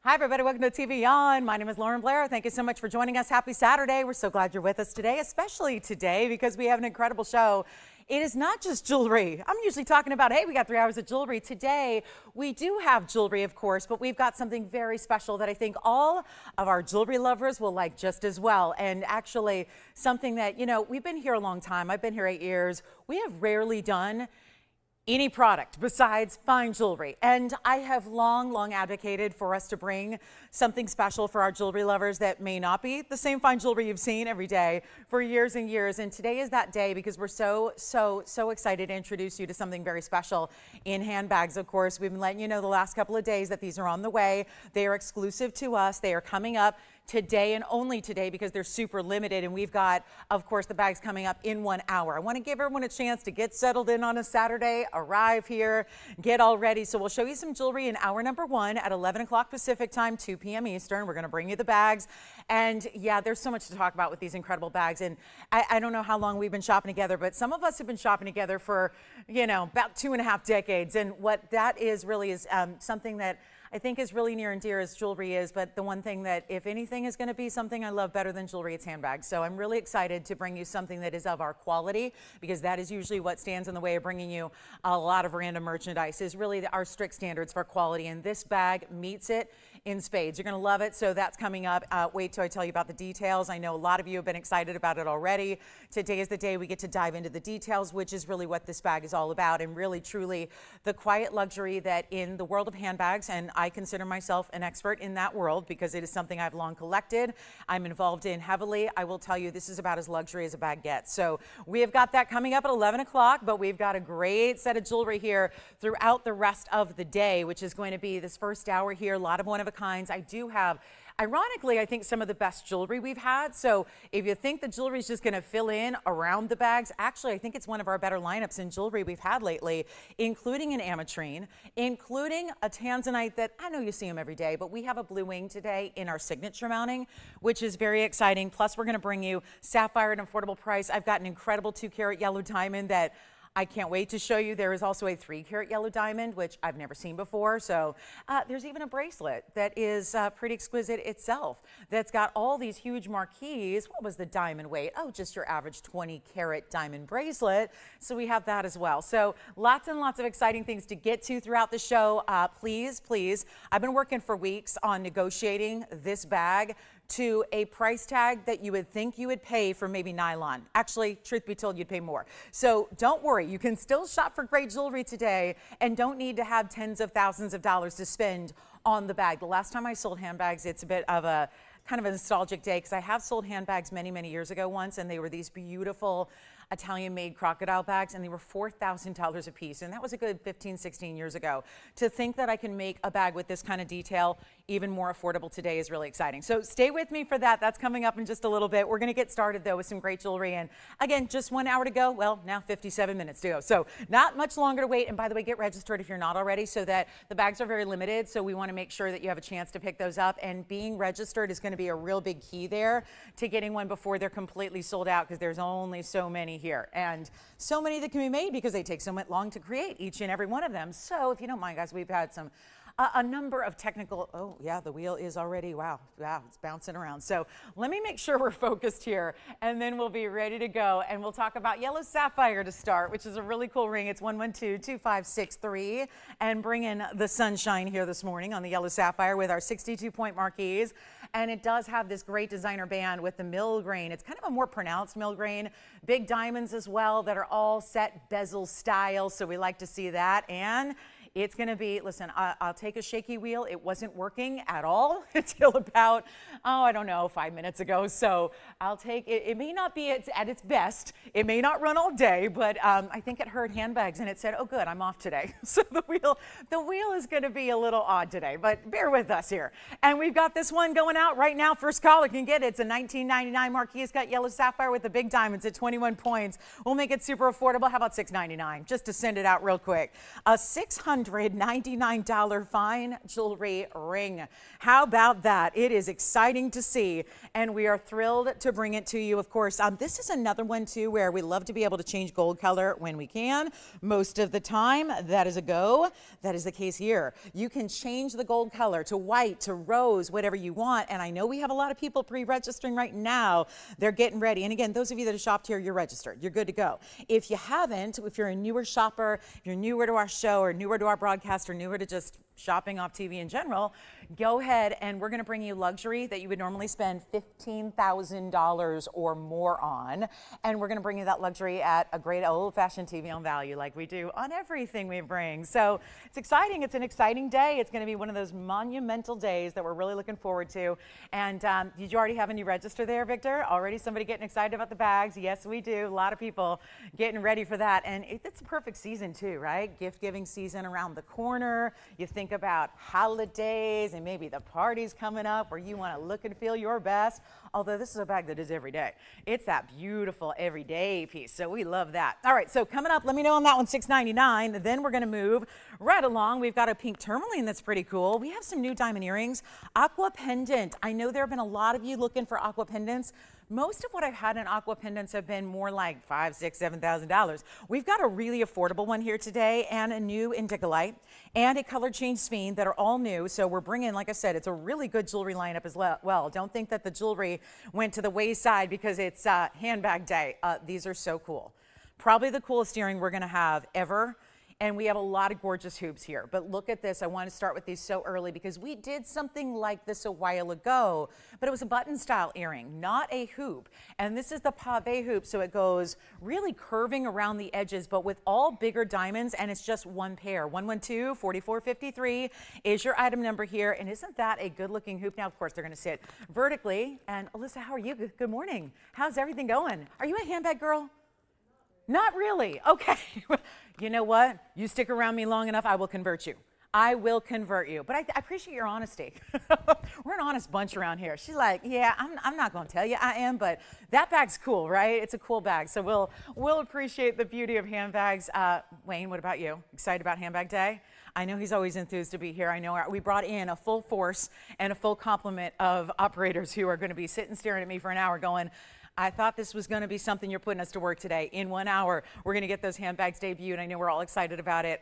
Hi, everybody. Welcome to TVON. My name is Blair. Thank you so much for joining us. Happy Saturday. We're so glad you're with us today, especially today because we have an incredible show. It is not just jewelry. I'm usually talking about, hey, we got 3 hours of jewelry. Today, we do have jewelry, of course, but we've got something very special that I think all of our jewelry lovers will like just as well. And actually, something that, you know, we've been here a long time. I've been here 8 years. We have rarely done any product besides fine jewelry. And I have long advocated for us to bring something special for our jewelry lovers that may not be the same fine jewelry you've seen every day for years and years. And today is that day because we're so excited to introduce you to something very special in handbags. Of course, we've been letting you know the last couple of days that these are on the way. They are exclusive to us. They are coming up today and only today because they're super limited, and we've got, of course, the bags coming up in 1 hour. I want to give everyone a chance to get settled in on a Saturday, arrive here, get all ready. So we'll show you some jewelry in hour number 1 at 11 o'clock Pacific time, 2 p.m. Eastern. We're going to bring you the bags. And yeah, there's so much to talk about with these incredible bags. And I don't know how long we've been shopping together, but some of us have been shopping together for, you know, about 2.5 decades. And what that is really is something that I think is really near and dear as jewelry is, but the one thing that, if anything is going to be something I love better than jewelry, it's handbags. So I'm really excited to bring you something that is of our quality, because that is usually what stands in the way of bringing you a lot of random merchandise, is really our strict standards for quality, and this bag meets it in spades. You're going to love it. So that's coming up. Wait till I tell you about the details. I know a lot of you have been excited about it already. Today is the day we get to dive into the details, which is really what this bag is all about, and really truly the quiet luxury that in the world of handbags, and I consider myself an expert in that world because it is something I've long collected, I'm involved in heavily. I will tell you, this is about as luxury as a bag gets. So we have got that coming up at 11 o'clock, but we've got a great set of jewelry here throughout the rest of the day, which is going to be this first hour here. A lot of one-of-a-kinds. I do have, ironically, I think some of the best jewelry we've had. So if you think the jewelry is just going to fill in around the bags, actually, I think it's one of our better lineups in jewelry we've had lately, including an Ametrine, including a Tanzanite that I know you see them every day, but we have a blue wing today in our signature mounting, which is very exciting. Plus, we're going to bring you sapphire at an affordable price. I've got an incredible 2-carat yellow diamond that I can't wait to show you. There is also a 3-carat yellow diamond, which I've never seen before. So there's even a bracelet that is pretty exquisite itself, that's got all these huge marquees. What was the diamond weight? Oh, just your average 20-carat diamond bracelet. So we have that as well. So lots and lots of exciting things to get to throughout the show. Please, I've been working for weeks on negotiating this bag to a price tag that you would think you would pay for maybe nylon. Actually, truth be told, you'd pay more. So don't worry, you can still shop for great jewelry today and don't need to have tens of thousands of dollars to spend on the bag. The last time I sold handbags, it's a bit of a kind of a nostalgic day, because I have sold handbags many years ago once, and they were these beautiful Italian-made crocodile bags, and they were $4,000 a piece, and that was a good 15-16 years ago. To think that I can make a bag with this kind of detail even more affordable today is really exciting. So stay with me for that. That's coming up in just a little bit. We're going to get started, though, with some great jewelry, and again, just 1 hour to go. Well, now 57 minutes to go, so not much longer to wait. And by the way, get registered if you're not already, so that the bags are very limited, so we want to make sure that you have a chance to pick those up, and being registered is going to be a real big key there to getting one before they're completely sold out, because there's only so many here, and so many that can be made because they take so much long to create each and every one of them. So if you don't mind, guys, we've had some a number of technical, oh yeah, the wheel is already, wow, it's bouncing around. So let me make sure we're focused here, and then we'll be ready to go, and we'll talk about yellow sapphire to start, which is a really cool ring. It's 112-2563, and bring in the sunshine here this morning on the yellow sapphire with our 62-point marquees. And it does have this great designer band with the mill grain. It's kind of a more pronounced mill grain. Big diamonds as well that are all set bezel style, so we like to see that. And it's going to be, listen, I'll take a shaky wheel. It wasn't working at all until about, I don't know, 5 minutes ago. So I'll take it. It may not be at its best. It may not run all day, but I think it heard handbags and it said, oh, good, I'm off today. So the wheel is going to be a little odd today, but bear with us here. And we've got this one going out right now. First caller can get it. It's a $19.99 marquee. It's got yellow sapphire with the big diamonds at 21 points. We'll make it super affordable. How about $6.99 just to send it out real quick? A $600 $299 fine jewelry ring. How about that? It is exciting to see, and we are thrilled to bring it to you. Of course, this is another one too where we love to be able to change gold color when we can. Most of the time, that is a go. That is the case here. You can change the gold color to white, to rose, whatever you want. And I know we have a lot of people pre-registering right now. They're getting ready. And again, those of you that have shopped here, you're registered. You're good to go. If you haven't, if you're a newer shopper, if you're newer to our show or newer to our broadcast or newer to just shopping off TV in general, go ahead and we're going to bring you luxury that you would normally spend $15,000 or more on. And we're going to bring you that luxury at a great old-fashioned TVON value like we do on everything we bring. So it's exciting. It's an exciting day. It's going to be one of those monumental days that we're really looking forward to. And did you already have any register there, Victor? Already somebody getting excited about the bags? Yes, we do. A lot of people getting ready for that. And it's a perfect season too, right? Gift-giving season around the corner. You think about holidays and maybe the parties coming up where you want to look and feel your best. Although this is a bag that is every day. It's that beautiful everyday piece. So we love that. All right, so coming up, let me know on that one, $699. Then we're going to move right along. We've got a pink tourmaline that's pretty cool. We have some new diamond earrings. Aqua pendant. I know there have been a lot of you looking for aqua pendants. Most of what I've had in aqua pendants have been more like $5,000, $6,000, $7,000. We've got a really affordable one here today and a new indicolite and a color change sphene that are all new. So we're bringing, like I said, it's a really good jewelry lineup as well. Don't think that the jewelry went to the wayside because it's handbag day. These are so cool. Probably the coolest earring we're going to have ever. And we have a lot of gorgeous hoops here. But look at this. I want to start with these so early because we did something like this a while ago, but it was a button style earring, not a hoop. And this is the pave hoop, so it goes really curving around the edges, but with all bigger diamonds, and it's just one pair. 112-4453 is your item number here. And isn't that a good looking hoop? Now, of course, they're going to sit vertically. And Alyssa, how are you? Good morning. How's everything going? Are you a handbag girl? Not really. Okay. You know what? You stick around me long enough, I will convert you. I will convert you. But I appreciate your honesty. We're an honest bunch around here. She's like, yeah, I'm not going to tell you I am, but that bag's cool, right? It's a cool bag. So we'll appreciate the beauty of handbags. Wayne, what about you? Excited about handbag day? I know he's always enthused to be here. I know we brought in a full force and a full complement of operators who are going to be sitting staring at me for an hour going, I thought this was going to be something you're putting us to work today. In 1 hour, we're going to get those handbags debuted. I know we're all excited about it.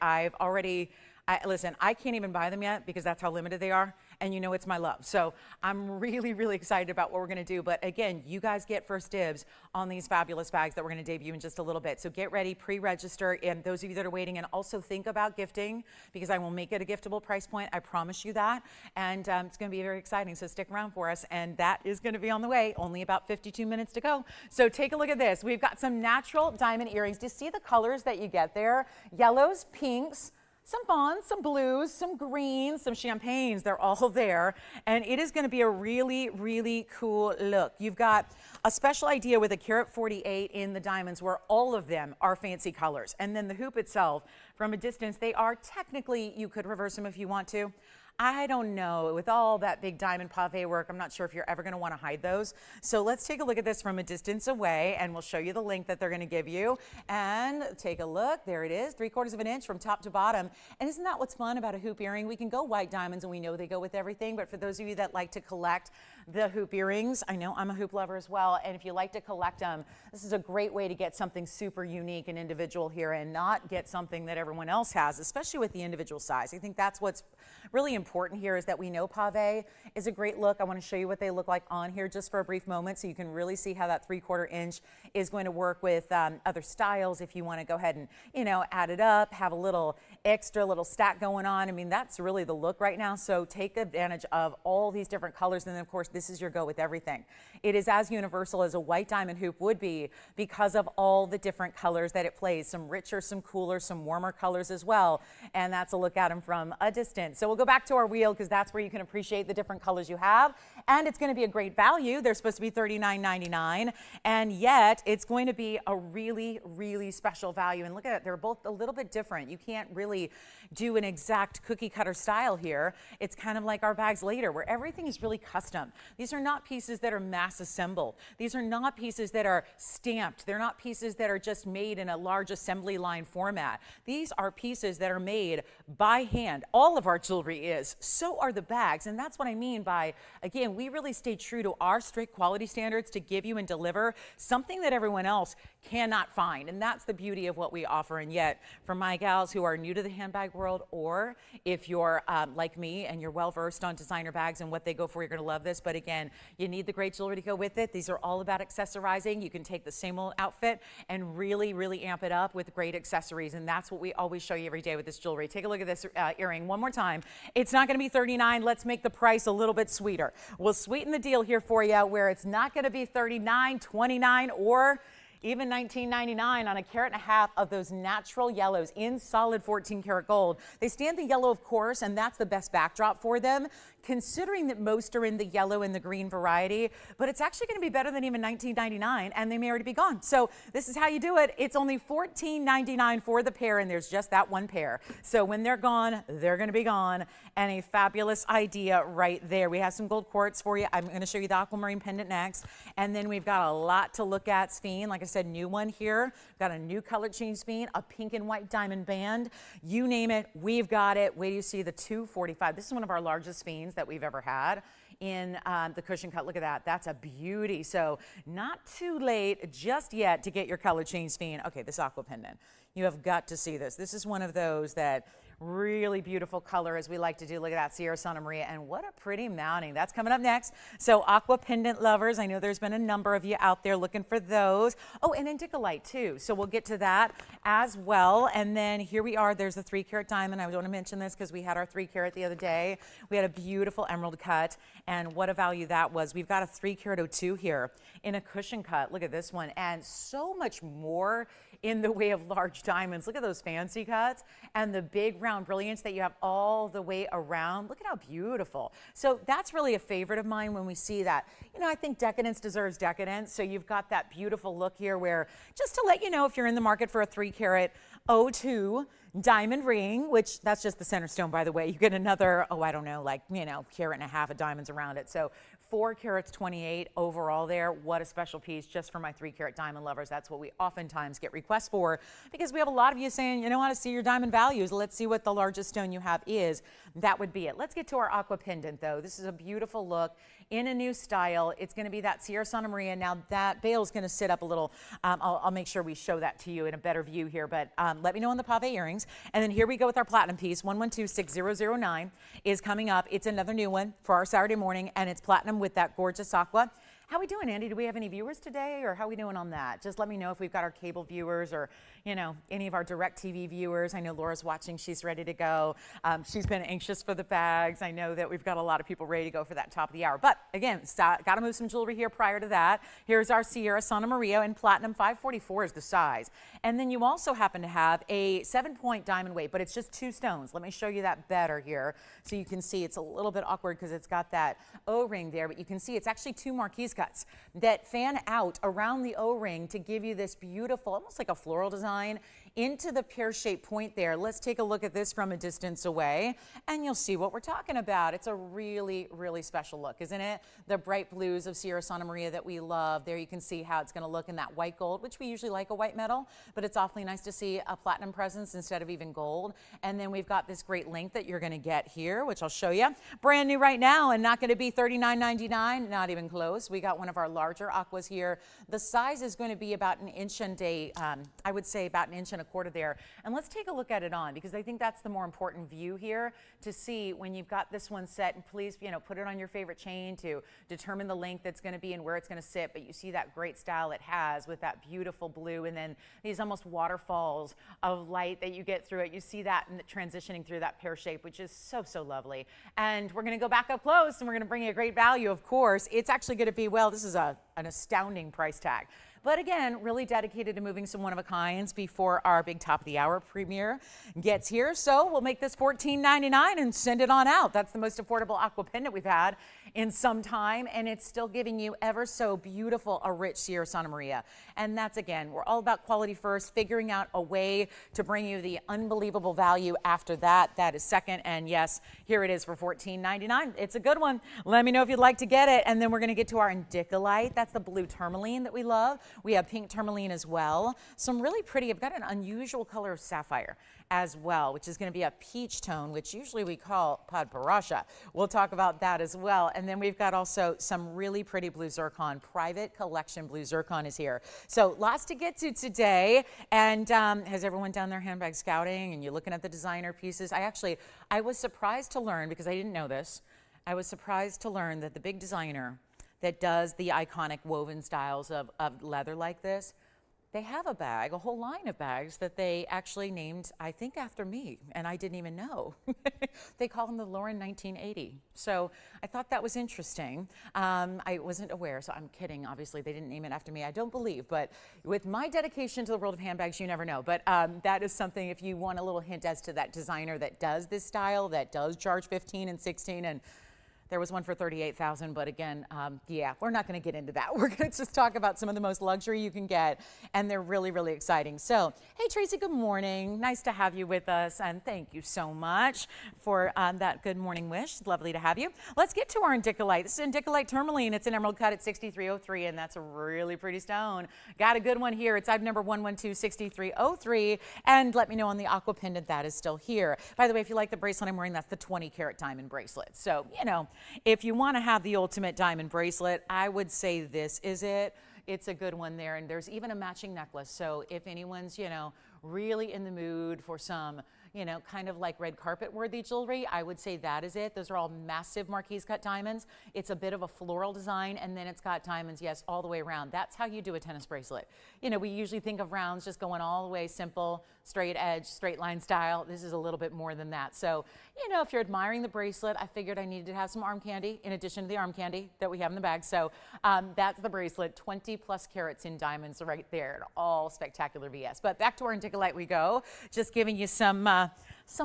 Listen, I can't even buy them yet because that's how limited they are. And you know it's my love. So I'm really, really excited about what we're going to do. But again, you guys get first dibs on these fabulous bags that we're going to debut in just a little bit. So get ready, pre-register. And those of you that are waiting, and also think about gifting because I will make it a giftable price point. I promise you that. And it's going to be very exciting. So stick around for us. And that is going to be on the way. Only about 52 minutes to go. So take a look at this. We've got some natural diamond earrings. Do you see the colors that you get there? Yellows, pinks, some fawns, some blues, some greens, some champagnes. They're all there. And it is going to be a really, really cool look. You've got a special idea with a carat 48 in the diamonds where all of them are fancy colors. And then the hoop itself, from a distance, they are technically, you could reverse them if you want to. I don't know. With all that big diamond pave work, I'm not sure if you're ever going to want to hide those. So let's take a look at this from a distance away, and we'll show you the link that they're going to give you. And take a look. There it is, 3/4 of an inch from top to bottom. And isn't that what's fun about a hoop earring? We can go white diamonds, and we know they go with everything. But for those of you that like to collect the hoop earrings, I know I'm a hoop lover as well. And if you like to collect them, this is a great way to get something super unique and individual here and not get something that everyone else has, especially with the individual size. I think that's what's really important here is that we know pave is a great look. I want to show you what they look like on here just for a brief moment so you can really see how that 3/4 inch is going to work with other styles if you want to go ahead and, you know, add it up, have a little extra little stack going on. I mean, that's really the look right now. So take advantage of all these different colors. And then, of course, this is your go with everything. It is as universal as a white diamond hoop would be because of all the different colors that it plays. Some richer, some cooler, some warmer colors as well. And that's a look at them from a distance. So we'll go back to our wheel because that's where you can appreciate the different colors you have. And it's going to be a great value. They're supposed to be $39.99. And yet it's going to be a really, really special value. And look at it. They're both a little bit different. You can't really do an exact cookie cutter style here. It's kind of like our bags later where everything is really custom. These are not pieces that are mass assembled. These are not pieces that are stamped. They're not pieces that are just made in a large assembly line format. These are pieces that are made by hand. All of our jewelry is. So are the bags. And that's what I mean by, again, we really stay true to our strict quality standards to give you and deliver something that everyone else cannot find. And that's the beauty of what we offer. And yet, for my gals who are new to the handbag world, or if you're like me and you're well versed on designer bags and what they go for, you're going to love this. But again, you need the great jewelry to go with it. These are all about accessorizing. You can take the same old outfit and really, really amp it up with great accessories. And that's what we always show you every day with this jewelry. Take a look at this earring one more time. It's not going to be $39. Let's make the price a little bit sweeter. We'll sweeten the deal here for you where it's not going to be $39, $29, or even $19.99 on 1.5 carats of those natural yellows in solid 14 karat gold. They stand the yellow, of course, and that's the best backdrop for them, considering that most are in the yellow and the green variety, but it's actually going to be better than even $19.99, and they may already be gone. So this is how you do it. It's only $14.99 for the pair, and there's just that one pair. So when they're gone, they're going to be gone, and a fabulous idea right there. We have some gold quartz for you. I'm going to show you the aquamarine pendant next, and then we've got a lot to look at. Sphene, like I said, new one here. Got a new color change sphene, a pink and white diamond band. You name it, we've got it. Wait till you see the 245. This is one of our largest sphenes that we've ever had in the cushion cut. Look at that. That's a beauty. So not too late just yet to get your color change sphene. Okay, this aqua pendant. You have got to see this. This is one of those that really beautiful color, as we like to do. Look at that, Sierra Santa Maria, and what a pretty mounting. That's coming up next. So aqua pendant lovers, I know there's been a number of you out there looking for those. Oh, and indicolite too. So we'll get to that as well. And then here we are. There's a 3 carat diamond. I want to mention this because we had our 3 carat the other day. We had a beautiful emerald cut, and what a value that was. We've got a 3 carat 02 here in a cushion cut. Look at this one, and so much more in the way of large diamonds. Look at those fancy cuts and the big round brilliance that you have all the way around. Look at how beautiful. So that's really a favorite of mine when we see that. You know, I think decadence deserves decadence. So you've got that beautiful look here where, just to let you know, if you're in the market for a 3 carat 02 diamond ring, which that's just the center stone, by the way, you get another, oh, I don't know, like, you know, 1.5 carats of diamonds around it. So 4 carats 28 overall there. What a special piece just for my 3 carat diamond lovers. That's what we oftentimes get requests for, because we have a lot of you saying, you know, want to see your diamond values. Let's see what the largest stone you have is. That would be it. Let's get to our aqua pendant though. This is a beautiful look in a new style. It's going to be that Sierra Santa Maria. Now that bail is going to sit up a little. I'll make sure we show that to you in a better view here, but let me know on the pave earrings. And then here we go with our platinum piece. 1126,009 is coming up. It's another new one for our Saturday morning, and it's platinum with that gorgeous aqua. How we doing, Andy? Do we have any viewers today, or how are we doing on that? Just let me know if we've got our cable viewers or, you know, any of our direct TV viewers. I know Laura's watching. She's ready to go. She's been anxious for the bags. I know that we've got a lot of people ready to go for that top of the hour. But again, got to move some jewelry here prior to that. Here's our Sierra Santa Maria in platinum. 544 is the size. And then you also happen to have a 7-point diamond weight, but it's just 2 stones. Let me show you that better here so you can see. It's a little bit awkward because it's got that O-ring there, but you can see it's actually 2 marquise cuts that fan out around the O-ring to give you this beautiful, almost like a floral design into the pear-shaped point there. Let's take a look at this from a distance away, and you'll see what we're talking about. It's a really, really special look, isn't it? The bright blues of Sierra Santa Maria that we love. There you can see how it's going to look in that white gold, which we usually like a white metal, but it's awfully nice to see a platinum presence instead of even gold. And then we've got this great length that you're going to get here, which I'll show you. Brand new right now, and not going to be $39.99, not even close. We got one of our larger aquas here. The size is going to be about 1 inch and I would say about 1 inch and a quarter there. And let's take a look at it on, because I think that's the more important view here to see when you've got this one set. And please, you know, put it on your favorite chain to determine the length that's going to be and where it's going to sit. But you see that great style it has with that beautiful blue, and then these almost waterfalls of light that you get through it. You see that transitioning through that pear shape, which is so, so lovely. And we're going to go back up close, and we're going to bring you a great value, of course. It's actually going to be, well, this is an astounding price tag. But again, really dedicated to moving some one-of-a-kinds before our big top of the hour premiere gets here. So we'll make this $14.99 and send it on out. That's the most affordable aqua pendant we've had in some time, and it's still giving you ever so beautiful, a rich Sierra Santa Maria. And that's, again, we're all about quality first, figuring out a way to bring you the unbelievable value after that. That is second, and yes, here it is for $14.99. It's a good one. Let me know if you'd like to get it, and then we're gonna get to our indicolite. That's the blue tourmaline that we love. We have pink tourmaline as well. Some really pretty, I've got an unusual color of sapphire as well, which is going to be a peach tone, which usually we call Padparadscha. We'll talk about that as well. And then we've got also some really pretty blue zircon. Private collection blue zircon is here. So lots to get to today. And has everyone done their handbag scouting and you're looking at the designer pieces? I was surprised to learn, because I didn't know this, I was surprised to learn that the big designer that does the iconic woven styles of leather like this, they have a bag, a whole line of bags that they actually named, I think, after me, and I didn't even know. They call them the Lauren 1980. So I thought that was interesting. I wasn't aware, so I'm kidding. Obviously, they didn't name it after me, I don't believe. But with my dedication to the world of handbags, you never know. But that is something, if you want a little hint as to that designer that does this style, that does charge 15 and 16, and there was one for $38,000, but again, yeah, we're not going to get into that. We're going to just talk about some of the most luxury you can get, and they're really, really exciting. So, hey, Tracy, good morning. Nice to have you with us, and thank you so much for that good morning wish. Lovely to have you. Let's get to our indicolite. This is indicolite tourmaline. It's an emerald cut at 6303, and that's a really pretty stone. Got a good one here. It's item number 1126303, and let me know on the aqua pendant that is still here. By the way, if you like the bracelet I'm wearing, that's the 20-carat diamond bracelet. So, you know, if you want to have the ultimate diamond bracelet, I would say this is it. It's a good one there, and there's even a matching necklace. So if anyone's, you know, really in the mood for some, you know, kind of like red carpet worthy jewelry, I would say that is it. Those are all massive marquise cut diamonds. It's a bit of a floral design, and then it's got diamonds, yes, all the way around. That's how you do a tennis bracelet. You know, we usually think of rounds just going all the way simple, straight edge, straight line style. This is a little bit more than that. So, you know, if you're admiring the bracelet, I figured I needed to have some arm candy in addition to the arm candy that we have in the bag. So that's the bracelet, 20 plus carats in diamonds right there. All spectacular VS. But back to our indicolite we go. Just giving you some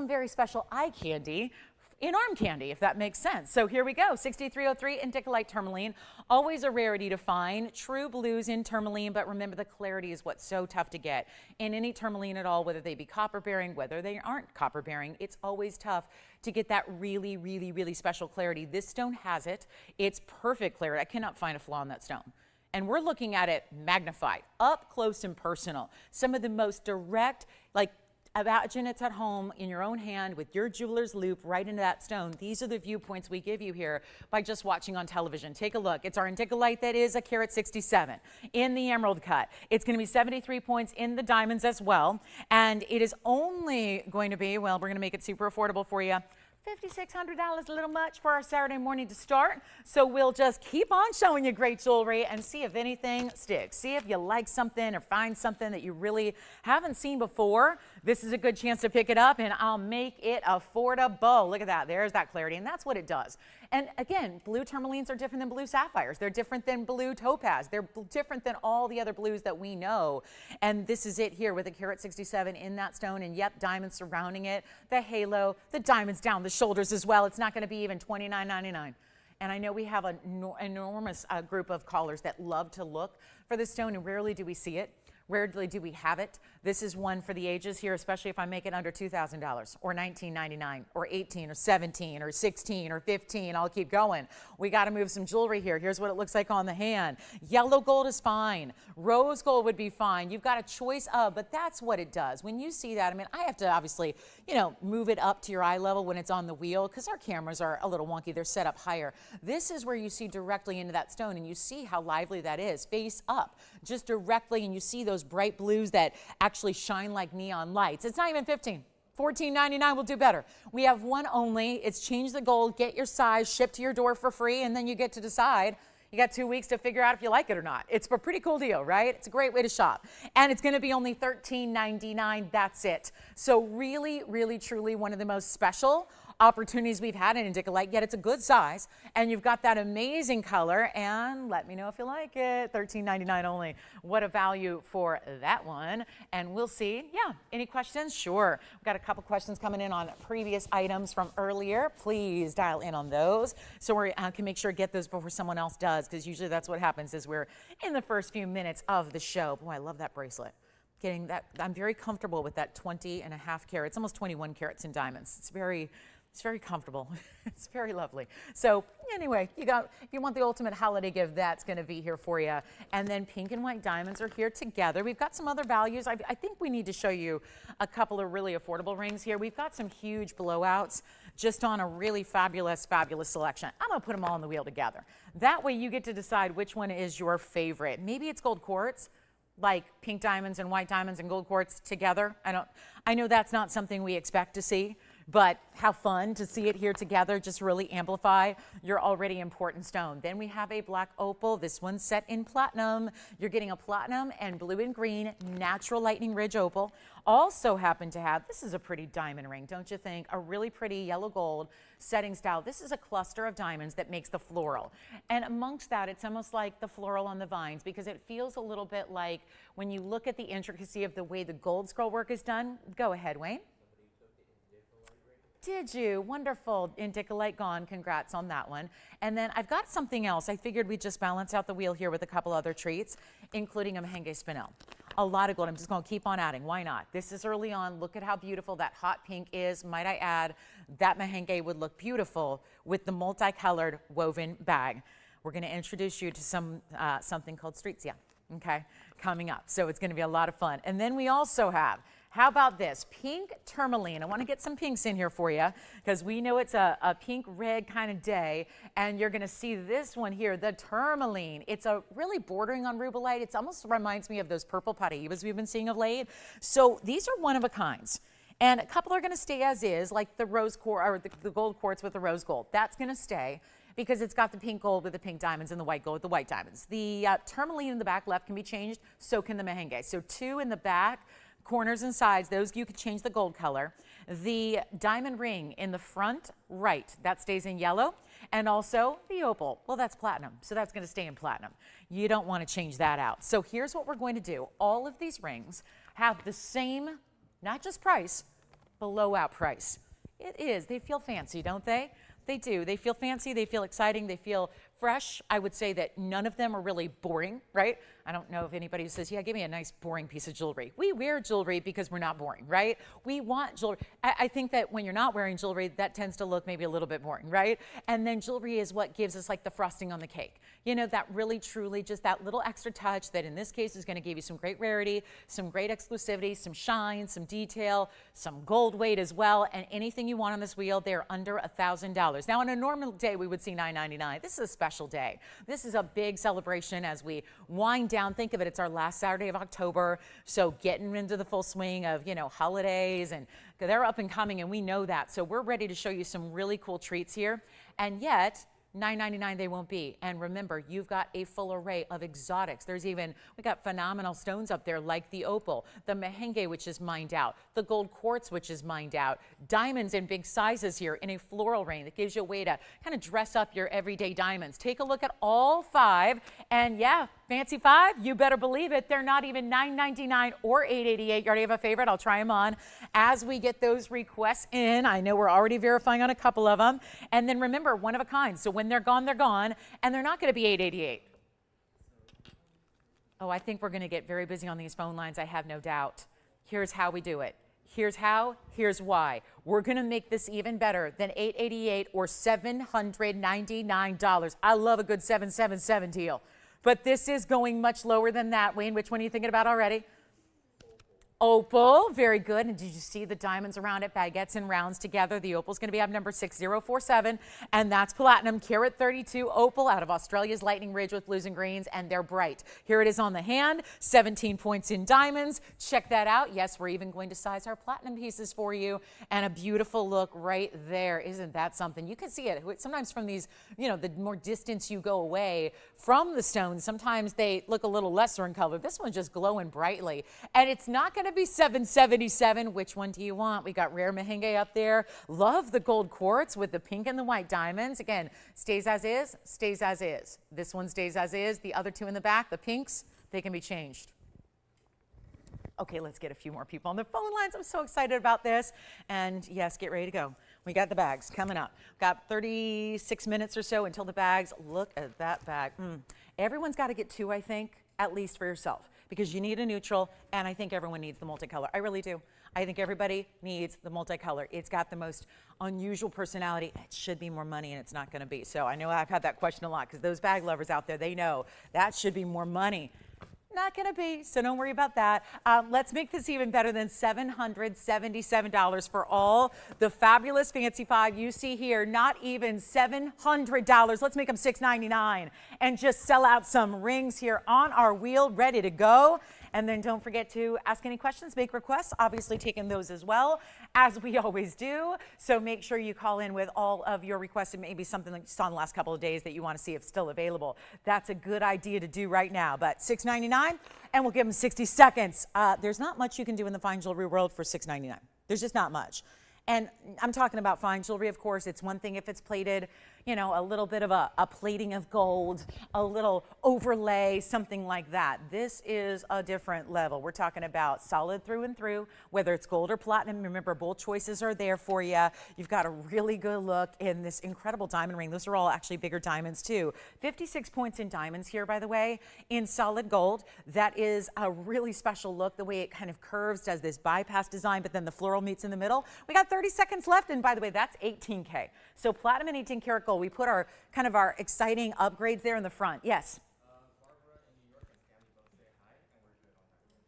very special eye candy in arm candy, if that makes sense. So here we go, 6303 indicolite tourmaline. Always a rarity to find. True blues in tourmaline, but remember the clarity is what's so tough to get. In any tourmaline at all, whether they be copper bearing, whether they aren't copper bearing, it's always tough to get that really, really, really special clarity. This stone has it. It's perfect clarity. I cannot find a flaw in that stone. And we're looking at it magnified, up close and personal. Some of the most direct, like, imagine it's at home in your own hand with your jeweler's loop right into that stone. These are the viewpoints we give you here by just watching on television. Take a look. It's our indicolite that is a carat 67 in the emerald cut. It's going to be 73 points in the diamonds as well. And it is only going to be, well, we're going to make it super affordable for you. $5,600, a little much for our Saturday morning to start. So we'll just keep on showing you great jewelry and see if anything sticks. See if you like something or find something that you really haven't seen before. This is a good chance to pick it up, and I'll make it affordable. Look at that. There's that clarity, and that's what it does. And again, blue tourmalines are different than blue sapphires. They're different than blue topaz. They're different than all the other blues that we know. And this is it here with a carat 67 in that stone, and yep, diamonds surrounding it, the halo, the diamonds down the shoulders as well. It's not going to be even $29.99. And I know we have an enormous group of callers that love to look for this stone, and rarely do we see it. Rarely do we have it. This is one for the ages here, especially if I make it under $2,000 or $19.99 or $18 or $17 or $16 or $15. I'll keep going. We got to move some jewelry here. Here's what it looks like on the hand. Yellow gold is fine. Rose gold would be fine. You've got a choice of, but that's what it does. When you see that, I mean, I have to obviously, you know, move it up to your eye level when it's on the wheel because our cameras are a little wonky. They're set up higher. This is where you see directly into that stone, and you see how lively that is. Face up, just directly, and you see those bright blues that actually shine like neon lights. It's not even 15. $14.99 will do better. We have one only. It's Change the Gold. Get your size, shipped to your door for free, and then you get to decide. You got 2 weeks to figure out if you like it or not. It's a pretty cool deal, right? It's a great way to shop. And it's going to be only $13.99. That's it. So really, really, truly one of the most special opportunities we've had in Indicolite, yet it's a good size, and you've got that amazing color, and let me know if you like it. $13.99 only. What a value for that one. And we'll see. Yeah, any questions? Sure. We've got a couple questions coming in on previous items from earlier. Please dial in on those so we can make sure to get those before someone else does, because usually that's what happens as we're in the first few minutes of the show. Boy, I love that bracelet. Getting that, I'm very comfortable with that 20.5 carats, almost 21 carats in diamonds. It's very comfortable. It's very lovely. So anyway, if you want the ultimate holiday gift, that's going to be here for you. And then pink and white diamonds are here together. We've got some other values. I think we need to show you a couple of really affordable rings here. We've got some huge blowouts just on a really fabulous selection. I'm going to put them all on the wheel together. That way you get to decide which one is your favorite. Maybe it's gold quartz, like pink diamonds and white diamonds and gold quartz together. I know that's not something we expect to see, but how fun to see it here together, just really amplify your already important stone. Then we have a black opal. This one's set in platinum. You're getting a platinum and blue and green natural lightning ridge opal. Also happen to have, this is a pretty diamond ring, don't you think? A really pretty yellow gold setting style. This is a cluster of diamonds that makes the floral. And amongst that, it's almost like the floral on the vines, because it feels a little bit like when you look at the intricacy of the way the gold scroll work is done. Go ahead, Wayne. Did you? Wonderful. Indicolite gone. Congrats on that one. And then I've got something else. I figured we'd just balance out the wheel here with a couple other treats, including a merengue spinel. A lot of gold. I'm just going to keep on adding. Why not? This is early on. Look at how beautiful that hot pink is. Might I add, that merengue would look beautiful with the multicolored woven bag. We're going to introduce you to something called streetsia, okay, coming up. So it's going to be a lot of fun. And then we also have, how about this? Pink tourmaline. I want to get some pinks in here for you because we know it's a pink red kind of day. And you're going to see this one here, the tourmaline. It's a really bordering on rubellite. It almost reminds me of those purple Paraibas we've been seeing of late. So these are one of a kinds. And a couple are going to stay as is, like the rose quartz or the gold quartz with the rose gold. That's going to stay because it's got the pink gold with the pink diamonds and the white gold with the white diamonds. The tourmaline in the back left can be changed. So can the merengue. So two in the back, corners and sides, those you can change the gold color. The diamond ring in the front right, that stays in yellow. And also the opal, well, that's platinum, so that's going to stay in platinum. You don't want to change that out. So here's what we're going to do. All of these rings have the same, not just price, blowout price. It is. They feel fancy, don't they? They do. They feel fancy. They feel exciting. They feel fresh. I would say that none of them are really boring, right? I don't know if anybody says, yeah, give me a nice boring piece of jewelry. We wear jewelry because we're not boring, right? We want jewelry. I think that when you're not wearing jewelry, that tends to look maybe a little bit boring, right? And then jewelry is what gives us like the frosting on the cake. You know, that really truly just that little extra touch that in this case is going to give you some great rarity, some great exclusivity, some shine, some detail, some gold weight as well. And anything you want on this wheel, they're under $1,000. Now on a normal day, we would see $9.99. This is a special day. This is a big celebration as we wind down. Think of it, it's our last Saturday of October. So getting into the full swing of, you know, holidays, and they're up and coming, and we know that. So we're ready to show you some really cool treats here. And yet, $9.99 they won't be. And remember, you've got a full array of exotics. There's even, we got phenomenal stones up there like the opal, the merengue, which is mined out, the gold quartz, which is mined out, diamonds in big sizes here in a floral ring that gives you a way to kind of dress up your everyday diamonds. Take a look at all five, and yeah, fancy five, you better believe it. They're not even $9.99 or $8.88. You already have a favorite. I'll try them on as we get those requests in. I know we're already verifying on a couple of them. And then remember, one of a kind. So when they're gone, and they're not going to be $8.88. Oh, I think we're going to get very busy on these phone lines. I have no doubt. Here's how we do it. Here's how, here's why. We're going to make this even better than $8.88 or $799. I love a good 777 deal. But this is going much lower than that. Wayne, which one are you thinking about already? Opal, very good. And did you see the diamonds around it? Baguettes and rounds together. The opal's going to be up number 6047, and that's platinum, carat 32 opal out of Australia's Lightning Ridge with blues and greens, and they're bright. Here it is on the hand, 17 points in diamonds. Check that out. Yes, we're even going to size our platinum pieces for you, and a beautiful look right there. Isn't that something? You can see it sometimes from these, you know, the more distance you go away from the stones, sometimes they look a little lesser in color. This one's just glowing brightly, and it's not going to to be $777. Which one do you want? We got rare merengue up there. Love the gold quartz with the pink and the white diamonds. Again, stays as is, stays as is. This one stays as is. The other two in the back, the pinks, they can be changed. Okay, let's get a few more people on the phone lines. I'm so excited about this. And yes, get ready to go. We got the bags coming up. Got 36 minutes or so until the bags. Look at that bag. Everyone's got to get two, I think, at least for yourself, because you need a neutral, and I think everyone needs the multicolor. I really do. I think everybody needs the multicolor. It's got the most unusual personality. It should be more money, and it's not going to be. So I know I've had that question a lot, because those bag lovers out there, they know that should be more money. Not going to be, so don't worry about that. Let's make this even better than $777 for all the fabulous Fancy 5 you see here. Not even $700. Let's make them $699 and just sell out some rings here on our wheel, ready to go. And then don't forget to ask any questions, make requests, obviously taking those as well, as we always do. So make sure you call in with all of your requests, and maybe something like you saw in the last couple of days that you want to see if it's still available. That's a good idea to do right now. But $699, and we'll give them 60 seconds. There's not much you can do in the fine jewelry world for $699. There's just not much. And I'm talking about fine jewelry, of course. It's one thing if it's plated, you know, a little bit of a plating of gold, a little overlay, something like that. This is a different level. We're talking about solid through and through, whether it's gold or platinum. Remember, both choices are there for you. You've got a really good look in this incredible diamond ring. Those are all actually bigger diamonds too. 56 points in diamonds here, by the way, in solid gold. That is a really special look, the way it kind of curves, does this bypass design, but then the floral meets in the middle. We got 30 seconds left, and by the way, that's 18K. So platinum and 18 karat gold. We put our kind of our exciting upgrades there in the front. Yes.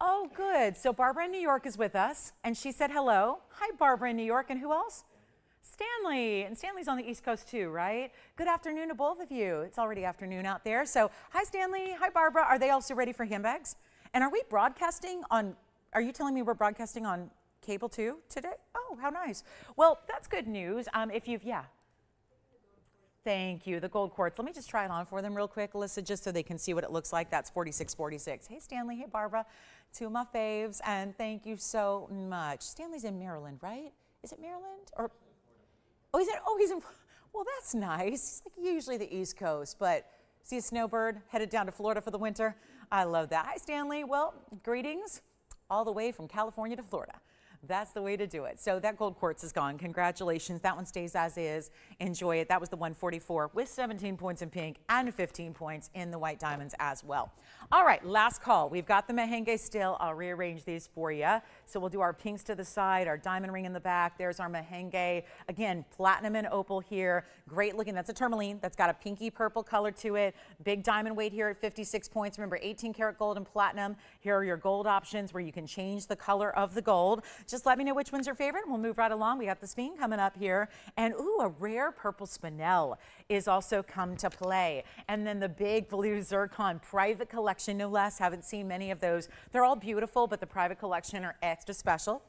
Oh, good. So Barbara in New York is with us, and she said hello. Hi, Barbara in New York, and who else? Stanley, and Stanley's on the East Coast too, right? Good afternoon to both of you. It's already afternoon out there. So hi, Stanley. Hi, Barbara. Are they also ready for handbags? And are we broadcasting on, are you telling me we're broadcasting on cable too today? Oh, how nice. Well, that's good news. If you've, yeah. Thank you, the gold quartz. Let me just try it on for them real quick, Alyssa, just so they can see what it looks like. That's $46.46. Hey, Stanley. Hey, Barbara. Two of my faves, and thank you so much. Stanley's in Maryland, right? Is it Maryland? Or, oh, he's in, well, that's nice. Like usually the East Coast, but see a snowbird headed down to Florida for the winter? I love that. Hi, Stanley. Well, greetings all the way from California to Florida. That's the way to do it. So that gold quartz is gone. Congratulations. That one stays as is. Enjoy it. That was the 144 with 17 points in pink and 15 points in the white diamonds as well. All right, last call. We've got the merengue still. I'll rearrange these for you. So we'll do our pinks to the side, our diamond ring in the back. There's our merengue. Again, platinum and opal here. Great looking. That's a tourmaline. That's got a pinky purple color to it. Big diamond weight here at 56 points. Remember, 18 karat gold and platinum. Here are your gold options where you can change the color of the gold. Just let me know which one's your favorite. We'll move right along. We got the sphene coming up here. And ooh, a rare purple spinel is also come to play. And then the big blue zircon private collection, no less. Haven't seen many of those. They're all beautiful, but the private collection are extra special.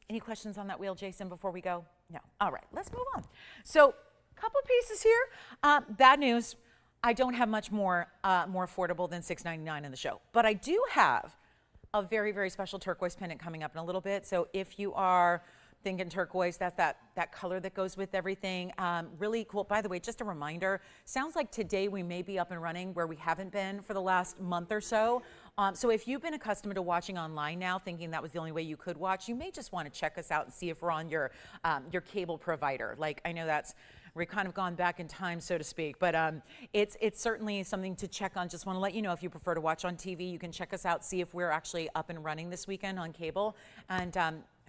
Any questions on that wheel, Jason, before we go? No. All right, let's move on. So, couple pieces here. Bad news. I don't have much more affordable than $6.99 in the show, but I do have a very, very special turquoise pendant coming up in a little bit. So if you are thinking turquoise, that's that color that goes with everything. Really cool. By the way, just a reminder, sounds like today we may be up and running where we haven't been for the last month or so. So if you've been accustomed to watching online now, thinking that was the only way you could watch, you may just want to check us out and see if we're on your cable provider. Like, I know we're kind of gone back in time, so to speak, but it's certainly something to check on. Just want to let you know, if you prefer to watch on TV, you can check us out, see if we're actually up and running this weekend on cable, and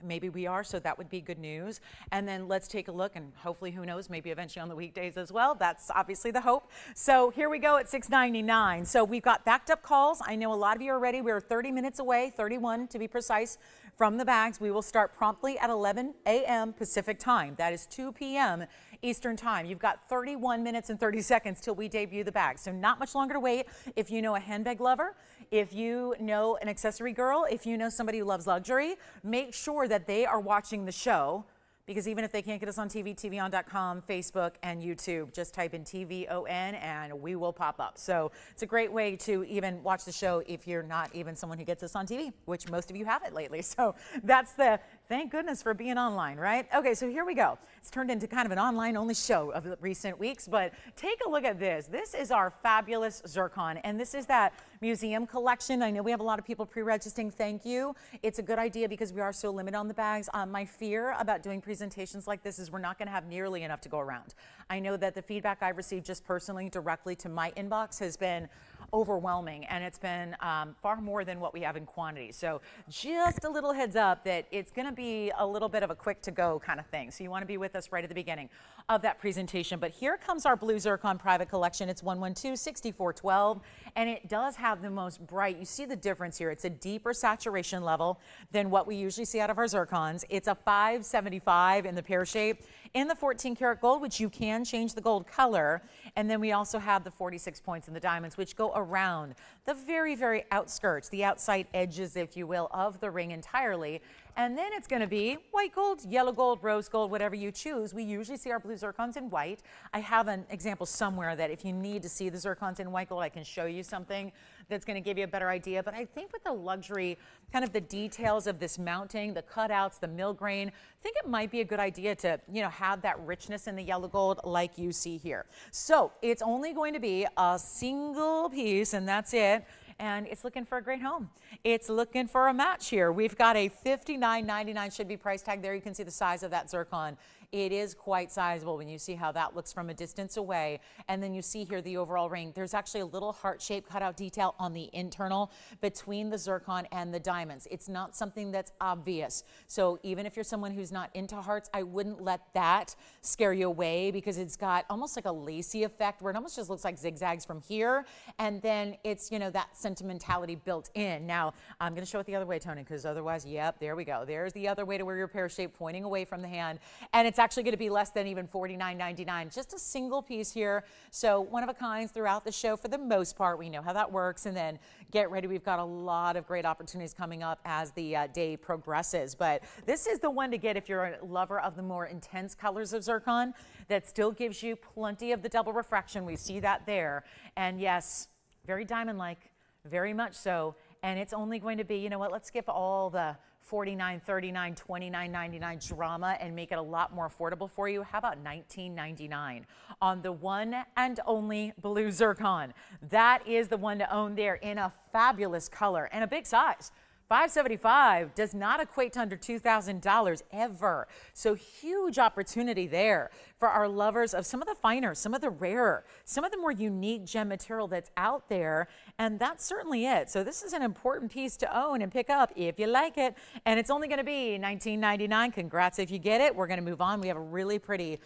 maybe we are, so that would be good news. And then let's take a look, and hopefully, who knows, maybe eventually on the weekdays as well. That's obviously the hope. So here we go at $6.99. So we've got backed up calls. I know a lot of you are ready. We're 30 minutes away, 31 to be precise, from the bags. We will start promptly at 11 a.m. Pacific time. That is 2 p.m. Eastern time. You've got 31 minutes and 30 seconds till we debut the bag. So not much longer to wait. If you know a handbag lover, if you know an accessory girl, if you know somebody who loves luxury, make sure that they are watching the show Because even if they can't get us on TV, TVON.com, Facebook, and YouTube, just type in TVON and we will pop up. So it's a great way to even watch the show if you're not even someone who gets us on TV, which most of you haven't lately. So that's the thank goodness for being online, right? Okay, so here we go. It's turned into kind of an online only show of the recent weeks, but take a look at this. This is our fabulous zircon, and this is that museum collection. I know we have a lot of people pre-registering. Thank you. It's a good idea because we are so limited on the bags. My fear about doing presentations like this is we're not going to have nearly enough to go around. I know that the feedback I've received just personally directly to my inbox has been overwhelming, and it's been far more than what we have in quantity. So just a little heads up that it's going to be a little bit of a quick to go kind of thing. So you want to be with us right at the beginning of that presentation. But here comes our blue zircon private collection. It's 112-6412, and it does have the most bright. You see the difference here. It's a deeper saturation level than what we usually see out of our zircons. It's a 575 in the pear shape. In the 14 karat gold, which you can change the gold color. And then we also have the 46 points in the diamonds, which go around the very, very outskirts, the outside edges, if you will, of the ring entirely. And then it's going to be white gold, yellow gold, rose gold, whatever you choose. We usually see our blue zircons in white. I have an example somewhere that if you need to see the zircons in white gold, I can show you something that's going to give you a better idea. But I think with the luxury, kind of the details of this mounting, the cutouts, the mill grain, I think it might be a good idea to, have that richness in the yellow gold like you see here. So it's only going to be a single piece, and that's it. And it's looking for a great home. It's looking for a match here. We've got a $59.99 should be price tag there. You can see the size of that zircon. It is quite sizable when you see how that looks from a distance away. And then you see here the overall ring. There's actually a little heart-shaped cutout detail on the internal between the zircon and the diamonds. It's not something that's obvious. So even if you're someone who's not into hearts, I wouldn't let that scare you away because it's got almost like a lacy effect where it almost just looks like zigzags from here. And then it's, that sentimentality built in. Now, I'm going to show it the other way, Tony, because otherwise, yep, there we go. There's the other way to where your pear shape pointing away from the hand. And it's actually going to be less than even $49.99. Just a single piece here. So one of a kinds throughout the show for the most part. We know how that works. And then get ready. We've got a lot of great opportunities coming up as the day progresses. But this is the one to get if you're a lover of the more intense colors of zircon that still gives you plenty of the double refraction. We see that there. And yes, very diamond-like, very much so. And it's only going to be, you know what, let's skip all the $49, $39, $29.99 drama and make it a lot more affordable for you. How about $19.99 on the one and only blue zircon? That is the one to own there in a fabulous color and a big size. $575 does not equate to under $2,000 ever. So huge opportunity there for our lovers of some of the finer, some of the rarer, some of the more unique gem material that's out there. And that's certainly it. So this is an important piece to own and pick up if you like it. And it's only going to be $19.99. Congrats if you get it. We're going to move on. We have a really pretty,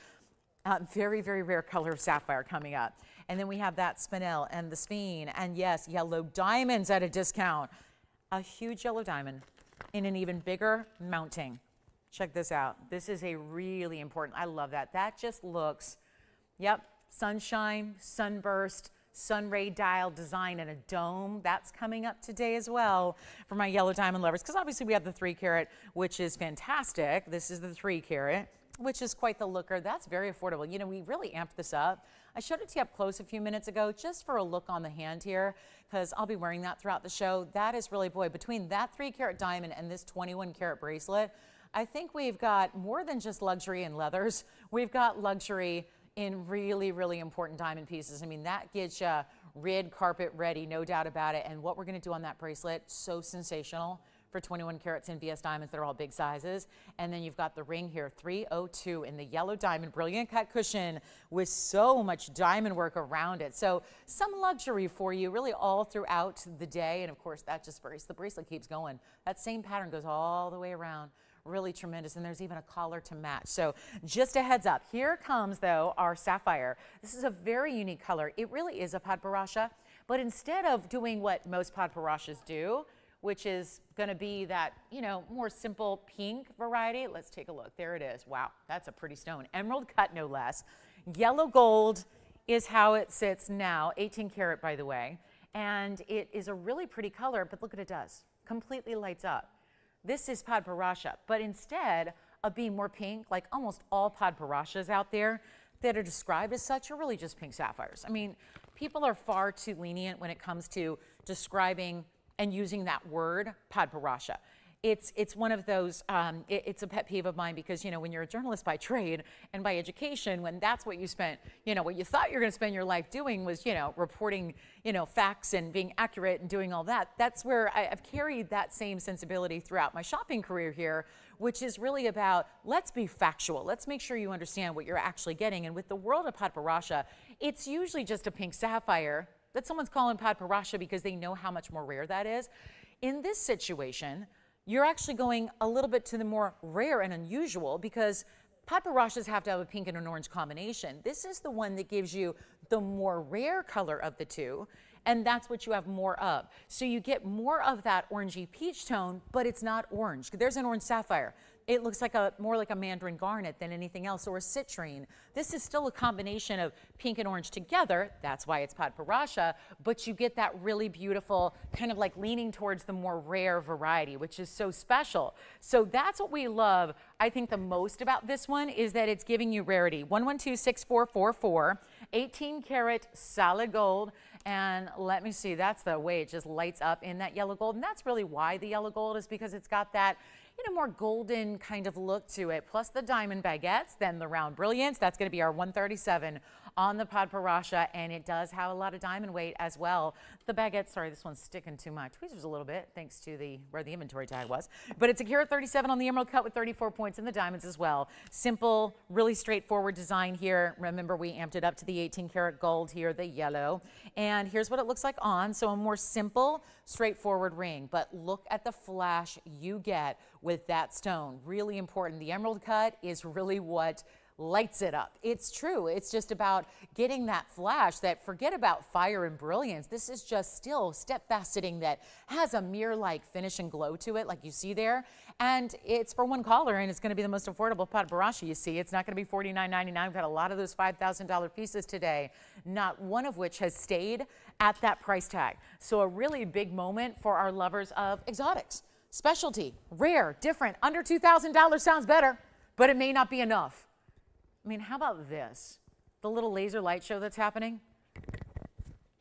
very, very rare color of sapphire coming up. And then we have that spinel and the sphene. And yes, yellow diamonds at a discount. A huge yellow diamond in an even bigger mounting. Check this out. This is a really important, I love that. That just looks, yep, sunshine, sunburst, sun ray dial design in a dome. That's coming up today as well for my yellow diamond lovers, because obviously we have the 3 carat, which is fantastic. This is the 3 carat, which is quite the looker. That's very affordable. We really amped this up. I showed it to you up close a few minutes ago just for a look on the hand here, because I'll be wearing that throughout the show. That is really, boy, between that 3 carat diamond and this 21 carat bracelet, I think we've got more than just luxury in leathers. We've got luxury in really, really important diamond pieces. I mean, that gets you red carpet ready, no doubt about it. And what we're going to do on that bracelet, so sensational. For 21 carats in VS diamonds that are all big sizes. And then you've got the ring here, 302 in the yellow diamond, brilliant cut cushion with so much diamond work around it. So some luxury for you really all throughout the day. And of course, that just the bracelet keeps going. That same pattern goes all the way around. Really tremendous. And there's even a collar to match. So just a heads up. Here comes, though, our sapphire. This is a very unique color. It really is a Padparadscha. But instead of doing what most Padparadschas do, which is going to be that, more simple pink variety. Let's take a look. There it is. Wow, that's a pretty stone. Emerald cut, no less. Yellow gold is how it sits now, 18 karat, by the way. And it is a really pretty color, but look what it does. Completely lights up. This is Padparadscha, but instead of being more pink. Like almost all Padparashas out there that are described as such are really just pink sapphires. I mean, people are far too lenient when it comes to describing and using that word, Padparadscha. It's one of those, it's a pet peeve of mine because, you know, when you're a journalist by trade and by education, when that's what you spent, you know, what you thought you were going to spend your life doing was, you know, reporting, you know, facts and being accurate and doing all that. That's where I've carried that same sensibility throughout my shopping career here, which is really about, let's be factual. Let's make sure you understand what you're actually getting. And with the world of Padparadscha, it's usually just a pink sapphire that someone's calling Padparadscha because they know how much more rare that is. In this situation, you're actually going a little bit to the more rare and unusual because Padparashas have to have a pink and an orange combination. This is the one that gives you the more rare color of the two, and that's what you have more of. So you get more of that orangey peach tone, but it's not orange. There's an orange sapphire. It looks like more like a mandarin garnet than anything else, or a citrine. This is still a combination of pink and orange together. That's why it's Padparadscha, but you get that really beautiful kind of like leaning towards the more rare variety, which is so special. So that's what we love. I think the most about this one is that it's giving you rarity. 1126444, 18 karat solid gold. And let me see, that's the way it just lights up in that yellow gold. And that's really why the yellow gold is because it's got that, you know, more golden kind of look to it. Plus the diamond baguettes, then the round brilliance. That's going to be our 137 on the Padparadscha, and it does have a lot of diamond weight as well. The baguette, sorry, this one's sticking to my tweezers a little bit thanks to where the inventory tag was. But it's a carat 37 on the emerald cut with 34 points in the diamonds as well. Simple, really straightforward design here. Remember, we amped it up to the 18 karat gold here, the yellow. And here's what it looks like on. So a more simple, straightforward ring. But look at the flash you get with that stone. Really important. The emerald cut is really what lights it up. It's true. It's just about getting that flash, that forget about fire and brilliance. This is just still step faceting that has a mirror-like finish and glow to it, like you see there. And it's for one caller, and it's going to be the most affordable Padparadscha you see. It's not going to be $49.99. We've had a lot of those $5,000 pieces today, not one of which has stayed at that price tag. So a really big moment for our lovers of exotics. Specialty, rare, different, under $2,000 sounds better, but it may not be enough. I mean, how about this? The little laser light show that's happening,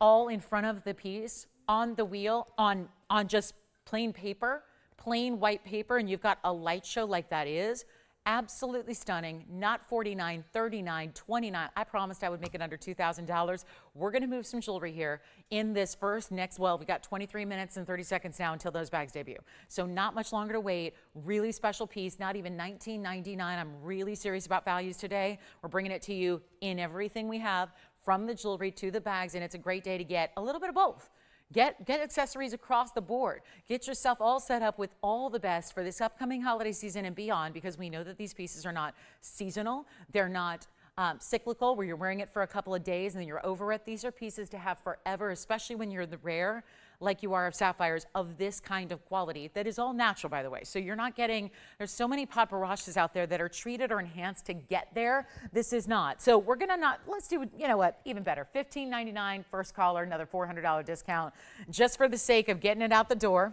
all in front of the piece, on the wheel, on just plain paper, plain white paper, and you've got a light show like that is. Absolutely stunning. Not $49, $39, $29. I promised I would make it under $2,000. We're going to move some jewelry here in this well, we got 23 minutes and 30 seconds now until those bags debut. So not much longer to wait. Really special piece, not even $19.99. I'm really serious about values today. We're bringing it to you in everything we have, from the jewelry to the bags, and it's a great day to get a little bit of both. Get accessories across the board. Get yourself all set up with all the best for this upcoming holiday season and beyond, because we know that these pieces are not seasonal. They're not cyclical, where you're wearing it for a couple of days and then you're over it. These are pieces to have forever, especially when you're the rare, like you are of sapphires, of this kind of quality that is all natural, by the way. So you're not getting, there's so many Padparashas out there that are treated or enhanced to get there. This is not. So we're gonna let's do, you know what, even better, $15.99, first caller, another $400 discount, just for the sake of getting it out the door.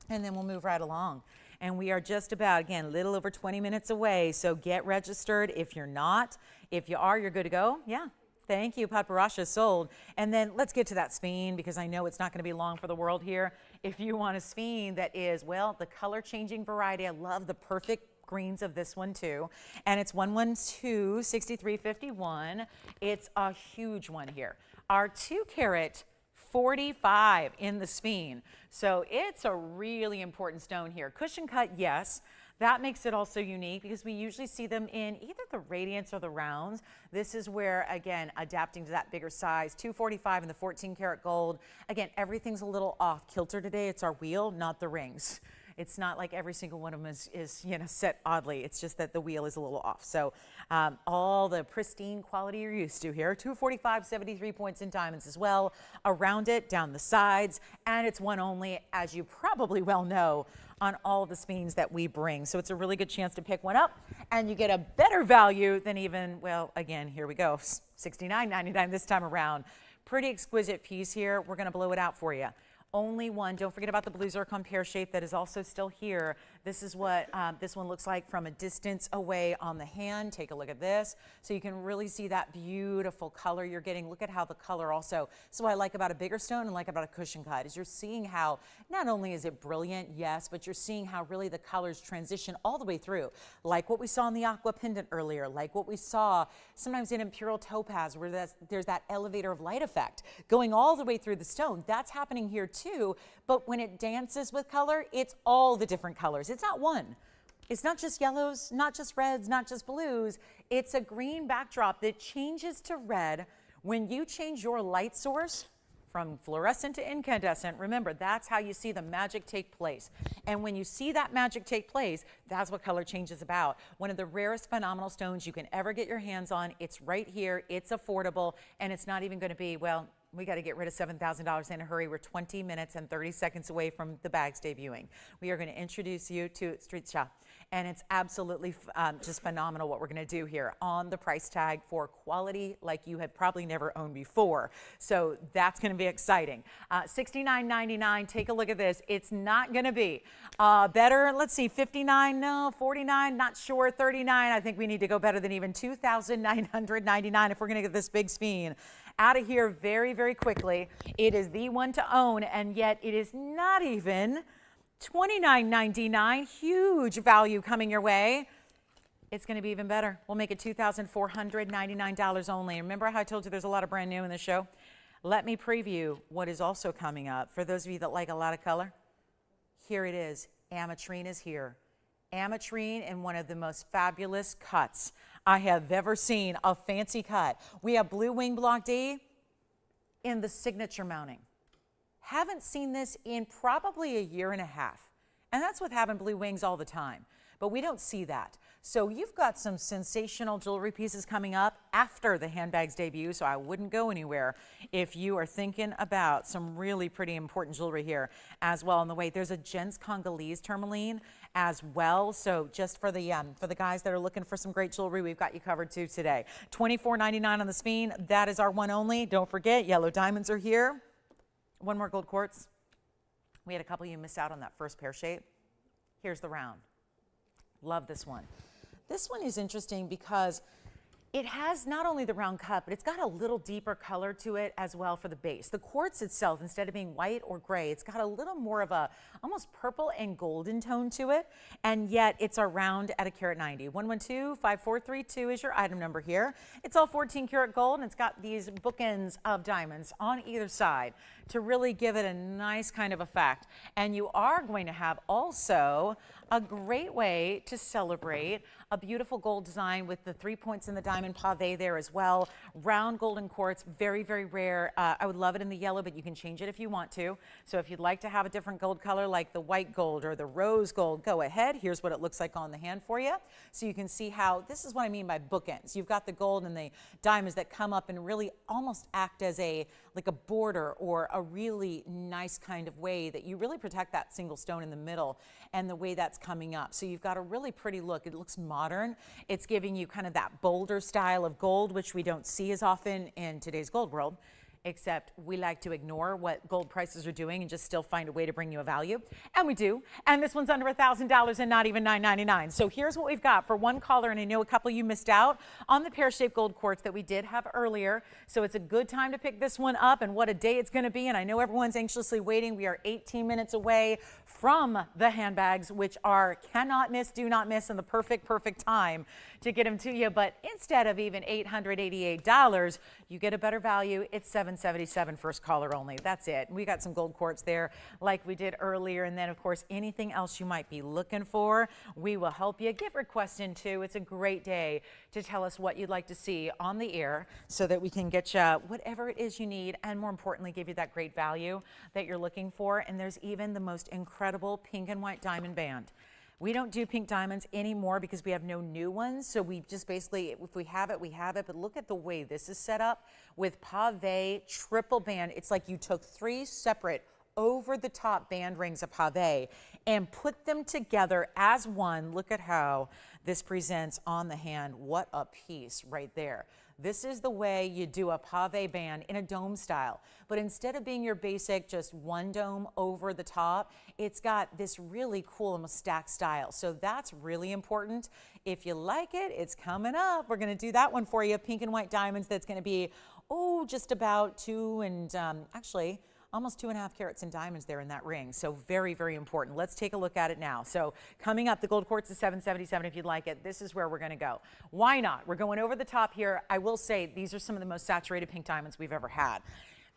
And then we'll move right along. And we are just about, again, a little over 20 minutes away. So get registered if you're not. If you are, you're good to go. Yeah. Thank you, Padparadscha sold. And then let's get to that sphene, because I know it's not going to be long for the world here. If you want a sphene that is, well, the color changing variety, I love the perfect greens of this one too. And it's 112-6351. It's a huge one here. Our 2 carat 45 in the sphene. So it's a really important stone here. Cushion cut, yes. That makes it also unique because we usually see them in either the radiance or the rounds. This is where, again, adapting to that bigger size, 245 in the 14 karat gold. Again, everything's a little off kilter today. It's our wheel, not the rings. It's not like every single one of them is you know, set oddly. It's just that the wheel is a little off. So all the pristine quality you're used to here. 245, 73 points in diamonds as well. Around it, down the sides, and it's one only, as you probably well know, on all the sphenes that we bring. So it's a really good chance to pick one up, and you get a better value than even, well, again, here we go, $69.99 this time around. Pretty exquisite piece here. We're going to blow it out for you. Only one. Don't forget about the blue zircon pear shape that is also still here. This is what this one looks like from a distance away on the hand. Take a look at this. So you can really see that beautiful color you're getting. Look at how the color also, so what I like about a bigger stone and like about a cushion cut is you're seeing how not only is it brilliant, yes, but you're seeing how really the colors transition all the way through. Like what we saw in the aqua pendant earlier, like what we saw sometimes in imperial topaz where there's that elevator of light effect going all the way through the stone. That's happening here too, but when it dances with color, it's all the different colors. It's not one. It's not just yellows, not just reds, not just blues. It's a green backdrop that changes to red when you change your light source from fluorescent to incandescent. Remember, that's how you see the magic take place. And when you see that magic take place, that's what color change is about. One of the rarest phenomenal stones you can ever get your hands on. It's right here, it's affordable, and it's not even gonna be, well, we got to get rid of $7,000 in a hurry. We're 20 minutes and 30 seconds away from the bags debuting. We are going to introduce you to Street Shop, and it's absolutely just phenomenal what we're going to do here on the price tag for quality like you have probably never owned before. So that's going to be exciting. $69.99. Take a look at this. It's not going to be better. Let's see, 59, no, 49, not sure, 39. I think we need to go better than even $2,999 if we're going to get this big sphene out of here very, very quickly. It is the one to own, and yet it is not even $29.99. Huge value coming your way. It's going to be even better. We'll make it $2,499 only. Remember how I told you there's a lot of brand new in the show? Let me preview what is also coming up. For those of you that like a lot of color, here it is. Ametrine is here. Ametrine in one of the most fabulous cuts I have ever seen, a fancy cut. We have blue wing block D in the signature mounting. Haven't seen this in probably a year and a half. And that's with having blue wings all the time. But we don't see that. So you've got some sensational jewelry pieces coming up after the handbags debut, so I wouldn't go anywhere if you are thinking about some really pretty important jewelry here as well on the way. There's a Gens Congolese tourmaline as well. So just for the guys that are looking for some great jewelry, we've got you covered too today. $24.99 on the sphene. That is our one only. Don't forget, yellow diamonds are here. One more gold quartz. We had a couple of you miss out on that first pear shape. Here's the round. Love this one. This one is interesting because it has not only the round cut, but it's got a little deeper color to it as well for the base. The quartz itself, instead of being white or gray, it's got a little more of a almost purple and golden tone to it, and yet it's a round at $1.90. 112-5432 is your item number here. It's all 14 karat gold, and it's got these bookends of diamonds on either side to really give it a nice kind of effect. And you are going to have also a great way to celebrate a beautiful gold design with the 3 points in the diamond pave there as well. Round golden quartz, very, very rare. I would love it in the yellow, but you can change it if you want to. So if you'd like to have a different gold color like the white gold or the rose gold, go ahead. Here's what it looks like on the hand for you. So you can see how, this is what I mean by bookends. You've got the gold and the diamonds that come up and really almost act as like a border or a really nice kind of way that you really protect that single stone in the middle and the way that's coming up. So you've got a really pretty look. It looks modern. It's giving you kind of that bolder style of gold, which we don't see as often in today's gold world, except we like to ignore what gold prices are doing and just still find a way to bring you a value. And we do. And this one's under $1,000 and not even $9.99. So here's what we've got for one caller, and I know a couple of you missed out on the pear-shaped gold quartz that we did have earlier. So it's a good time to pick this one up, and what a day it's going to be. And I know everyone's anxiously waiting. We are 18 minutes away from the handbags, which are cannot miss, do not miss, and the perfect time to get them to you. But instead of even $888, you get a better value. It's $777 first caller only. That's it. We got some gold quartz there like we did earlier. And then, of course, anything else you might be looking for, we will help you. Give requests in too. It's a great day to tell us what you'd like to see on the air so that we can get you whatever it is you need, and more importantly, give you that great value that you're looking for. And there's even the most incredible pink and white diamond band. We don't do pink diamonds anymore because we have no new ones. So we just basically, if we have it, we have it. But look at the way this is set up with pave triple band. It's like you took 3 separate over-the-top band rings of pave and put them together as one. Look at how this presents on the hand. What a piece right there. This is the way you do a pave band in a dome style. But instead of being your basic just one dome over the top, it's got this really cool almost stacked style. So that's really important. If you like it, it's coming up. We're going to do that one for you. Pink and white diamonds. That's going to be, just about actually almost 2.5 carats in diamonds there in that ring. So very, very important. Let's take a look at it now. So coming up, the gold quartz is $777 if you'd like it. This is where we're going to go. Why not? We're going over the top here. I will say these are some of the most saturated pink diamonds we've ever had.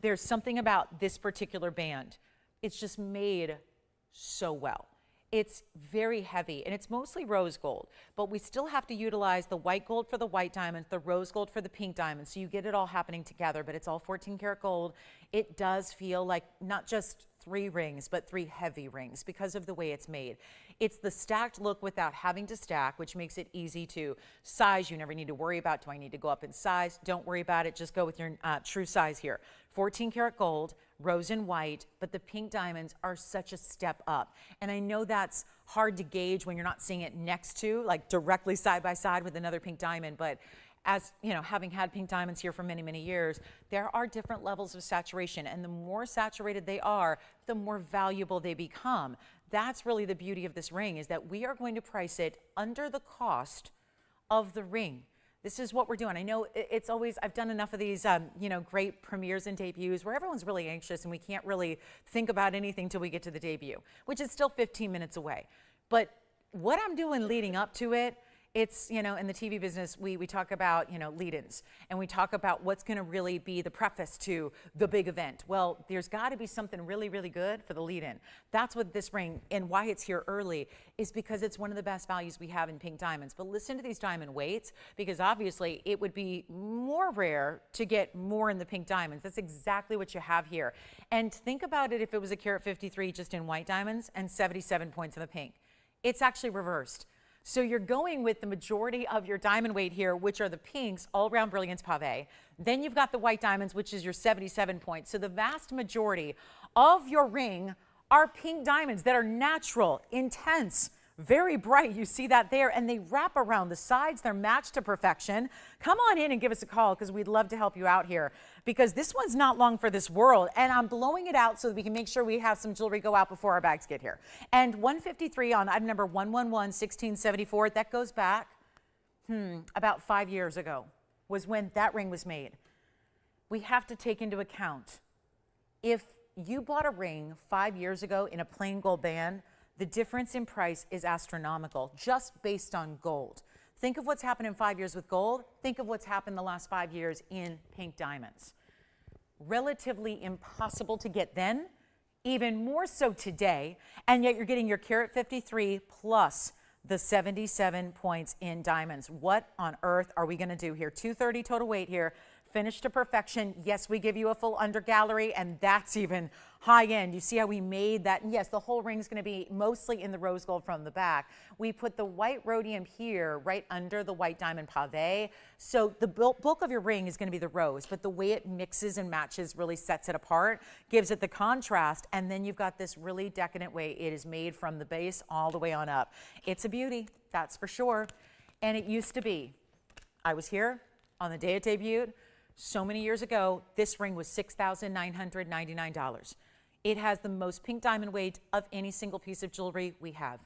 There's something about this particular band. It's just made so well. It's very heavy, and it's mostly rose gold, but we still have to utilize the white gold for the white diamonds, the rose gold for the pink diamonds, so you get it all happening together, but it's all 14 karat gold. It does feel like not just 3 rings, but 3 heavy rings because of the way it's made. It's the stacked look without having to stack, which makes it easy to size. You never need to worry about, do I need to go up in size? Don't worry about it. Just go with your true size here. 14 karat gold, rose and white, but the pink diamonds are such a step up. And I know that's hard to gauge when you're not seeing it next to, like directly side by side with another pink diamond, but as you know, having had pink diamonds here for many, many years, there are different levels of saturation, and the more saturated they are, the more valuable they become. That's really the beauty of this ring, is that we are going to price it under the cost of the ring. This is what we're doing. I know it's always, I've done enough of these, great premieres and debuts where everyone's really anxious and we can't really think about anything till we get to the debut, which is still 15 minutes away. But what I'm doing leading up to it, it's, in the TV business, we talk about, lead-ins, and we talk about what's going to really be the preface to the big event. Well, there's got to be something really, really good for the lead-in. That's what this ring, and why it's here early, is because it's one of the best values we have in pink diamonds. But listen to these diamond weights, because obviously it would be more rare to get more in the pink diamonds. That's exactly what you have here. And think about it if it was a carat 53 just in white diamonds and 77 points in the pink. It's actually reversed. So you're going with the majority of your diamond weight here, which are the pinks, all around brilliance pave. Then you've got the white diamonds, which is your 77 points. So the vast majority of your ring are pink diamonds that are natural, intense, very bright. You see that there, and they wrap around the sides. They're matched to perfection. Come on in and give us a call, because we'd love to help you out here, because this one's not long for this world, and I'm blowing it out so that we can make sure we have some jewelry go out before our bags get here. And 153 on item number 111-1674, that goes back about 5 years ago was when that ring was made. We have to take into account, if you bought a ring 5 years ago in a plain gold band, the difference in price is astronomical, just based on gold. Think of what's happened in 5 years with gold. Think of what's happened the last 5 years in pink diamonds. Relatively impossible to get then, even more so today, and yet you're getting your carat 53 plus the 77 points in diamonds. What on earth are we going to do here? 230 total weight here. Finished to perfection. Yes, we give you a full under gallery, and that's even high end. You see how we made that? And yes, the whole ring's going to be mostly in the rose gold from the back. We put the white rhodium here right under the white diamond pave. So the bulk of your ring is going to be the rose, but the way it mixes and matches really sets it apart, gives it the contrast, and then you've got this really decadent way it is made from the base all the way on up. It's a beauty, that's for sure. And it used to be, I was here on the day it debuted, so many years ago, this ring was $6,999. It has the most pink diamond weight of any single piece of jewelry we have.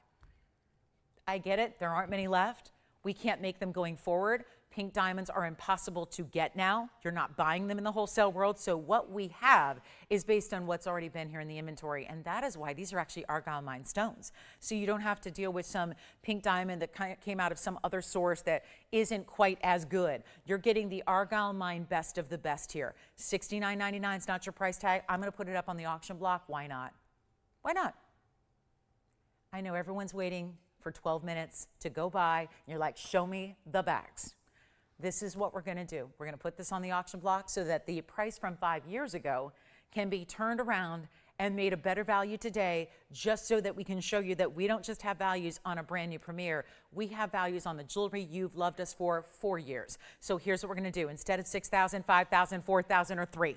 I get it, there aren't many left. We can't make them going forward. Pink diamonds are impossible to get now. You're not buying them in the wholesale world. So what we have is based on what's already been here in the inventory. And that is why these are actually Argyle Mine stones. So you don't have to deal with some pink diamond that came out of some other source that isn't quite as good. You're getting the Argyle Mine best of the best here. $69.99 is not your price tag. I'm going to put it up on the auction block. Why not? Why not? I know everyone's waiting for 12 minutes to go by. You're like, show me the bags. This is what we're going to do. We're going to put this on the auction block so that the price from 5 years ago can be turned around and made a better value today, just so that we can show you that we don't just have values on a brand new premiere. We have values on the jewelry you've loved us for 4 years. So here's what we're going to do. Instead of 6,000, 5,000, 4,000, or 3.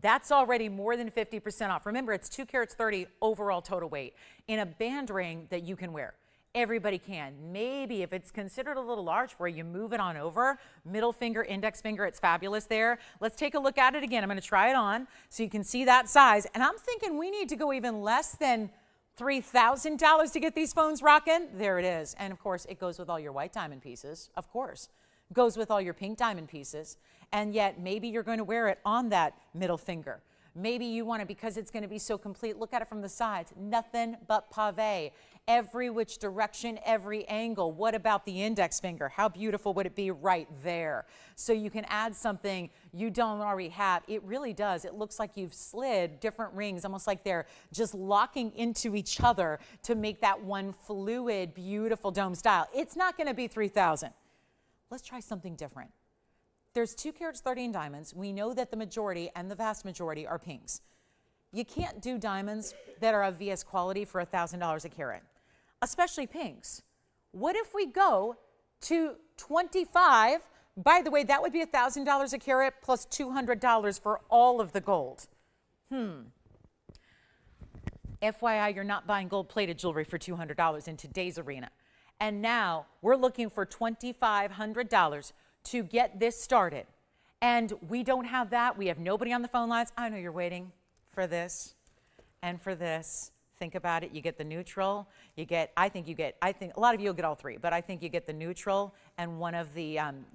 That's already more than 50% off. Remember, it's 2 carats 30 overall total weight in a band ring that you can wear. Everybody can. Maybe if it's considered a little large for you, move it on over. Middle finger, index finger, it's fabulous there. Let's take a look at it again. I'm going to try it on so you can see that size. And I'm thinking we need to go even less than $3,000 to get these phones rocking. There it is. And of course, it goes with all your white diamond pieces, of course. Goes with all your pink diamond pieces. And yet maybe you're going to wear it on that middle finger. Maybe you want it because it's going to be so complete. Look at it from the sides. Nothing but pave. Every which direction, every angle. What about the index finger? How beautiful would it be right there? So you can add something you don't already have. It really does. It looks like you've slid different rings, almost like they're just locking into each other to make that one fluid, beautiful dome style. It's not going to be $3,000. Let's try something different. There's 2 carats 30 in diamonds. We know that the majority and the vast majority are pinks. You can't do diamonds that are of VS quality for $1,000 a carat, especially pinks. What if we go to 25? By the way, that would be $1,000 a carat plus $200 for all of the gold. FYI, you're not buying gold-plated jewelry for $200 in today's arena. And now we're looking for $2,500 to get this started. And we don't have that. We have nobody on the phone lines. I know you're waiting for this and for this. Think about it. You get the neutral. I think a lot of you will get all three, but I think you get the neutral and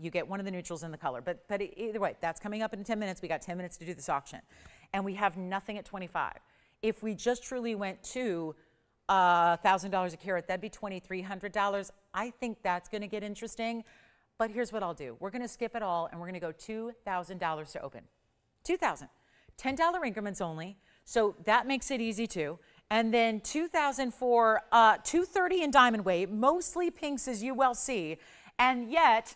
you get one of the neutrals in the color. But either way, that's coming up in 10 minutes. We got 10 minutes to do this auction. And we have nothing at 25. If we just truly went to $1,000 a carat, that'd be $2,300. I think that's going to get interesting. But here's what I'll do. We're going to skip it all, and we're going to go $2,000 to open. $2,000. $10 increments only, so that makes it easy too. And then $2,000 for $230 in diamond weight, mostly pinks as you well see, and yet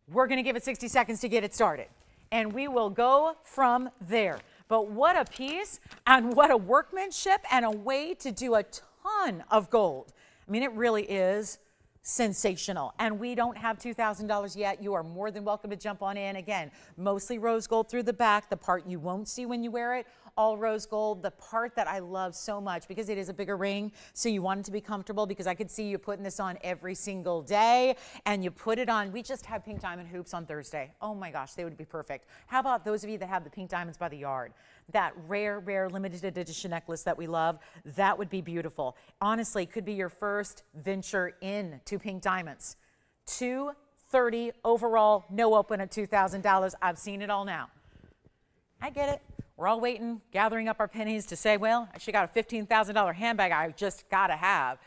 we're going to give it 60 seconds to get it started. And we will go from there. But what a piece, and what a workmanship, and a way to do a ton of gold. I mean, it really is sensational. And we don't have $2,000 yet. You are more than welcome to jump on in. Again, mostly rose gold through the back, the part you won't see when you wear it, all rose gold. The part that I love so much because it is a bigger ring, so you want it to be comfortable, because I could see you putting this on every single day, and you put it on. We just had pink diamond hoops on Thursday. Oh my gosh, they would be perfect. How about those of you that have the pink diamonds by the yard? That rare limited edition necklace that we love, that would be beautiful. Honestly, could be your first venture into pink diamonds. $230 overall, no open at $2,000. I've seen it all now. I get it. We're all waiting, gathering up our pennies to say, well, I actually got a $15,000 handbag I just gotta have.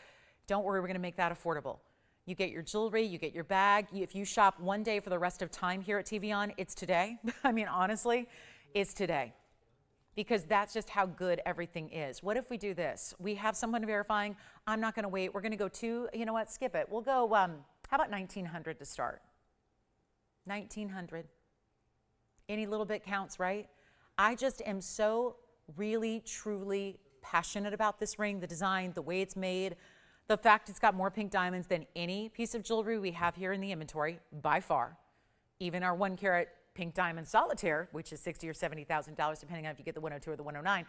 Don't worry, we're gonna make that affordable. You get your jewelry, you get your bag. If you shop one day for the rest of time here at TVON, it's today. I mean, honestly, it's today. Because that's just how good everything is. What if we do this? We have someone verifying. I'm not going to wait. We're going to go to, you know what, skip it. We'll go, how about 1900 to start? 1900. Any little bit counts, right? I just am so really, truly passionate about this ring, the design, the way it's made, the fact it's got more pink diamonds than any piece of jewelry we have here in the inventory, by far. Even our 1 carat pink diamond solitaire, which is $60,000 or $70,000, depending on if you get the 102 or the 109.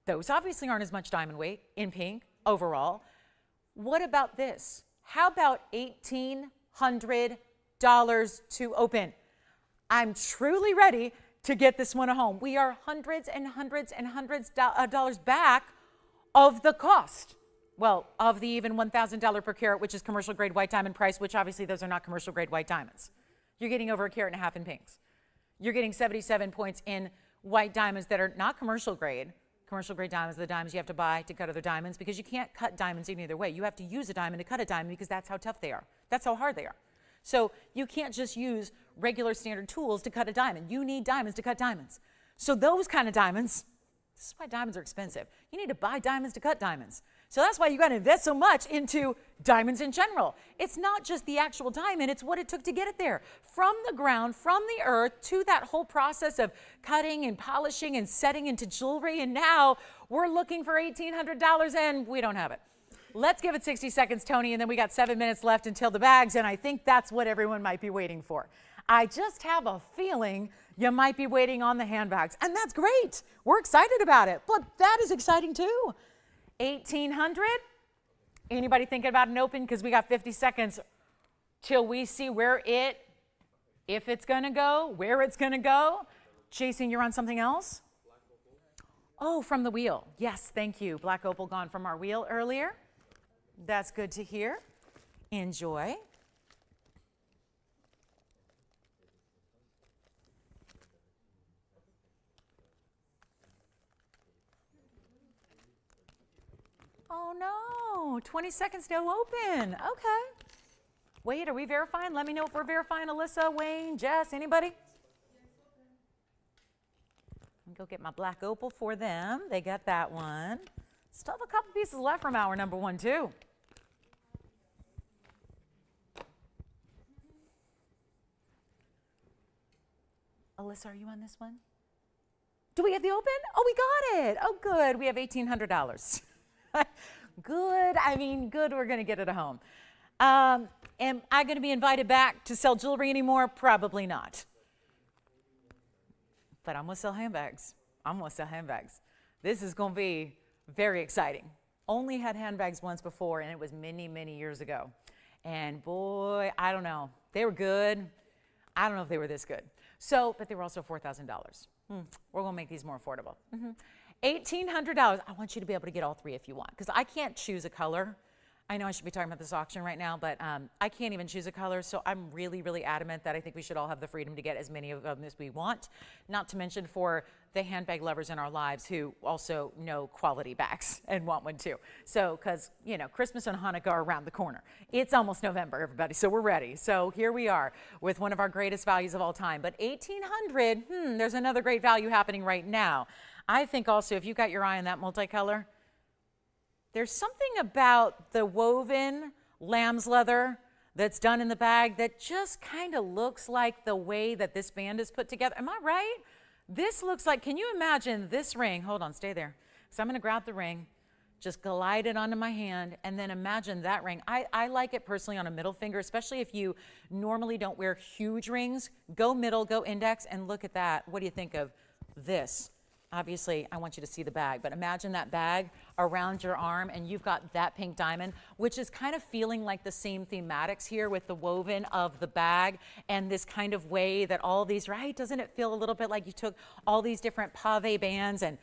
Those obviously aren't as much diamond weight in pink overall. What about this? How about $1,800 to open? I'm truly ready to get this one home. We are hundreds and hundreds and hundreds of dollars back of the cost. Well, of the even $1,000 per carat, which is commercial grade white diamond price, which obviously those are not commercial grade white diamonds. You're getting over 1.5 carats in pinks. You're getting 77 points in white diamonds that are not commercial grade. Commercial grade diamonds are the diamonds you have to buy to cut other diamonds, because you can't cut diamonds any other way. You have to use a diamond to cut a diamond, because that's how tough they are. That's how hard they are. So you can't just use regular standard tools to cut a diamond. You need diamonds to cut diamonds. So those kind of diamonds, this is why diamonds are expensive. You need to buy diamonds to cut diamonds. So that's why you got to invest so much into diamonds in general. It's not just the actual diamond, it's what it took to get it there. From the ground, from the earth, to that whole process of cutting and polishing and setting into jewelry. And now we're looking for $1,800 and we don't have it. Let's give it 60 seconds, Tony, and then we got 7 minutes left until the bags, and I think that's what everyone might be waiting for. I just have a feeling you might be waiting on the handbags, and that's great. We're excited about it, but that is exciting too. 1,800, Anybody thinking about an open? Because we got 50 seconds till we see if it's going to go, where it's going to go. Jason, you're on something else? Oh, from the wheel. Yes, thank you. Black opal gone from our wheel earlier. That's good to hear. Enjoy. Oh no, 20 seconds to open. Okay. Wait, are we verifying? Let me know if we're verifying. Alyssa, Wayne, Jess, anybody? I'll go get my black opal for them. They got that one. Still have a couple pieces left from hour number 1, too. Alyssa, are you on this one? Do we have the open? Oh, we got it. Oh, good. We have $1,800. Good. I mean, good. We're going to get it at home. Am I going to be invited back to sell jewelry anymore? Probably not. But I'm going to sell handbags. I'm going to sell handbags. This is going to be very exciting. Only had handbags once before, and it was many, many years ago. And boy, I don't know. They were good. I don't know if they were this good. So, but they were also $4,000. We're going to make these more affordable. $1,800. I want you to be able to get all three if you want, because I can't choose a color. I know I should be talking about this auction right now, but I can't even choose a color, so I'm really, really adamant that I think we should all have the freedom to get as many of them as we want, not to mention for the handbag lovers in our lives who also know quality bags and want one too. So, because, you know, Christmas and Hanukkah are around the corner. It's almost November, everybody, so we're ready. So here we are with one of our greatest values of all time. But $1,800, there's another great value happening right now. I think also, if you got your eye on that multicolor, there's something about the woven lamb's leather that's done in the bag that just kind of looks like the way that this band is put together. Am I right? This looks like, can you imagine this ring? Hold on, stay there. So I'm going to grab the ring, just glide it onto my hand, and then imagine that ring. I like it personally on a middle finger, especially if you normally don't wear huge rings. Go middle, go index, and look at that. What do you think of this? Obviously, I want you to see the bag, but imagine that bag around your arm and you've got that pink diamond, which is kind of feeling like the same thematics here with the woven of the bag and this kind of way that all these, right? Doesn't it feel a little bit like you took all these different pave bands and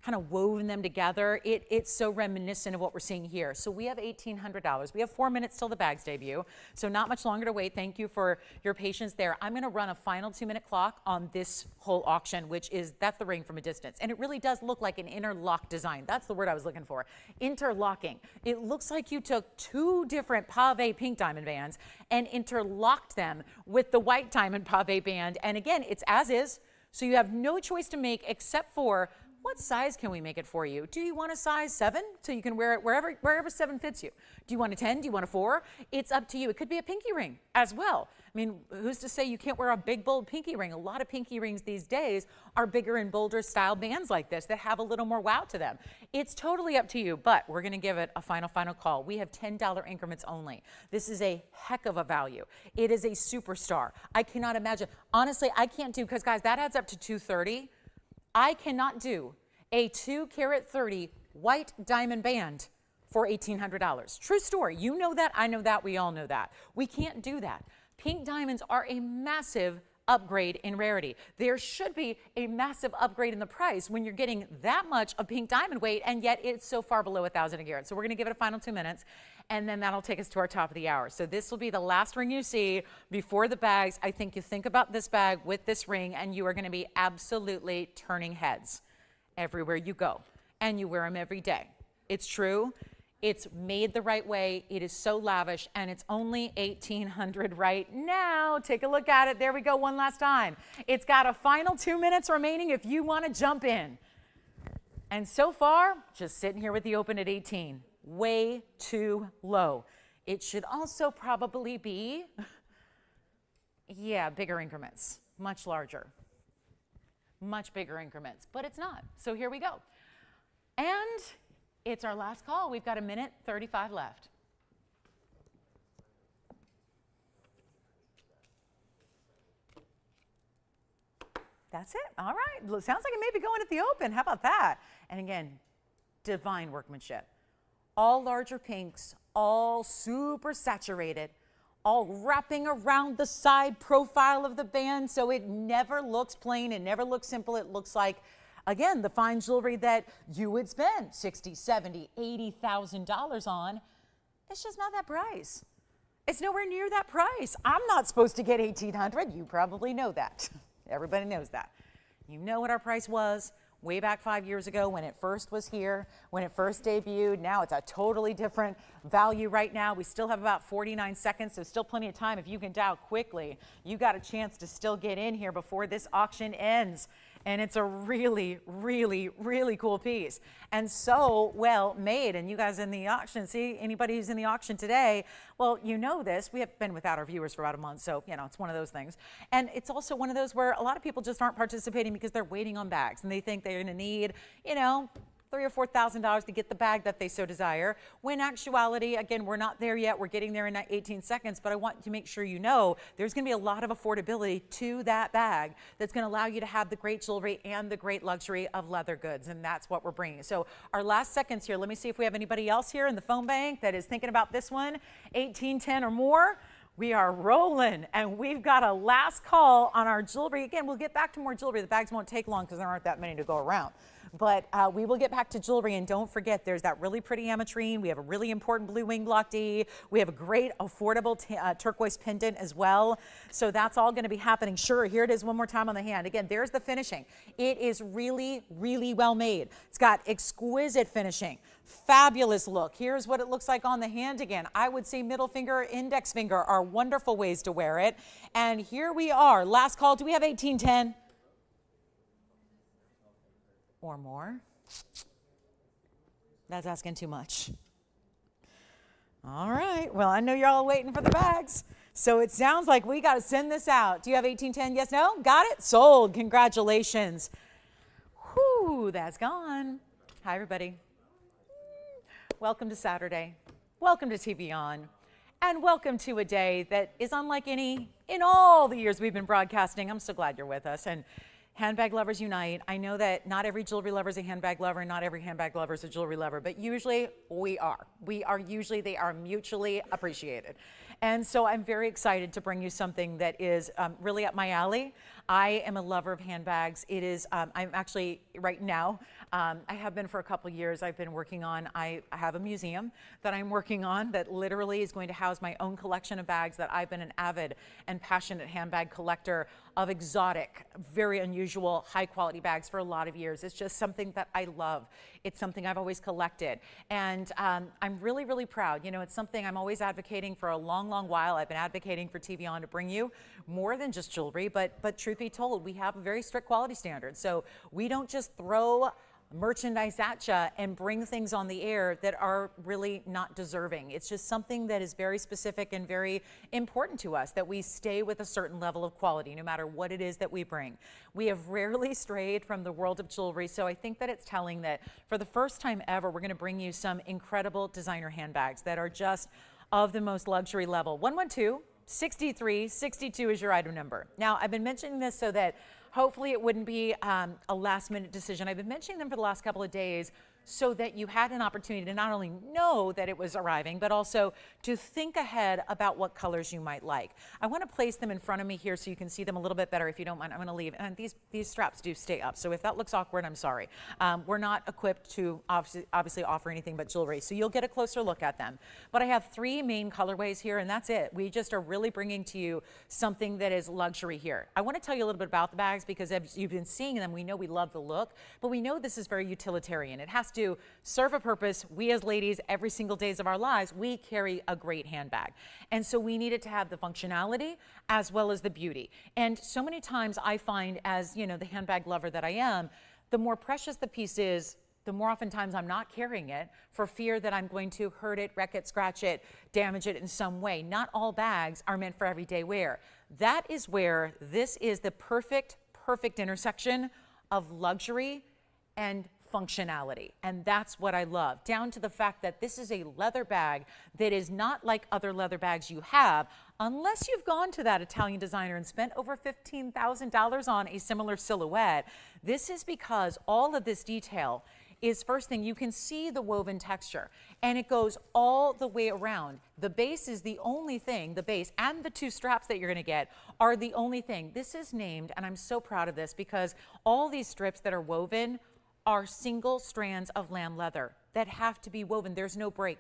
kind of woven them together? It's so reminiscent of what we're seeing here. So we have $1,800. We have 4 minutes till the bags debut, so not much longer to wait. Thank you for your patience there. I'm going to run a final 2-minute clock on this whole auction, which is, that's the ring from a distance. And it really does look like an interlock design. That's the word I was looking for. Interlocking. It looks like you took 2 different pave pink diamond bands and interlocked them with the white diamond pave band. And again, it's as is, so you have no choice to make except for what size can we make it for you? Do you want a size 7 so you can wear it wherever 7 fits you? Do you want a 10? Do you want a 4? It's up to you. It could be a pinky ring as well. I mean, who's to say you can't wear a big, bold pinky ring? A lot of pinky rings these days are bigger and bolder style bands like this that have a little more wow to them. It's totally up to you, but we're going to give it a final call. We have $10 increments only. This is a heck of a value. It is a superstar. I cannot imagine. Honestly, I can't do, because guys, that adds up to $230. I cannot do a 2-carat 30 white diamond band for $1,800. True story. You know that. I know that. We all know that. We can't do that. Pink diamonds are a massive upgrade in rarity. There should be a massive upgrade in the price when you're getting that much of pink diamond weight, and yet it's so far below 1,000 a carat. So we're going to give it a final 2 minutes, and then that'll take us to our top of the hour. So this will be the last ring you see before the bags. I think you think about this bag with this ring, and you are going to be absolutely turning heads everywhere you go, and you wear them every day. It's true. It's made the right way. It is so lavish, and it's only $1,800 right now. Take a look at it. There we go one last time. It's got a final 2 minutes remaining if you want to jump in. And so far, just sitting here with the open at 18. Way too low. It should also probably be, yeah, bigger increments, much larger, much bigger increments, but it's not. So here we go. And it's our last call. We've got 1:35 left. That's it. All right. Sounds like it may be going at the open. How about that? And again, divine workmanship. All larger pinks, all super saturated, all wrapping around the side profile of the band, so it never looks plain, it never looks simple. It looks like, again, the fine jewelry that you would spend $60,000, $70,000, $80,000 on. It's just not that price. It's nowhere near that price. I'm not supposed to get $1,800. You probably know that. Everybody knows that. You know what our price was way back 5 years ago when it first was here, when it first debuted. Now it's a totally different value right now. We still have about 49 seconds, so still plenty of time. If you can dial quickly, you got a chance to still get in here before this auction ends. And it's a really, really, really cool piece. And so well made. And you guys in the auction, see, anybody who's in the auction today, well, you know this. We have been without our viewers for about a month, so, you know, it's one of those things. And it's also one of those where a lot of people just aren't participating because they're waiting on bags. And they think they're going to need, you know, $3,000 or $4,000 to get the bag that they so desire, when actuality, again, we're not there yet. We're getting there in 18 seconds, but I want to make sure you know there's going to be a lot of affordability to that bag that's going to allow you to have the great jewelry and the great luxury of leather goods, and that's what we're bringing. So our last seconds here, let me see if we have anybody else here in the phone bank that is thinking about this one, 1810 or more. We are rolling, and we've got a last call on our jewelry. Again, we'll get back to more jewelry. The bags won't take long because there aren't that many to go around. But we will get back to jewelry, and don't forget, there's that really pretty Ametrine. We have a really important blue wing block D. We have a great affordable turquoise pendant as well. So that's all going to be happening. Sure, here it is one more time on the hand. Again, there's the finishing. It is really, really well made. It's got exquisite finishing. Fabulous look. Here's what it looks like on the hand again. I would say middle finger, index finger are wonderful ways to wear it. And here we are. Last call. Do we have 1810? Or more? That's asking too much. All right. Well, I know you're all waiting for the bags. So it sounds like we got to send this out. Do you have 1810? Yes, no? Got it? Sold. Congratulations. Whew, that's gone. Hi, everybody. Welcome to Saturday. Welcome to TVON. And welcome to a day that is unlike any in all the years we've been broadcasting. I'm so glad you're with us. And handbag lovers unite. I know that not every jewelry lover is a handbag lover, and not every handbag lover is a jewelry lover, but usually we are. They are mutually appreciated. And so I'm very excited to bring you something that is really up my alley. I am a lover of handbags. It is, I'm actually, right now, I have been for a couple years, I've been working on, I have a museum that I'm working on that literally is going to house my own collection of bags that I've been an avid and passionate handbag collector of exotic, very unusual, high quality bags for a lot of years. It's just something that I love. It's something I've always collected. And I'm really, really proud. You know, it's something I'm always advocating for a long, long while. I've been advocating for TVON to bring you more than just jewelry, but truth be told, we have a very strict quality standard. So we don't just throw merchandise at you and bring things on the air that are really not deserving. It's just something that is very specific and very important to us, that we stay with a certain level of quality no matter what it is that we bring. We have rarely strayed from the world of jewelry, so I think that it's telling that for the first time ever, we're going to bring you some incredible designer handbags that are just of the most luxury level. 112-6362 is your item number. Now, I've been mentioning this so that hopefully it wouldn't be a last-minute decision. I've been mentioning them for the last couple of days so that you had an opportunity to not only know that it was arriving, but also to think ahead about what colors you might like. I want to place them in front of me here so you can see them a little bit better. If you don't mind, I'm going to leave. And these straps do stay up, so if that looks awkward, I'm sorry. We're not equipped to obviously offer anything but jewelry, so you'll get a closer look at them. But I have three main colorways here, and that's it. We just are really bringing to you something that is luxury here. I want to tell you a little bit about the bags because as you've been seeing them, we know we love the look, but we know this is very utilitarian. It has to serve a purpose. We as ladies, every single days of our lives, we carry a great handbag. And so we need it to have the functionality as well as the beauty. And so many times I find, as you know, the handbag lover that I am, the more precious the piece is, the more oftentimes I'm not carrying it for fear that I'm going to hurt it, wreck it, scratch it, damage it in some way. Not all bags are meant for everyday wear. That is where this is the perfect intersection of luxury and functionality. And that's what I love, down to the fact that this is a leather bag that is not like other leather bags you have, unless you've gone to that Italian designer and spent over $15,000 on a similar silhouette. This is because all of this detail is first thing, you can see the woven texture and it goes all the way around. The base is the only thing, the base and the two straps that you're gonna get are the only thing. This is named, and I'm so proud of this because all these strips that are woven are single strands of lamb leather that have to be woven. There's no break.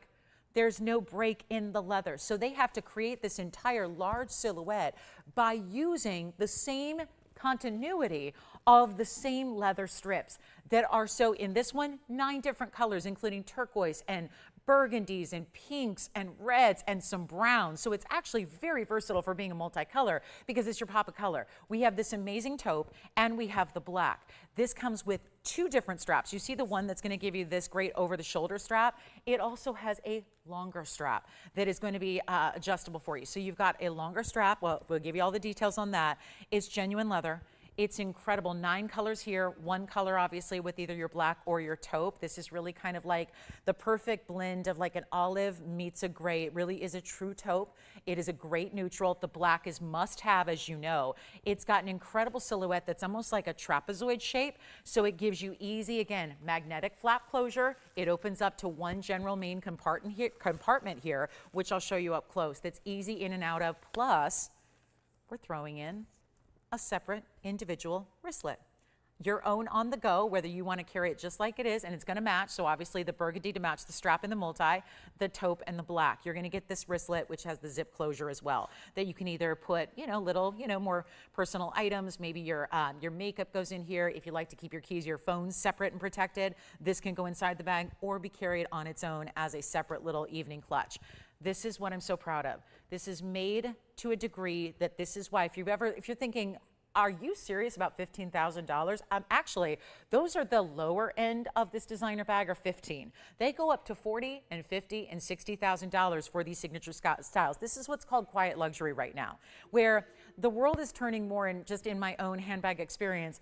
There's no break in the leather. So they have to create this entire large silhouette by using the same continuity of the same leather strips that are, so in this one, 9 different colors, including turquoise and burgundies and pinks and reds and some browns. So it's actually very versatile for being a multicolor because it's your pop of color. We have this amazing taupe and we have the black. This comes with 2 different straps. You see the one that's going to give you this great over the shoulder strap. It also has a longer strap that is going to be adjustable for you. So you've got a longer strap. Well, we'll give you all the details on that. It's genuine leather. It's incredible. 9 colors here, 1 color obviously with either your black or your taupe. This is really kind of like the perfect blend of like an olive meets a gray. It really is a true taupe. It is a great neutral. The black is must have, as you know. It's got an incredible silhouette that's almost like a trapezoid shape. So it gives you easy, again, magnetic flap closure. It opens up to one general main compartment here, which I'll show you up close. That's easy in and out of. Plus, we're throwing in a separate individual wristlet. Your own on the go, whether you want to carry it just like it is, and it's going to match. So obviously the burgundy to match the strap and the multi, the taupe and the black. You're going to get this wristlet, which has the zip closure as well, that you can either put, little, more personal items. Maybe your makeup goes in here. If you like to keep your keys, your phones separate and protected, this can go inside the bag or be carried on its own as a separate little evening clutch. This is what I'm so proud of. This is made to a degree that this is why, if you're thinking, are you serious about $15,000? Actually, those are the lower end of this designer bag are 15. They go up to 40 and 50 and $60,000 for these signature styles. This is what's called quiet luxury right now, where the world is turning more, and just in my own handbag experience,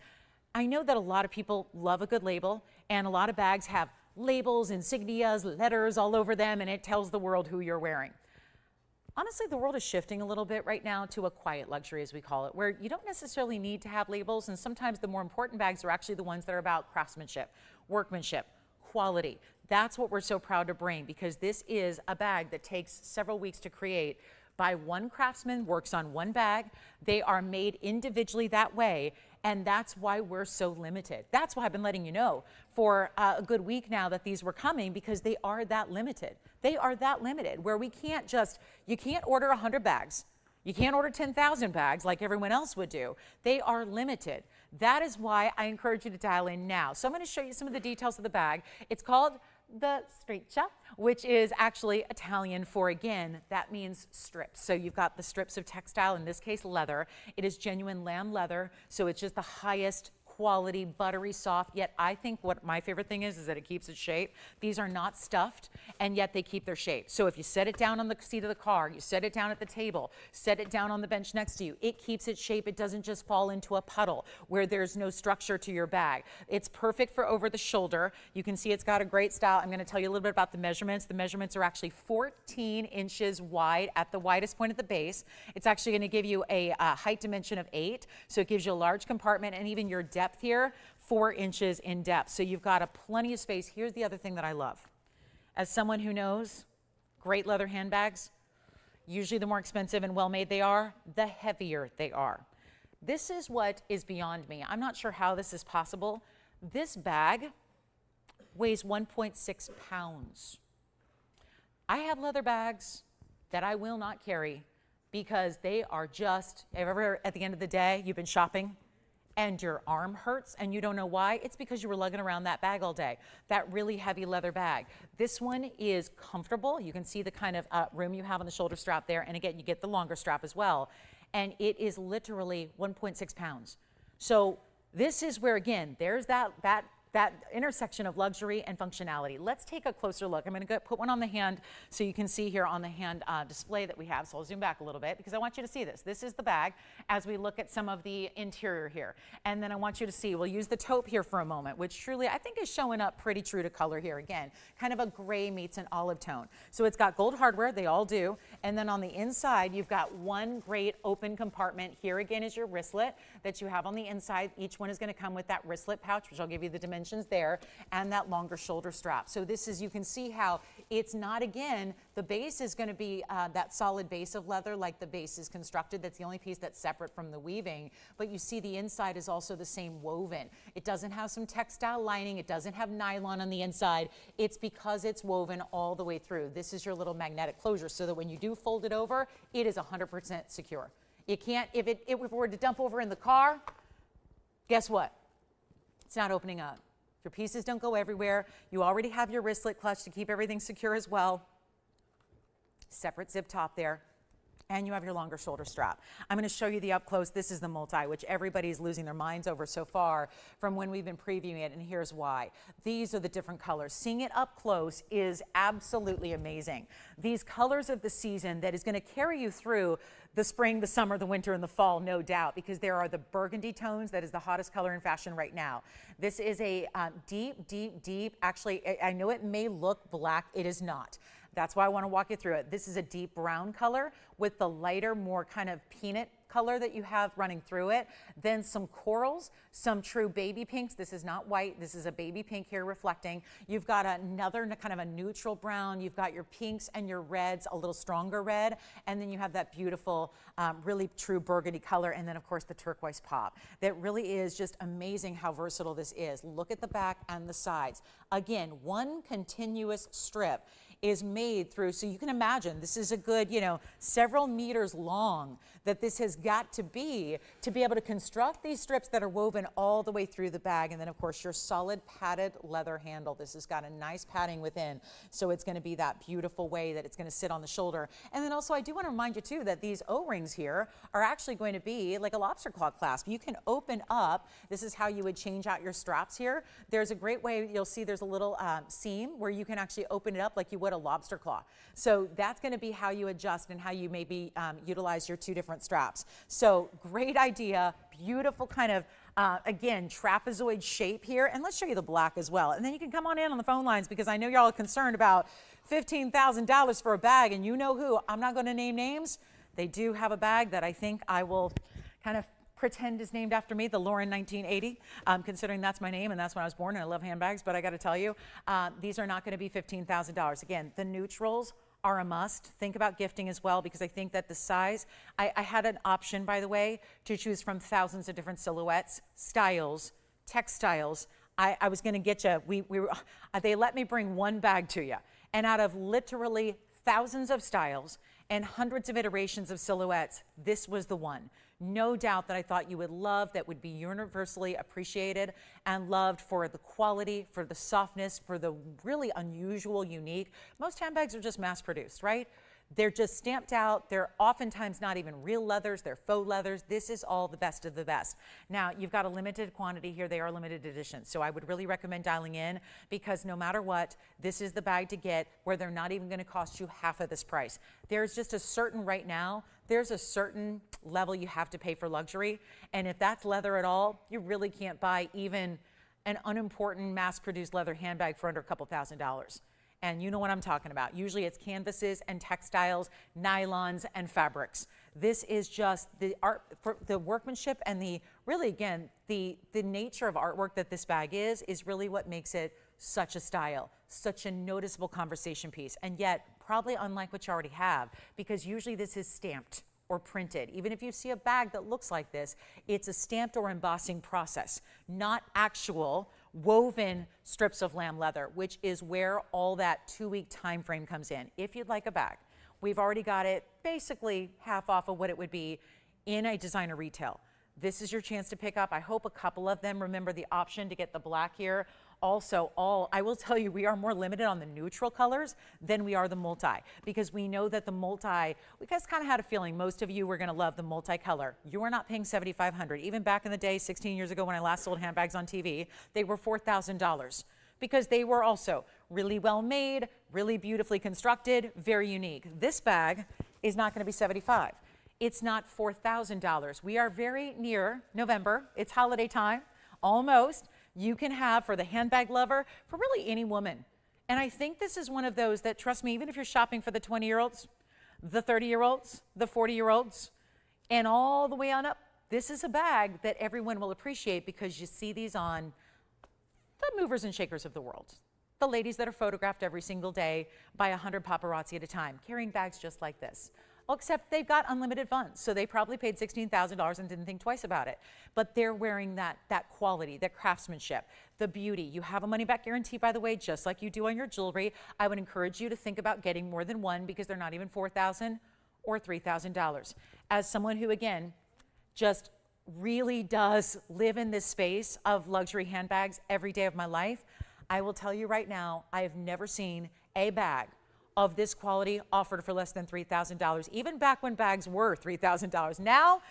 I know that a lot of people love a good label, and a lot of bags have labels, insignias, letters all over them, and it tells the world who you're wearing. Honestly, the world is shifting a little bit right now to a quiet luxury, as we call it, where you don't necessarily need to have labels, and sometimes the more important bags are actually the ones that are about craftsmanship, workmanship, quality. That's what we're so proud to bring, because this is a bag that takes several weeks to create by one craftsman, works on one bag. They are made individually that way, and that's why we're so limited. That's why I've been letting you know for a good week now that these were coming, because they are that limited. They are that limited, where we can't just, you can't order 100 bags. You can't order 10,000 bags like everyone else would do. They are limited. That is why I encourage you to dial in now. So I'm going to show you some of the details of the bag. It's called the striscia, which is actually Italian for, again, that means strips. So you've got the strips of textile, in this case leather. It is genuine lamb leather, so it's just the highest quality, buttery soft, yet I think what my favorite thing is that it keeps its shape. These are not stuffed, and yet they keep their shape. So if you set it down on the seat of the car, you set it down at the table, set it down on the bench next to you, it keeps its shape. It doesn't just fall into a puddle where there's no structure to your bag. It's perfect for over the shoulder. You can see it's got a great style. I'm going to tell you a little bit about the measurements. The measurements are actually 14 inches wide at the widest point at the base. It's actually going to give you a height dimension of 8, so it gives you a large compartment, and even your depth here, 4 inches in depth. So you've got a plenty of space. Here's the other thing that I love. As someone who knows great leather handbags, usually the more expensive and well-made they are, the heavier they are. This is what is beyond me. I'm not sure how this is possible. This bag weighs 1.6 pounds. I have leather bags that I will not carry because they are just, ever at the end of the day, you've been shopping and your arm hurts and you don't know why, it's because you were lugging around that bag all day, that really heavy leather bag. This one is comfortable. You can see the kind of room you have on the shoulder strap there, and again, you get the longer strap as well, and it is literally 1.6 pounds. So this is where, again, there's that intersection of luxury and functionality. Let's take a closer look. I'm going to go put one on the hand so you can see here on the hand display that we have. So I'll zoom back a little bit because I want you to see this. This is the bag as we look at some of the interior here. And then I want you to see, we'll use the taupe here for a moment, which truly I think is showing up pretty true to color here. Again, kind of a gray meets an olive tone. So it's got gold hardware, they all do. And then on the inside, you've got one great open compartment. Here again is your wristlet that you have on the inside. Each one is going to come with that wristlet pouch, which I'll give you the dimension dimensions there, and that longer shoulder strap. So this is, you can see how it's not, again, the base is going to be that solid base of leather like the base is constructed. That's the only piece that's separate from the weaving. But you see the inside is also the same woven. It doesn't have some textile lining. It doesn't have nylon on the inside. It's because it's woven all the way through. This is your little magnetic closure so that when you do fold it over, it is 100% secure. You can't, if it were to dump over in the car, guess what? It's not opening up. Your pieces don't go everywhere. You already have your wristlet clutch to keep everything secure as well. Separate zip top there. And you have your longer shoulder strap. I'm going to show you the up close. This is the multi, which everybody's losing their minds over so far from when we've been previewing it, and here's why. These are the different colors. Seeing it up close is absolutely amazing. These colors of the season that is going to carry you through the spring, the summer, the winter, and the fall, no doubt, because there are the burgundy tones. That is the hottest color in fashion right now. This is a deep, actually, I know it may look black. It is not. That's why I want to walk you through it. This is a deep brown color with the lighter, more kind of peanut color that you have running through it. Then some corals, some true baby pinks. This is not white. This is a baby pink here reflecting. You've got another kind of a neutral brown. You've got your pinks and your reds, a little stronger red. And then you have that beautiful, really true burgundy color. And then, of course, the turquoise pop. That really is just amazing how versatile this is. Look at the back and the sides. Again, one continuous strip is made through, so you can imagine this is a good, several meters long that this has got to be able to construct these strips that are woven all the way through the bag. And then, of course, your solid padded leather handle. This has got a nice padding within, so it's going to be that beautiful way that it's going to sit on the shoulder. And then also, I do want to remind you, too, that these O-rings here are actually going to be like a lobster claw clasp. You can open up. This is how you would change out your straps here. There's a great way. You'll see there's a little seam where you can actually open it up like you would a lobster claw. So that's going to be how you adjust and how you maybe utilize your two different straps. So great idea, beautiful kind of, again, trapezoid shape here. And let's show you the black as well. And then you can come on in on the phone lines because I know y'all are concerned about $15,000 for a bag, and you know who. I'm not going to name names. They do have a bag that I think I will kind of pretend is named after me, the Lauren 1980, considering that's my name and that's when I was born and I love handbags. But I got to tell you, these are not going to be $15,000. Again, the neutrals are a must. Think about gifting as well, because I think that the size, I had an option, by the way, to choose from thousands of different silhouettes, styles, textiles. I was going to get you, they let me bring one bag to you. And out of literally thousands of styles and hundreds of iterations of silhouettes, this was the one. No doubt that I thought you would love, that would be universally appreciated and loved for the quality, for the softness, for the really unusual, unique. Most handbags are just mass produced, right? They're just stamped out. They're oftentimes not even real leathers. They're faux leathers. This is all the best of the best. Now, you've got a limited quantity here. They are limited editions. So I would really recommend dialing in, because no matter what, this is the bag to get where they're not even going to cost you half of this price. There's just a certain, right now, there's a certain level you have to pay for luxury. And if that's leather at all, you really can't buy even an unimportant mass-produced leather handbag for under a couple $1,000s. And you know what I'm talking about. Usually it's canvases and textiles, nylons and fabrics. This is just the art, for the workmanship, and the really, again, the nature of artwork that this bag is really what makes it such a style, such a noticeable conversation piece. And yet probably unlike what you already have, because usually this is stamped or printed. Even if you see a bag that looks like this, it's a stamped or embossing process, not actual woven strips of lamb leather, which is where all that 2-week time frame comes in. If you'd like a bag, we've already got it basically half off of what it would be in a designer retail. This is your chance to pick up. I hope a couple of them. Remember the option to get the black here. Also, I will tell you, we are more limited on the neutral colors than we are the multi, because we know that the multi, we guys kind of had a feeling most of you were going to love the multicolor. You are not paying $7,500. Even back in the day, 16 years ago when I last sold handbags on TV, they were $4,000 because they were also really well made, really beautifully constructed, very unique. This bag is not going to be $75,000. It's not $4,000. We are very near November. It's holiday time, almost. You can have, for the handbag lover, for really any woman. And I think this is one of those that, trust me, even if you're shopping for the 20-year-olds, the 30-year-olds, the 40-year-olds, and all the way on up, this is a bag that everyone will appreciate, because you see these on the movers and shakers of the world. The ladies that are photographed every single day by 100 paparazzi at a time, carrying bags just like this. Well, except they've got unlimited funds, so they probably paid $16,000 and didn't think twice about it. But they're wearing that quality, that craftsmanship, the beauty. You have a money-back guarantee, by the way, just like you do on your jewelry. I would encourage you to think about getting more than one because they're not even $4,000 or $3,000. As someone who, again, just really does live in this space of luxury handbags every day of my life, I will tell you right now, I have never seen a bag of this quality offered for less than $3,000, even back when bags were $3,000. Now,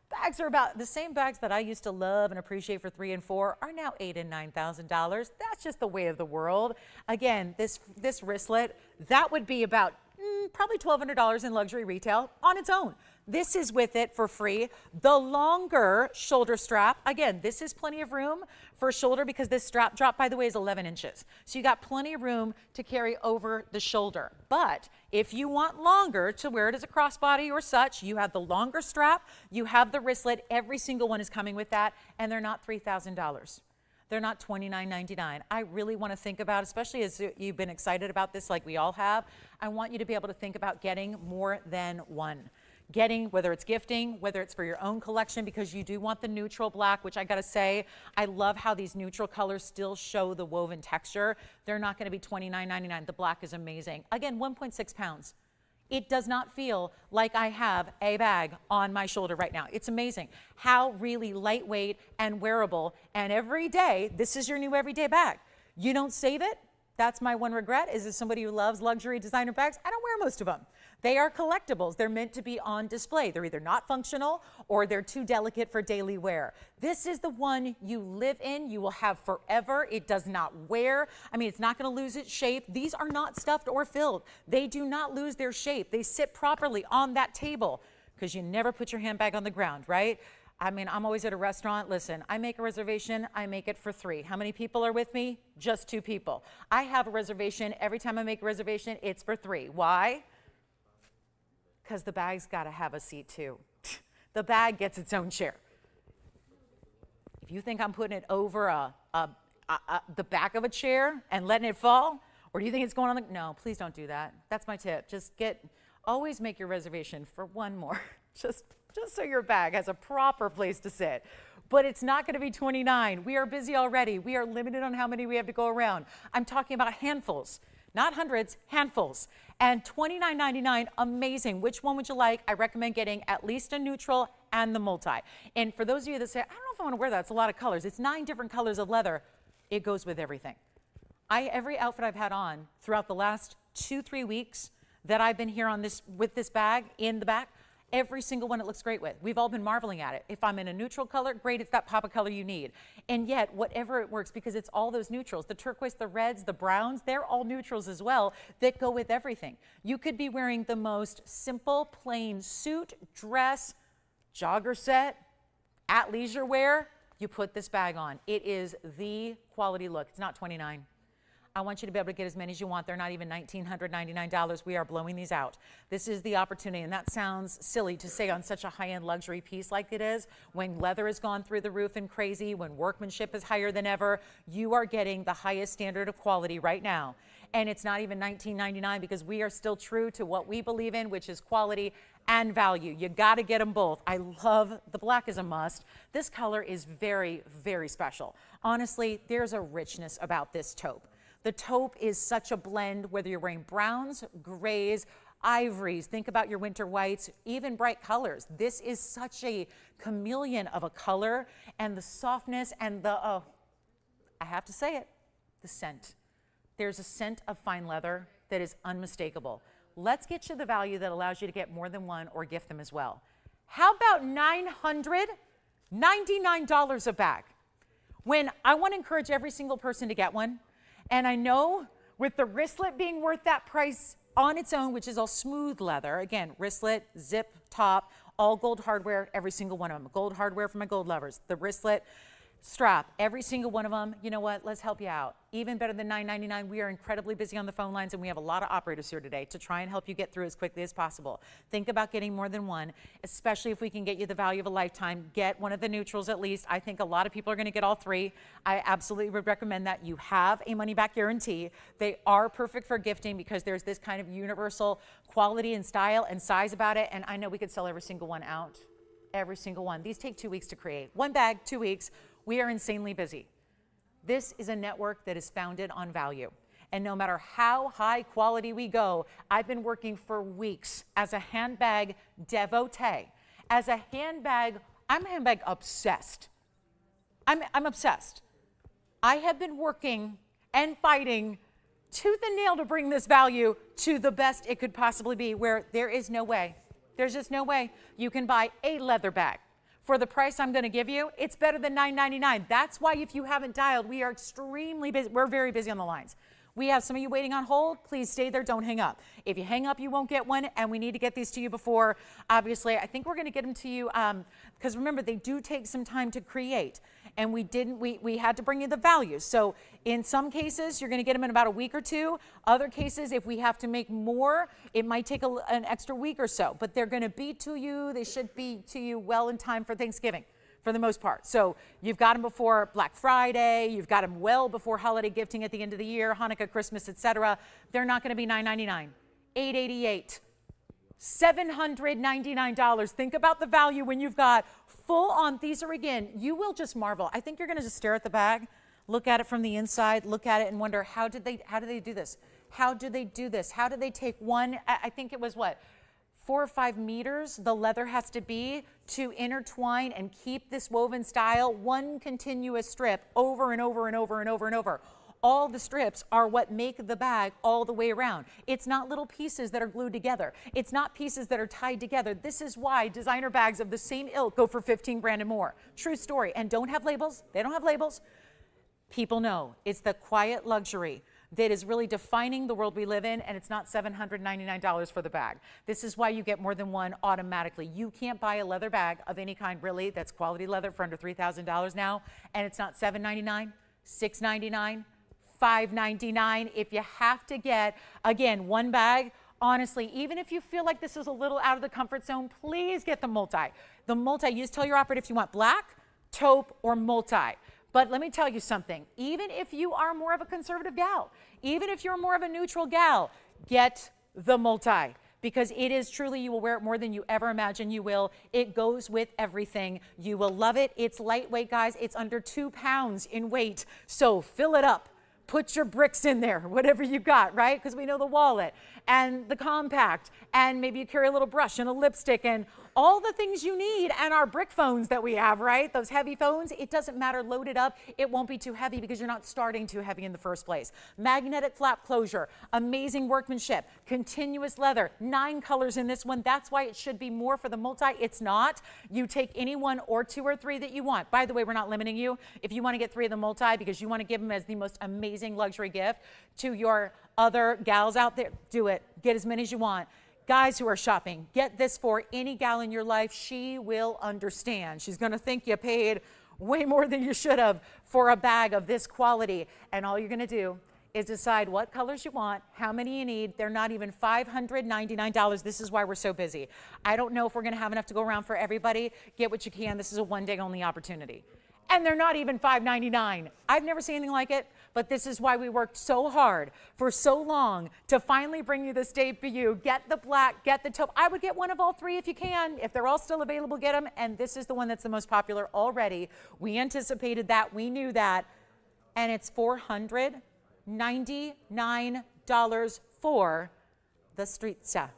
bags are about the same bags that I used to love and appreciate for $3,000 and $4,000 are now $8,000 and $9,000. That's just the way of the world. Again, this wristlet, that would be about probably $1,200 in luxury retail on its own. This is with it for free. The longer shoulder strap, again, this is plenty of room for a shoulder because this strap drop, by the way, is 11 inches. So you got plenty of room to carry over the shoulder. But if you want longer to wear it as a crossbody or such, you have the longer strap, you have the wristlet, every single one is coming with that, and they're not $3,000. They're not $29.99. I really want to think about, especially as you've been excited about this like we all have, I want you to be able to think about getting more than one. Getting, whether it's gifting, whether it's for your own collection, because you do want the neutral black, which I gotta say, I love how these neutral colors still show the woven texture. They're not gonna be $29.99. The black is amazing. Again, 1.6 pounds. It does not feel like I have a bag on my shoulder right now. It's amazing how really lightweight and wearable, and every day, this is your new everyday bag. You don't save it. That's my one regret, is as somebody who loves luxury designer bags, I don't wear most of them. They are collectibles. They're meant to be on display. They're either not functional or they're too delicate for daily wear. This is the one you live in, you will have forever. It does not wear. I mean, it's not gonna lose its shape. These are not stuffed or filled. They do not lose their shape. They sit properly on that table because you never put your handbag on the ground, right? I mean, I'm always at a restaurant. Listen, I make a reservation, I make it for 3. How many people are with me? Just 2 people. I have a reservation. Every time I make a reservation, it's for 3. Why? Because the bag's got to have a seat too. The bag gets its own chair. If you think I'm putting it over the back of a chair and letting it fall, or do you think it's going on the, no, please don't do that. That's my tip. Just always make your reservation for one more. Just so your bag has a proper place to sit. But it's not going to be 29. We are busy already. We are limited on how many we have to go around. I'm talking about handfuls. Not hundreds, handfuls. And $29.99, amazing. Which one would you like? I recommend getting at least a neutral and the multi. And for those of you that say, I don't know if I want to wear that, it's a lot of colors. It's 9 different colors of leather. It goes with everything. Every outfit I've had on throughout the last 2-3 weeks that I've been here on this with this bag in the back, every single one it looks great with. We've all been marveling at it. If I'm in a neutral color, great, it's that pop of color you need. And yet, whatever it works, because it's all those neutrals, the turquoise, the reds, the browns, they're all neutrals as well that go with everything. You could be wearing the most simple, plain suit, dress, jogger set, athleisure wear, you put this bag on. It is the quality look. It's not $29. I want you to be able to get as many as you want. They're not even $1,999. We are blowing these out. This is the opportunity, and that sounds silly to say on such a high-end luxury piece like it is. When leather has gone through the roof and crazy, when workmanship is higher than ever, you are getting the highest standard of quality right now. And it's not even $19.99 because we are still true to what we believe in, which is quality and value. You got to get them both. I love the black is a must. This color is very, very special. Honestly, there's a richness about this taupe. The taupe is such a blend, whether you're wearing browns, grays, ivories, think about your winter whites, even bright colors. This is such a chameleon of a color, and the softness and the, oh, I have to say it, the scent. There's a scent of fine leather that is unmistakable. Let's get you the value that allows you to get more than one or gift them as well. How about $999 a bag? When I want to encourage every single person to get one, and I know with the wristlet being worth that price on its own, which is all smooth leather, again, wristlet, zip, top, all gold hardware, every single one of them. Gold hardware for my gold lovers. The wristlet, strap, every single one of them. You know what? Let's help you out. Even better than $9.99. We are incredibly busy on the phone lines, and we have a lot of operators here today to try and help you get through as quickly as possible. Think about getting more than one, especially if we can get you the value of a lifetime. Get one of the neutrals at least. I think a lot of people are going to get all three. I absolutely would recommend that. You have a money-back guarantee. They are perfect for gifting because there's this kind of universal quality and style and size about it, and I know we could sell every single one out. Every single one. These take 2 weeks to create. One bag, 2 weeks. We are insanely busy. This is a network that is founded on value. And no matter how high quality we go, I've been working for weeks as a handbag devotee. As a handbag, I'm handbag obsessed. I'm obsessed. I have been working and fighting tooth and nail to bring this value to the best it could possibly be, where there is no way. There's just no way you can buy a leather bag for the price I'm going to give you. It's better than $9.99. That's why if you haven't dialed, we are extremely busy. We're very busy on the lines. We have some of you waiting on hold. Please stay there. Don't hang up. If you hang up, you won't get one, and we need to get these to you before, obviously. I think we're going to get them to you because remember, they do take some time to create, and we had to bring you the values. So in some cases, you're going to get them in about a week or two. Other cases, if we have to make more, it might take an extra week or so, but they're going to be to you. They should be to you well in time for Thanksgiving, for the most part. So you've got them before Black Friday, you've got them well before holiday gifting at the end of the year, Hanukkah, Christmas, etc. They're not going to be $9.99, $8.88, $799. Think about the value when you've got full on. These are, again, you will just marvel. I think you're going to just stare at the bag, look at it from the inside, look at it and wonder, how did they do this? How do they do this? How did they take one, I think it was what, 4 or 5 meters the leather has to be to intertwine and keep this woven style, one continuous strip over and over and over and over and over. All the strips are what make the bag all the way around. It's not little pieces that are glued together. It's not pieces that are tied together. This is why designer bags of the same ilk go for 15 grand and more. True story. And don't have labels. They don't have labels. People know it's the quiet luxury that is really defining the world we live in, and it's not $799 for the bag. This is why you get more than one automatically. You can't buy a leather bag of any kind, really, that's quality leather for under $3,000 now, and it's not $799, $699, $599. If you have to get, again, one bag, honestly, even if you feel like this is a little out of the comfort zone, please get the multi. The multi, you just tell your operator if you want black, taupe, or multi. But let me tell you something, even if you are more of a conservative gal, even if you're more of a neutral gal, get the multi, because it is truly, you will wear it more than you ever imagine you will. It goes with everything. You will love it. It's lightweight, guys. It's under 2 pounds in weight. So fill it up. Put your bricks in there, whatever you got, right? Because we know the wallet and the compact, and maybe you carry a little brush and a lipstick and all the things you need, and our brick phones that we have, right? Those heavy phones, it doesn't matter, load it up. It won't be too heavy because you're not starting too heavy in the first place. Magnetic flap closure, amazing workmanship, continuous leather, 9 colors in this one. That's why it should be more for the multi. It's not. You take any 1 or 2 or 3 that you want. By the way, we're not limiting you. If you want to get 3 of the multi because you want to give them as the most amazing luxury gift to your other gals out there, do it. Get as many as you want. Guys who are shopping, get this for any gal in your life. She will understand. She's going to think you paid way more than you should have for a bag of this quality. And all you're going to do is decide what colors you want, how many you need. They're not even $599. This is why we're so busy. I don't know if we're going to have enough to go around for everybody. Get what you can. This is a one-day only opportunity. And they're not even $599. I've never seen anything like it, but this is why we worked so hard for so long to finally bring you this debut. Get the black, get the taupe. I would get one of all 3 if you can. If they're all still available, get them. And this is the one that's the most popular already. We anticipated that. We knew that. And it's $499 for the streetsa.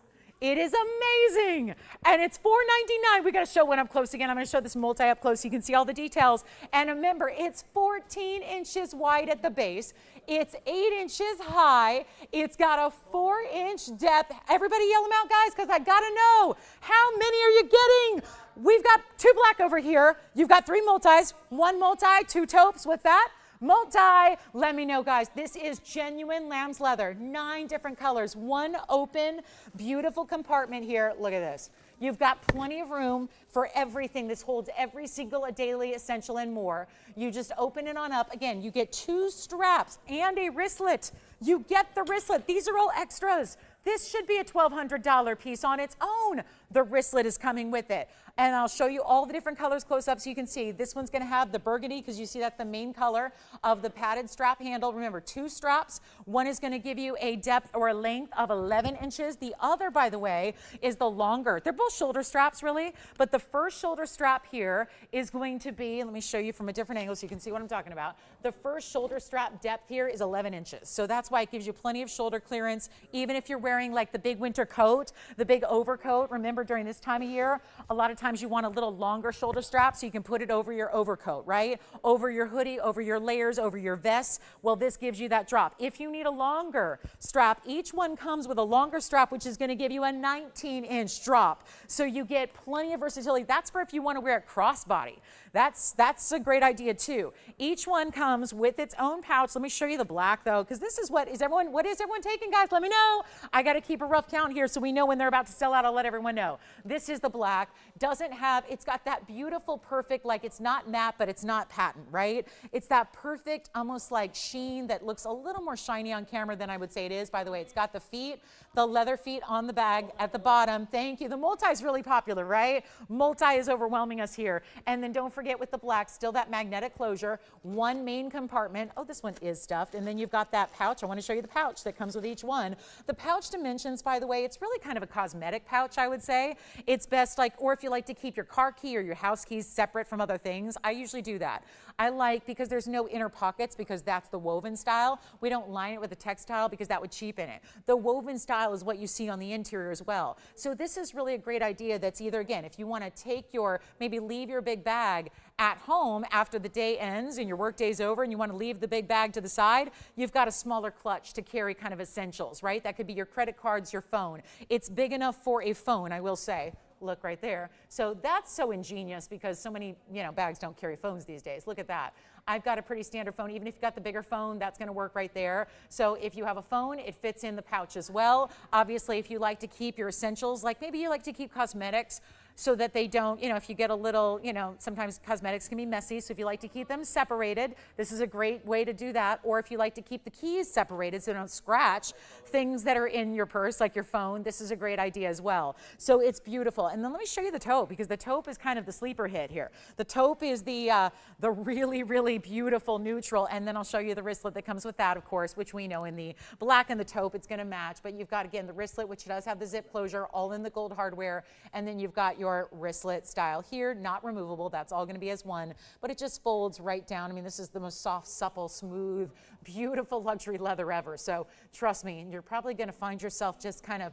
It is amazing, and it's $499. We got to show one up close again. I'm going to show this multi up close so you can see all the details. And remember, it's 14 inches wide at the base. It's 8 inches high. It's got a 4-inch depth. Everybody yell them out, guys, because I got to know, how many are you getting? We've got 2 black over here. You've got 3 multis, 1 multi, 2 taupes. What's that? Multi, let me know, guys. This is genuine lamb's leather, 9 different colors, 1 open, beautiful compartment here. Look at this. You've got plenty of room for everything. This holds every single daily essential and more. You just open it on up. Again, you get 2 straps and a wristlet. You get the wristlet. These are all extras. This should be a $1,200 piece on its own. The wristlet is coming with it. And I'll show you all the different colors close up so you can see. This one's gonna have the burgundy because you see that's the main color of the padded strap handle. Remember, 2 straps. One is gonna give you a depth or a length of 11 inches. The other, by the way, is the longer. They're both shoulder straps really, but the first shoulder strap here is going to be, let me show you from a different angle so you can see what I'm talking about. The first shoulder strap depth here is 11 inches. So that's why it gives you plenty of shoulder clearance, even if you're wearing like the big winter coat, the big overcoat. Remember, during this time of year, a lot of times you want a little longer shoulder strap so you can put it over your overcoat, right? Over your hoodie, over your layers, over your vest. Well, this gives you that drop. If you need a longer strap, each one comes with a longer strap, which is going to give you a 19-inch drop. So you get plenty of versatility. That's for if you want to wear it crossbody. That's a great idea too. Each one comes with its own pouch. Let me show you the black though, because this is what is everyone taking, guys? Let me know. I got to keep a rough count here so we know when they're about to sell out. I'll let everyone know. This is the black. It's got that beautiful, perfect, like it's not matte, but it's not patent, right? It's that perfect, almost like sheen that looks a little more shiny on camera than I would say it is. By the way, it's got the feet, the leather feet on the bag at the bottom. Thank you. The multi is really popular, right? Multi is overwhelming us here. And then don't forget with the black, still that magnetic closure, one main compartment. Oh, this one is stuffed. And then you've got that pouch. I want to show you the pouch that comes with each one. The pouch dimensions, by the way, it's really kind of a cosmetic pouch, I would say. It's best like, or if you like to keep your car key or your house keys separate from other things, I usually do that. I like, because there's no inner pockets, because that's the woven style. We don't line it with a textile because that would cheapen it. The woven style is what you see on the interior as well. So this is really a great idea that's either, again, if you want to take your, maybe leave your big bag at home after the day ends and your work day's over and you want to leave the big bag to the side, you've got a smaller clutch to carry kind of essentials, right? That could be your credit cards, your phone. It's big enough for a phone, I will say. Look right there. So that's so ingenious because so many, bags don't carry phones these days. Look at that. I've got a pretty standard phone. Even if you've got the bigger phone, that's going to work right there. So if you have a phone, it fits in the pouch as well. Obviously, if you like to keep your essentials, like maybe you like to keep cosmetics, so that they don't, if you get a little, sometimes cosmetics can be messy. So if you like to keep them separated, this is a great way to do that. Or if you like to keep the keys separated so they don't scratch things that are in your purse, like your phone, this is a great idea as well. So it's beautiful. And then let me show you the taupe, because the taupe is kind of the sleeper hit here. The taupe is the really, really beautiful neutral. And then I'll show you the wristlet that comes with that, of course, which we know in the black and the taupe, it's going to match. But you've got, again, the wristlet, which does have the zip closure, all in the gold hardware. And then you've got your wristlet style here, not removable. That's all going to be as one, but it just folds right down. I mean, this is the most soft, supple, smooth, beautiful luxury leather ever. So trust me, you're probably going to find yourself just kind of,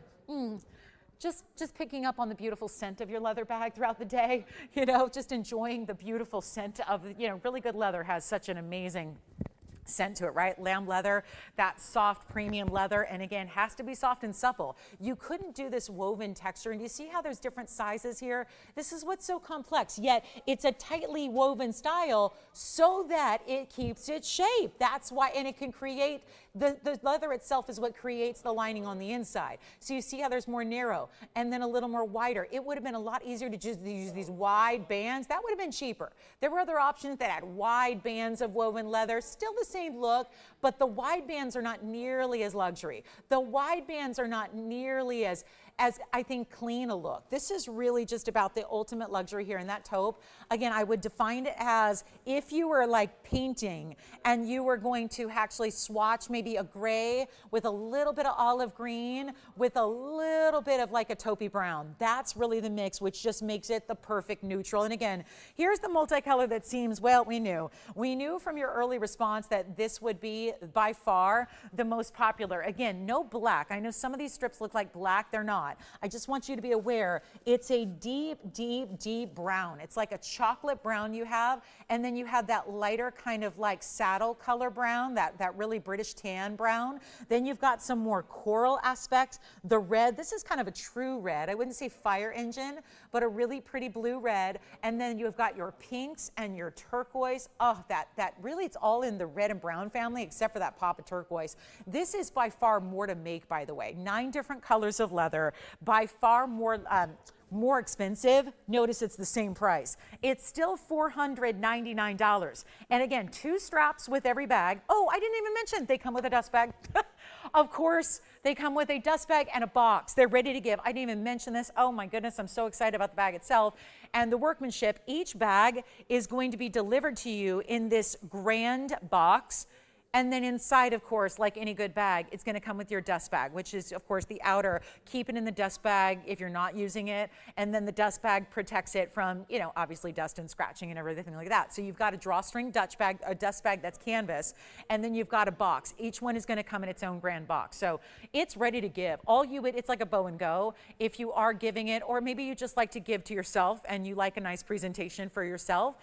just picking up on the beautiful scent of your leather bag throughout the day, just enjoying the beautiful scent of, really good leather has such an amazing scent to it, right? Lamb leather, that soft premium leather, and again, has to be soft and supple. You couldn't do this woven texture, and you see how there's different sizes here? This is what's so complex, yet it's a tightly woven style so that it keeps its shape. That's why, and it can create, the leather itself is what creates the lining on the inside. So you see how there's more narrow and then a little more wider. It would have been a lot easier to just use these wide bands. That would have been cheaper. There were other options that had wide bands of woven leather, still the same look, but the wide bands are not nearly as luxury. The wide bands are not nearly as I think clean a look. This is really just about the ultimate luxury here in that taupe. Again, I would define it as if you were like painting and you were going to actually swatch maybe a gray with a little bit of olive green with a little bit of like a taupey brown. That's really the mix, which just makes it the perfect neutral. And again, here's the multicolor that seems, well, we knew from your early response that this would be by far the most popular. Again, no black. I know some of these strips look like black. They're not. I just want you to be aware, it's a deep, deep, deep brown. It's like a chocolate brown you have, and then you have that lighter kind of like saddle color brown, that really British tan brown. Then you've got some more coral aspects. The red, this is kind of a true red. I wouldn't say fire engine, but a really pretty blue red. And then you've got your pinks and your turquoise. Oh, that really, it's all in the red and brown family, except for that pop of turquoise. This is by far more to make, by the way. 9 different colors of leather, by far more, more expensive, notice it's the same price. It's still $499. And again, 2 straps with every bag. Oh, I didn't even mention they come with a dust bag. Of course, they come with a dust bag and a box. They're ready to give. I didn't even mention this. Oh my goodness, I'm so excited about the bag itself. And the workmanship, each bag is going to be delivered to you in this grand box. And then inside, of course, like any good bag, it's going to come with your dust bag, which is, of course, the outer. Keep it in the dust bag if you're not using it. And then the dust bag protects it from, you know, obviously dust and scratching and everything like that. So you've got a drawstring dust bag, a dust bag that's canvas, and then you've got a box. Each one is going to come in its own grand box. So it's ready to give. It's like a bow and go. If you are giving it, or maybe you just like to give to yourself and you like a nice presentation for yourself,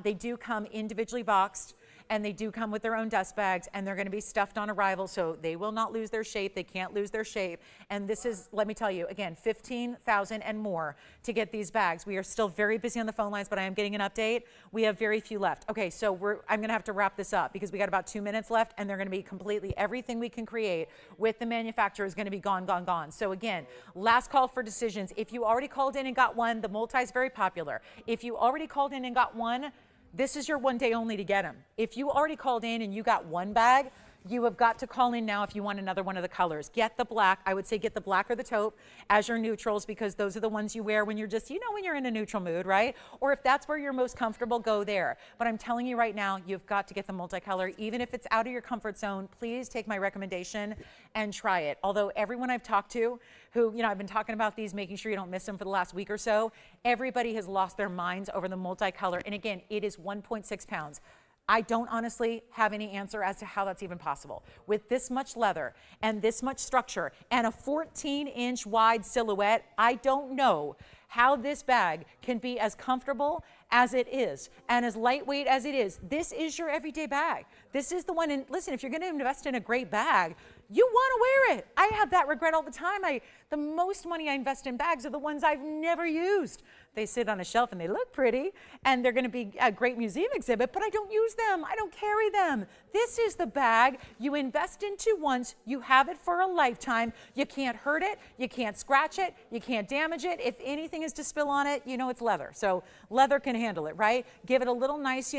they do come individually boxed. And they do come with their own dust bags, and they're going to be stuffed on arrival, so they will not lose their shape. They can't lose their shape. And this is, let me tell you, again, $15,000 and more to get these bags. We are still very busy on the phone lines, but I am getting an update. We have very few left. Okay, so I'm going to have to wrap this up because we got about 2 minutes left, and they're going to be completely, everything we can create with the manufacturer is going to be gone, gone, gone. So again, last call for decisions. If you already called in and got one, the multi is very popular. If you already called in and got one, this is your one day only to get them. If you already called in and you got one bag, you have got to call in now if you want another one of the colors. Get the black. I would say get the black or the taupe as your neutrals, because those are the ones you wear when you're just, when you're in a neutral mood, right? Or if that's where you're most comfortable, go there. But I'm telling you right now, you've got to get the multicolor. Even if it's out of your comfort zone, please take my recommendation and try it. Although everyone I've talked to who, I've been talking about these, making sure you don't miss them for the last week or so, everybody has lost their minds over the multicolor. And again, it is 1.6 pounds. I don't honestly have any answer as to how that's even possible. With this much leather and this much structure and a 14-inch wide silhouette, I don't know how this bag can be as comfortable as it is and as lightweight as it is. This is your everyday bag. This is the one, and listen, if you're gonna invest in a great bag, you wanna wear it. I have that regret all the time. The most money I invest in bags are the ones I've never used. They sit on a shelf and they look pretty and they're gonna be a great museum exhibit, but I don't use them, I don't carry them. This is the bag you invest into once, you have it for a lifetime. You can't hurt it, you can't scratch it, you can't damage it. If anything is to spill on it, it's leather. So leather can handle it, right? Give it a little nice,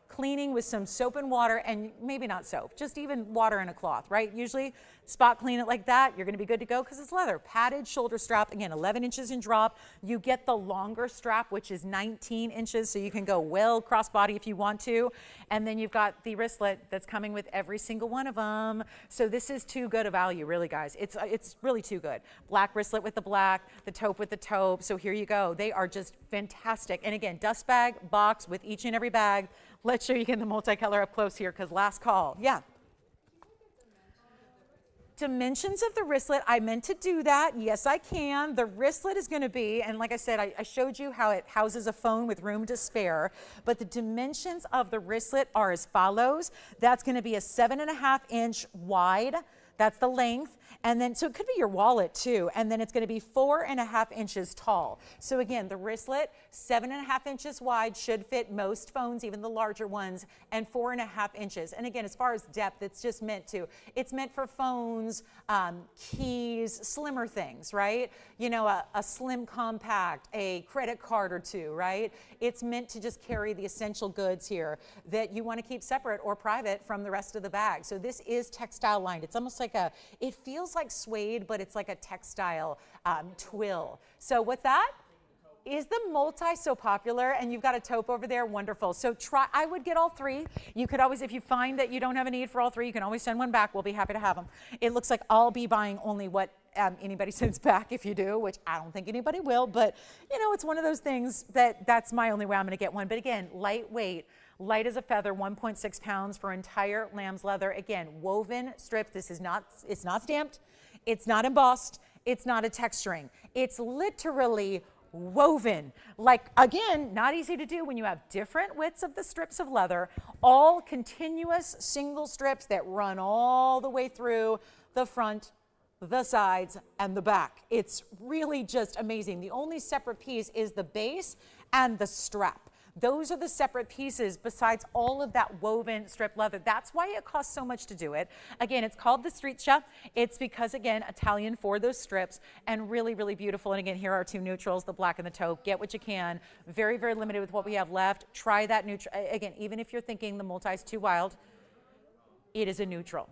cleaning with some soap and water, and maybe not soap, just even water and a cloth, right? Usually spot clean it like that, you're gonna be good to go because it's leather. Padded shoulder strap, again, 11 inches in drop. You get the longer strap, which is 19 inches, so you can go well crossbody if you want to. And then you've got the wristlet that's coming with every single one of them. So this is too good a value, really, guys. It's really too good. Black wristlet with the black, the taupe with the taupe. So here you go. They are just fantastic. And again, dust bag, box with each and every bag. Let's show you again the multicolor up close here because last call. Yeah. Dimensions of the wristlet, I meant to do that. Yes, I can. The wristlet is going to be, and like I said, I showed you how it houses a phone with room to spare, but the dimensions of the wristlet are as follows. That's going to be a 7.5 inch wide. That's the length. And then, so it could be your wallet too. And then it's going to be 4.5 inches tall. So again, the wristlet, 7.5 inches wide, should fit most phones, even the larger ones, and 4.5 inches. And again, as far as depth, it's just it's meant for phones, keys, slimmer things, right? A slim compact, a credit card or two, right? It's meant to just carry the essential goods here that you want to keep separate or private from the rest of the bag. So this is textile lined. It's almost like it feels like suede, but it's like a textile twill. So what's that? Is the multi so popular? And you've got a taupe over there, wonderful. So I would get all three. You could always, if you find that you don't have a need for all three, you can always send one back. We'll be happy to have them. It looks like I'll be buying only what anybody sends back if you do, which I don't think anybody will, but it's one of those things that's my only way I'm gonna get one. But again, lightweight, light as a feather, 1.6 pounds for entire lamb's leather. Again, woven strips. It's not stamped, it's not embossed, it's not a texturing. It's literally woven. Like, again, not easy to do when you have different widths of the strips of leather, all continuous single strips that run all the way through the front, the sides, and the back. It's really just amazing. The only separate piece is the base and the strap. Those are the separate pieces besides all of that woven strip leather. That's why it costs so much to do it. Again, it's called the Striscia. It's because, again, Italian for those strips, and really, really beautiful. And again, here are 2 neutrals, the black and the taupe. Get what you can. Very, very limited with what we have left. Try that neutral. Again, even if you're thinking the multi is too wild, it is a neutral.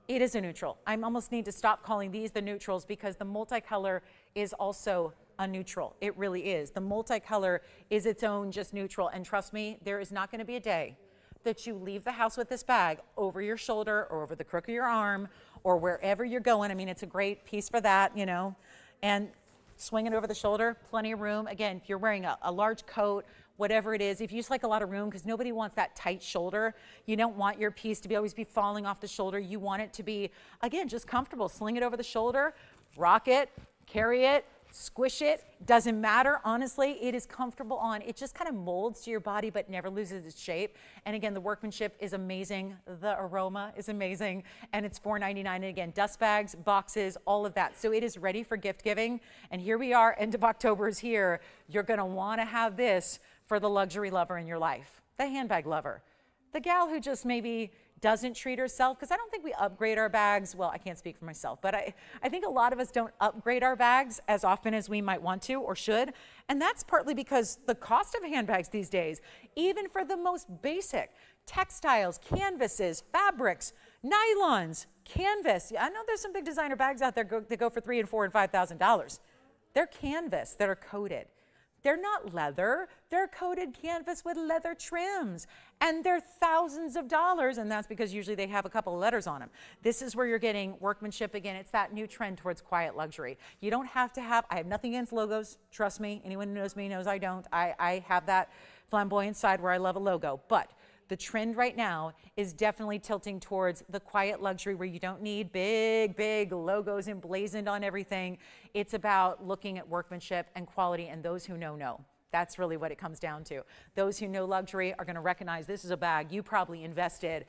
It is a neutral. I almost need to stop calling these the neutrals because the multicolor is also a neutral. It really is. The multicolor is its own just neutral. And trust me, there is not going to be a day that you leave the house with this bag over your shoulder or over the crook of your arm or wherever you're going. I mean, it's a great piece for that, you know, and swing it over the shoulder, plenty of room. Again, if you're wearing a large coat, whatever it is, if you just like a lot of room, because nobody wants that tight shoulder, you don't want your piece to always be falling off the shoulder. You want it to be, again, just comfortable. Sling it over the shoulder, rock it, carry it, squish it, doesn't matter. Honestly, it is comfortable on. It just kind of molds to your body but never loses its shape. And again, the workmanship is amazing. The aroma is amazing. And it's $4.99. And again, dust bags, boxes, all of that. So it is ready for gift giving. And here we are, end of October is here. You're going to want to have this for the luxury lover in your life, the handbag lover, the gal who just maybe doesn't treat herself, because I don't think we upgrade our bags. Well, I can't speak for myself, but I think a lot of us don't upgrade our bags as often as we might want to or should. And that's partly because the cost of handbags these days, even for the most basic textiles, canvases, fabrics, nylons, canvas. I know there's some big designer bags out there that go for $3,000 and $4,000 and $5,000. They're canvas that are coated. They're not leather, they're coated canvas with leather trims, and they're thousands of dollars, and that's because usually they have a couple of letters on them. This is where you're getting workmanship. Again, it's that new trend towards quiet luxury. You don't have to have, I have nothing against logos, trust me, anyone who knows me knows I don't. I have that flamboyant side where I love a logo, but the trend right now is definitely tilting towards the quiet luxury where you don't need big, big logos emblazoned on everything. It's about looking at workmanship and quality, and those who know. That's really what it comes down to. Those who know luxury are going to recognize this is a bag you probably invested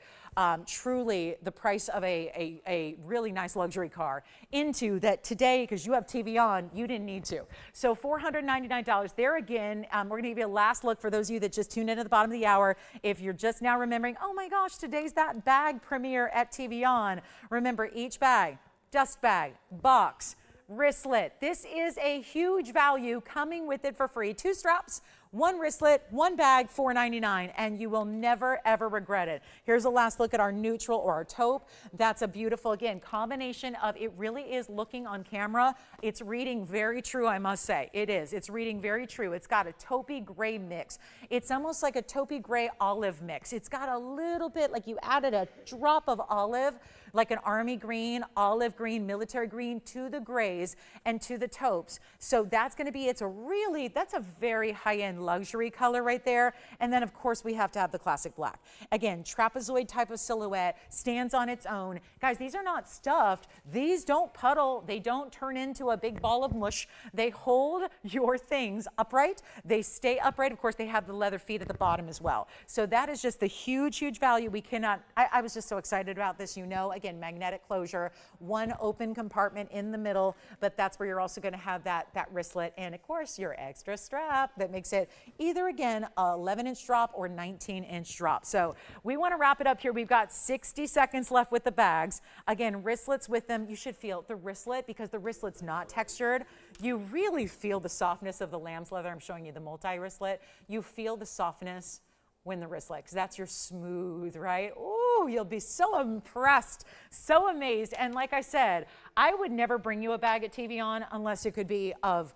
truly the price of a really nice luxury car into that today, because you have TVON, you didn't need to. So $499. There again, we're going to give you a last look for those of you that just tuned in at the bottom of the hour. If you're just now remembering, oh my gosh, today's that bag premiere at TVON. Remember, each bag, dust bag, box, wristlet. This is a huge value coming with it for free. 2 straps, 1 wristlet, 1 bag, $4.99, and you will never, ever regret it. Here's a last look at our neutral or our taupe. That's a beautiful, again, combination of, it really is looking on camera. It's reading very true, I must say. It is. It's reading very true. It's got a taupey gray mix. It's almost like a taupey gray olive mix. It's got a little bit, like you added a drop of olive, like an army green, olive green, military green to the grays and to the taupes. So that's going to be, that's a very high-end luxury color right there. And then of course we have to have the classic black. Again, trapezoid type of silhouette, stands on its own. Guys, these are not stuffed. These don't puddle. They don't turn into a big ball of mush. They hold your things upright. They stay upright. Of course, they have the leather feet at the bottom as well. So that is just the huge, huge value. We cannot, I was just so excited about this, you know. Again, magnetic closure, 1 open compartment in the middle, but that's where you're also going to have that wristlet, and of course your extra strap that makes it either, again, a 11-inch drop or 19-inch drop. So we want to wrap it up here. We've got 60 seconds left with the bags. Again, wristlets with them. You should feel the wristlet, because the wristlet's not textured. You really feel the softness of the lamb's leather. I'm showing you the multi-wristlet. You feel the softness when the wristlet, because that's your smooth, right? Ooh, you'll be so impressed, so amazed. And like I said, I would never bring you a bag at TVON unless it could be of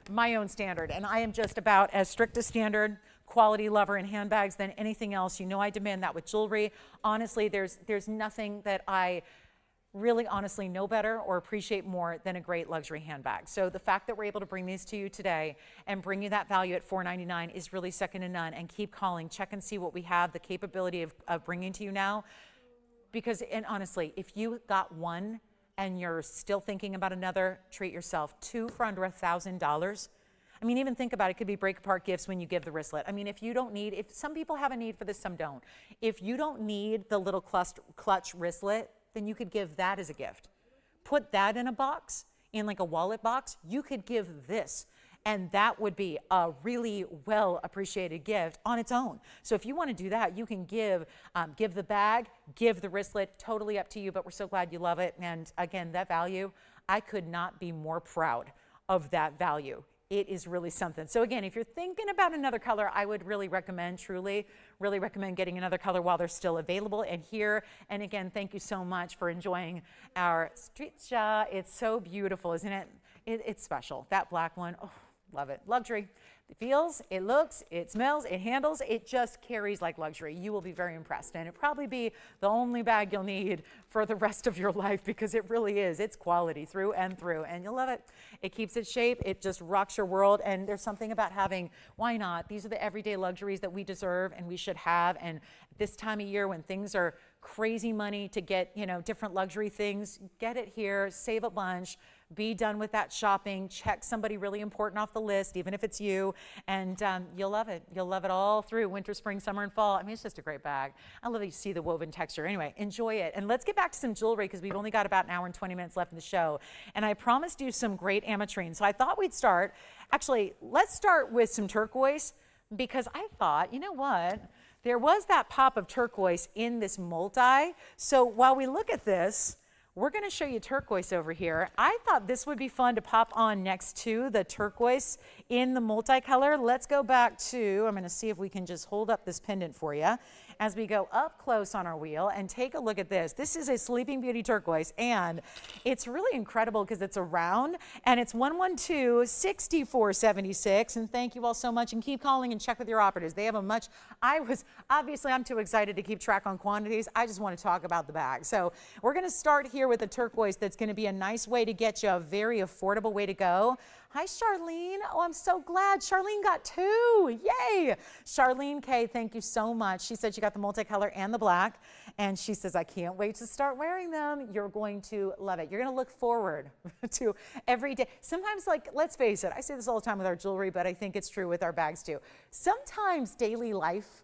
my own standard. And I am just about as strict a standard quality lover in handbags than anything else. You know I demand that with jewelry. Honestly, there's nothing that I really honestly know better or appreciate more than a great luxury handbag. So the fact that we're able to bring these to you today and bring you that value at $4.99 is really second to none. And keep calling, check and see what we have the capability of bringing to you now. Because, and honestly, if you got one and you're still thinking about another, treat yourself. 2 for under $1,000. I mean, even think about it. It could be break apart gifts when you give the wristlet. I mean, if you don't need, if some people have a need for this, some don't. If you don't need the little clutch wristlet, then you could give that as a gift. Put that in a box, in like a wallet box. You could give this and that would be a really well appreciated gift on its own. So if you want to do that, you can give the bag, give the wristlet, totally up to you, but we're so glad you love it. And again, that value, I could not be more proud of that value. It is really something. So again, if you're thinking about another color, I would really recommend, truly, really recommend getting another color while they're still available and here. And again, thank you so much for enjoying our street shot. It's so beautiful, isn't it? It's special. That black one, oh, love it. Luxury. It feels, it looks, it smells, it handles, it just carries like luxury. You will be very impressed, and it'll probably be the only bag you'll need for the rest of your life because it really is. It's quality through and through, and you'll love it. It keeps its shape. It just rocks your world, and there's something about having, why not? These are the everyday luxuries that we deserve and we should have, and this time of year when things are crazy money to get, you know, different luxury things, get it here, save a bunch, be done with that shopping, check somebody really important off the list, even if it's you, and you'll love it. You'll love it all through winter, spring, summer, and fall. I mean, it's just a great bag. I love that you see the woven texture. Anyway, enjoy it. And let's get back to some jewelry because we've only got about an hour and 20 minutes left in the show. And I promised you some great Ametrine. So I thought we'd start, actually, let's start with some turquoise because I thought, you know what? There was that pop of turquoise in this multi. So while we look at this, we're going to show you turquoise over here. I thought this would be fun to pop on next to the turquoise in the multicolor. Let's go back to, I'm going to see if we can just hold up this pendant for you as we go up close on our wheel and take a look at this. This is a Sleeping Beauty turquoise, and it's really incredible because it's a round, and it's 112-6476. And thank you all so much, and keep calling and check with your operators. They have a much, obviously I'm too excited to keep track on quantities. I just want to talk about the bag. So we're going to start here with a turquoise that's going to be a nice way to get you a very affordable way to go. Hi, Charlene. Oh, I'm so glad. Charlene got two. Yay. Charlene K, thank you so much. She said she got the multicolor and the black, and she says, I can't wait to start wearing them. You're going to love it. You're going to look forward to every day. Sometimes, like, let's face it, I say this all the time with our jewelry, but I think it's true with our bags too. Sometimes daily life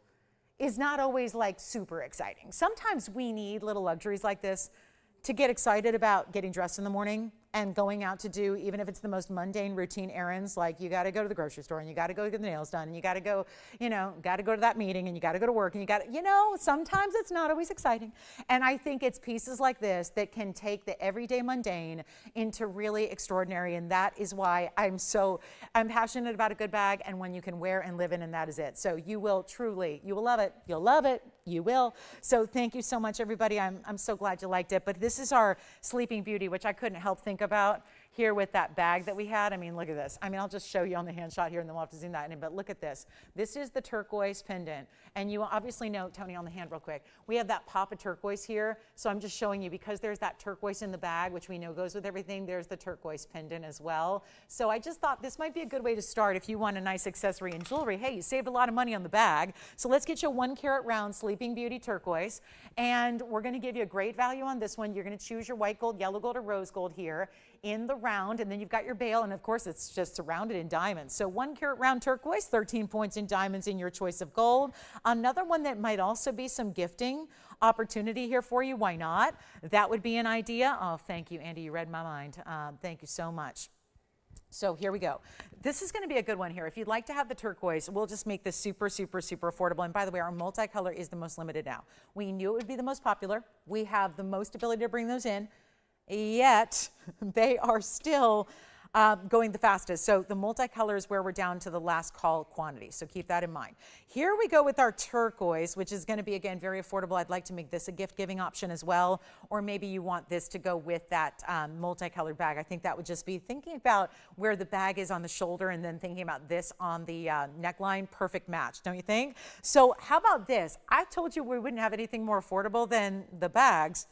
is not always like super exciting. Sometimes we need little luxuries like this to get excited about getting dressed in the morning and going out to do, even if it's the most mundane routine errands, like you got to go to the grocery store and you got to go get the nails done and you got to go, you know, got to go to that meeting and you got to go to work and you got to, you know, sometimes it's not always exciting. And I think it's pieces like this that can take the everyday mundane into really extraordinary. And that is why I'm passionate about a good bag and one you can wear and live in, and that is it. So you will truly, you will love it. You'll love it. You will. So thank you so much, everybody. I'm so glad you liked it. But this is our Sleeping Beauty, which I couldn't help think about here with that bag that we had. I mean, look at this. I mean, I'll just show you on the hand shot here, and then we'll have to zoom that in. But look at this. This is the turquoise pendant. And you obviously know, Tony, on the hand real quick, we have that pop of turquoise here. So I'm just showing you, because there's that turquoise in the bag, which we know goes with everything, there's the turquoise pendant as well. So I just thought this might be a good way to start if you want a nice accessory and jewelry. Hey, you saved a lot of money on the bag. So let's get you a 1 carat round Sleeping Beauty turquoise. And we're going to give you a great value on this one. You're going to choose your white gold, yellow gold, or rose gold here in the round, and then you've got your bail, and of course it's just surrounded in diamonds. So 1 carat round turquoise, 13 points in diamonds in your choice of gold. Another one that might also be some gifting opportunity here for you, why not? That would be an idea. Oh, thank you, Andy, you read my mind. Thank you so much. So here we go. This is going to be a good one here. If you'd like to have the turquoise, we'll just make this super, super, super affordable. And by the way, our multicolor is the most limited now. We knew it would be the most popular. We have the most ability to bring those in, yet they are still going the fastest. So the multicolor is where we're down to the last call quantity. So keep that in mind. Here we go with our turquoise, which is going to be, again, very affordable. I'd like to make this a gift giving option as well. Or maybe you want this to go with that multicolored bag. I think that would just be thinking about where the bag is on the shoulder and then thinking about this on the neckline. Perfect match, don't you think? So how about this? I told you we wouldn't have anything more affordable than the bags.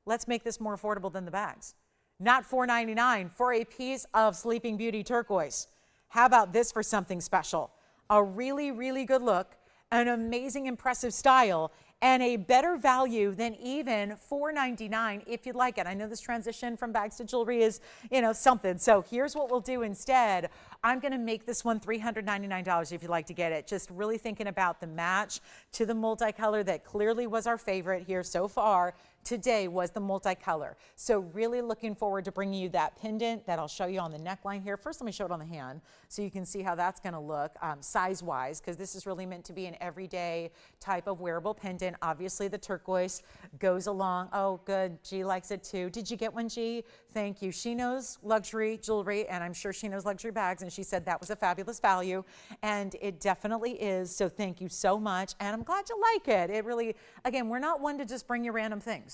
Let's make this more affordable than the bags. Not $4.99 for a piece of Sleeping Beauty turquoise. How about this for something special? A really, really good look, an amazing, impressive style, and a better value than even $4.99 if you'd like it. I know this transition from bags to jewelry is, you know, something. So here's what we'll do instead. I'm going to make this one $399 if you'd like to get it. Just really thinking about the match to the multicolor that clearly was our favorite here so far today was the multicolor. So really looking forward to bringing you that pendant that I'll show you on the neckline here. First, let me show it on the hand so you can see how that's going to look size-wise, because this is really meant to be an everyday type of wearable pendant. Obviously, the turquoise goes along. Oh, good. G likes it too. Did you get one, G? Thank you. She knows luxury jewelry, and I'm sure she knows luxury bags, and she said that was a fabulous value, and it definitely is. So thank you so much, and I'm glad you like it. It really, again, we're not one to just bring you random things.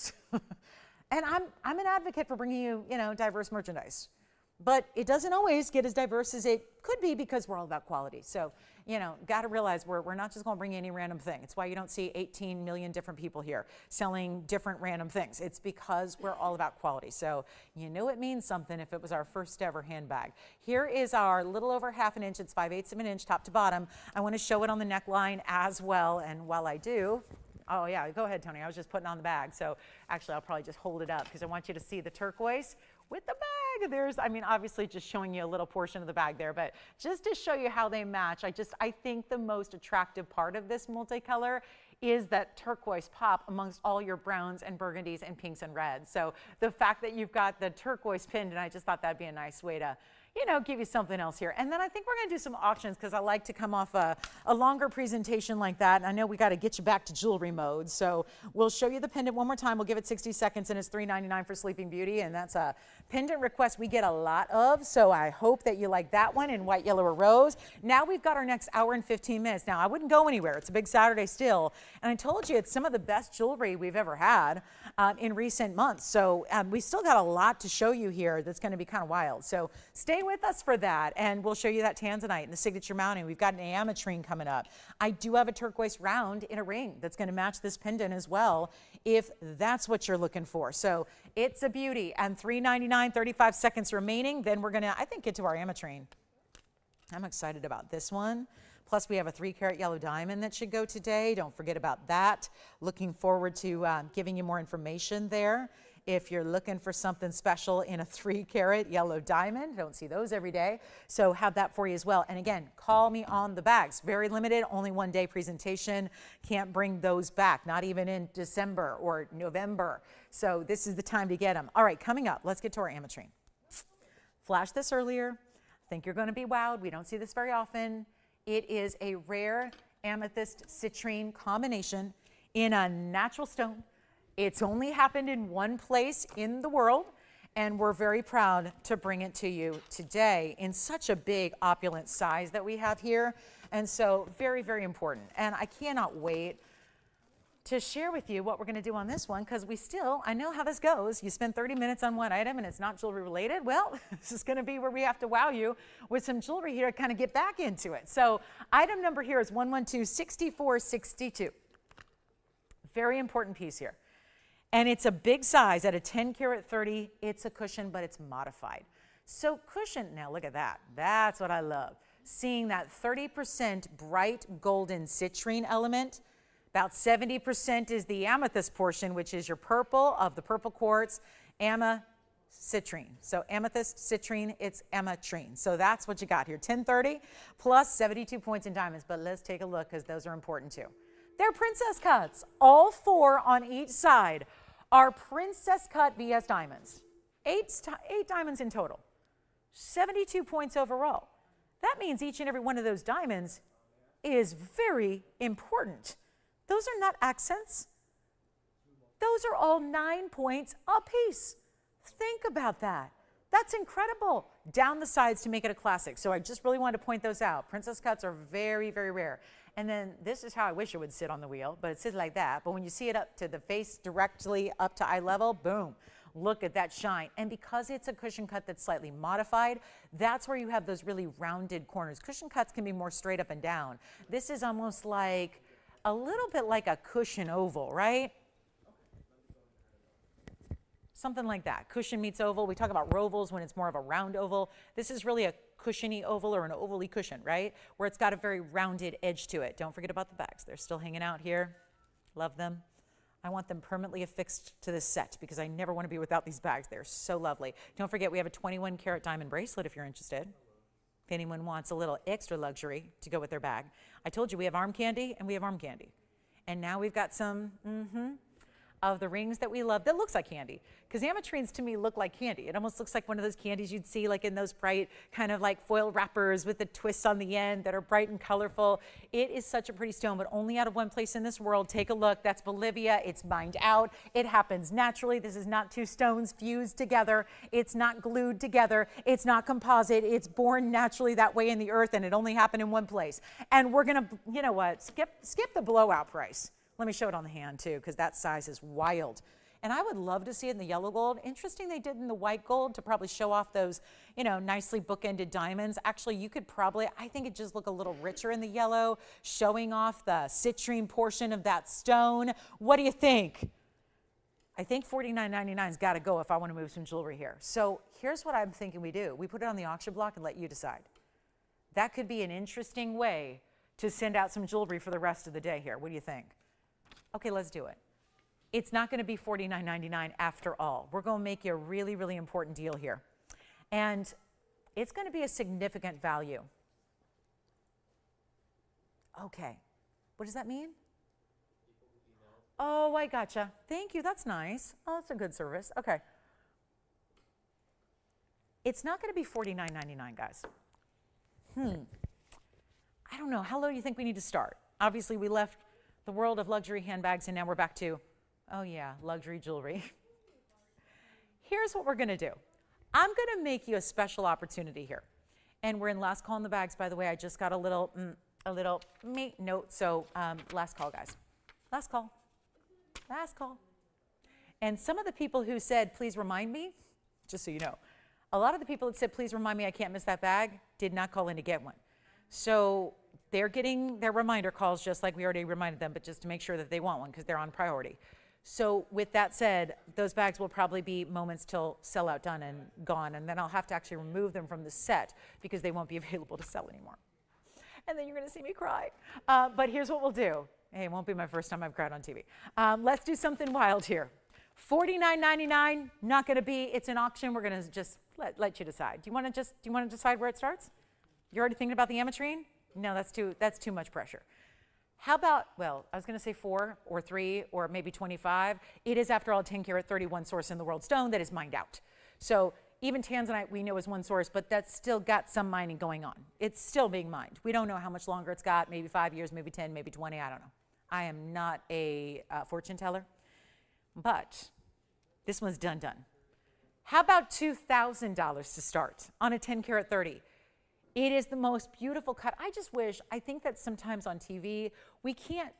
And I'm an advocate for bringing you, diverse merchandise. But it doesn't always get as diverse as it could be because we're all about quality. So, got to realize we're not just going to bring you any random thing. It's why you don't see 18 million different people here selling different random things. It's because we're all about quality. So you know it means something if it was our first ever handbag. Here is our little over ½ inch. It's 5/8 of an inch top to bottom. I want to show it on the neckline as well. And while I do, oh yeah, go ahead, Tony. I was just putting on the bag. So actually, I'll probably just hold it up because I want you to see the turquoise with the bag. Obviously just showing you a little portion of the bag there, but just to show you how they match, I think the most attractive part of this multicolor is that turquoise pop amongst all your browns and burgundies and pinks and reds. So the fact that you've got the turquoise pendant, I just thought that'd be a nice way to give you something else here. And then I think we're going to do some auctions because I like to come off a longer presentation like that. And I know we got to get you back to jewelry mode. So we'll show you the pendant one more time. We'll give it 60 seconds and it's $3.99 for Sleeping Beauty. And that's a pendant request we get a lot of. So I hope that you like that one in white, yellow, or rose. Now we've got our next hour and 15 minutes. Now I wouldn't go anywhere. It's a big Saturday still. And I told you it's some of the best jewelry we've ever had in recent months. So we still got a lot to show you here that's going to be kind of wild. So stay with us for that, and we'll show you that Tanzanite and the signature mounting. We've got an Ametrine coming up. I do have a turquoise round in a ring that's going to match this pendant as well, if that's what you're looking for. So it's a beauty, and $3.99, 35 seconds remaining. Then we're going to, I think, get to our Ametrine. I'm excited about this one. Plus, we have a 3-carat yellow diamond that should go today. Don't forget about that. Looking forward to giving you more information there. If you're looking for something special in a 3-carat yellow diamond, don't see those every day. So have that for you as well. And again, call me on the bags. Very limited, only 1-day presentation. Can't bring those back, not even in December or November. So this is the time to get them. All right, coming up, let's get to our Ametrine. Flashed this earlier. I think you're going to be wowed. We don't see this very often. It is a rare amethyst citrine combination in a natural stone. It's only happened in one place in the world, and we're very proud to bring it to you today in such a big, opulent size that we have here. And so very, very important. And I cannot wait to share with you what we're going to do on this one, because I know how this goes. You spend 30 minutes on one item and it's not jewelry related. Well, this is going to be where we have to wow you with some jewelry here to kind of get back into it. So item number here is 112-6462. Very important piece here. And it's a big size at a 10-carat 30. It's a cushion, but it's modified. So cushion, now look at that. That's what I love. Seeing that 30% bright golden citrine element. About 70% is the amethyst portion, which is your purple of the purple quartz, citrine. So amethyst, citrine, it's Ametrine. So that's what you got here. 1030 plus 72 points in diamonds. But let's take a look because those are important too. They're princess cuts. All 4 on each side are princess cut VS diamonds. 8 diamonds in total. 72 points overall. That means each and every one of those diamonds is very important. Those are not accents. Those are all 9 points apiece. Think about that. That's incredible. Down the sides to make it a classic. So I just really wanted to point those out. Princess cuts are very, very rare. And then this is how I wish it would sit on the wheel, but it sits like that. But when you see it up to the face directly up to eye level, boom, look at that shine. And because it's a cushion cut that's slightly modified, that's where you have those really rounded corners. Cushion cuts can be more straight up and down. This is almost like a little bit like a cushion oval, right? Something like that. Cushion meets oval. We talk about rovals when it's more of a round oval. This is really a cushiony oval or an ovally cushion, right? Where it's got a very rounded edge to it. Don't forget about the bags. They're still hanging out here. Love them. I want them permanently affixed to this set because I never want to be without these bags. They're so lovely. Don't forget we have a 21 karat diamond bracelet if you're interested. if anyone wants a little extra luxury to go with their bag. I told you we have arm candy and we have arm candy. And now we've got some of the rings that we love that looks like candy. Because Ametrines to me look like candy. It almost looks like one of those candies you'd see like in those bright kind of like foil wrappers with the twists on the end that are bright and colorful. It is such a pretty stone, but only out of one place in this world. Take a look. That's Bolivia. It's mined out. It happens naturally. This is not two stones fused together. It's not glued together. It's not composite. It's born naturally that way in the earth, and it only happened in one place. And we're going to, you know what, skip the blowout price. Let me show it on the hand too, because that size is wild. And I would love to see it in the yellow gold. Interesting they did in the white gold to probably show off those, you know, nicely bookended diamonds. Actually, you could probably, I think it just look a little richer in the yellow, showing off the citrine portion of that stone. What do you think? I think $49.99's got to go if I want to move some jewelry here. So here's what I'm thinking we do. We put it on the auction block and let you decide. That could be an interesting way to send out some jewelry for the rest of the day here. What do you think? Okay, let's do it. It's not going to be $49.99 after all. We're going to make you a really, really important deal here. And it's going to be a significant value. Okay. What does that mean? Oh, I gotcha. Thank you. That's nice. Oh, that's a good service. Okay. It's not going to be $49.99, guys. I don't know. How low do you think we need to start? Obviously, we left the world of luxury handbags, and now we're back to, oh yeah, luxury jewelry. Here's what we're going to do. I'm going to make you a special opportunity here. And we're in last call on the bags, by the way. I just got a little note. So last call, guys. Last call. Last call. And some of the people who said, please remind me, just so you know, a lot of the people that said, please remind me I can't miss that bag, did not call in to get one. So they're getting their reminder calls just like we already reminded them, but just to make sure that they want one because they're on priority. So with that said, those bags will probably be moments till sellout done and gone, and then I'll have to actually remove them from the set because they won't be available to sell anymore. And then you're going to see me cry. But here's what we'll do. Hey, it won't be my first time I've cried on TV. Let's do something wild here. $49.99, not going to be. It's an auction. We're going to just let you decide. Do you want to decide where it starts? You're already thinking about the Ametrine? No, that's too much pressure. How about, well, I was going to say 4 or 3 or maybe 25. It is, after all, a 10 karat 31 source in the world stone that is mined out. So even Tanzanite we know is one source, but that's still got some mining going on. It's still being mined. We don't know how much longer it's got, maybe 5 years, maybe 10, maybe 20, I don't know. I am not a fortune teller, but this one's done. How about $2,000 to start on a 10 karat 30? It is the most beautiful cut. I think that sometimes on TV, we can't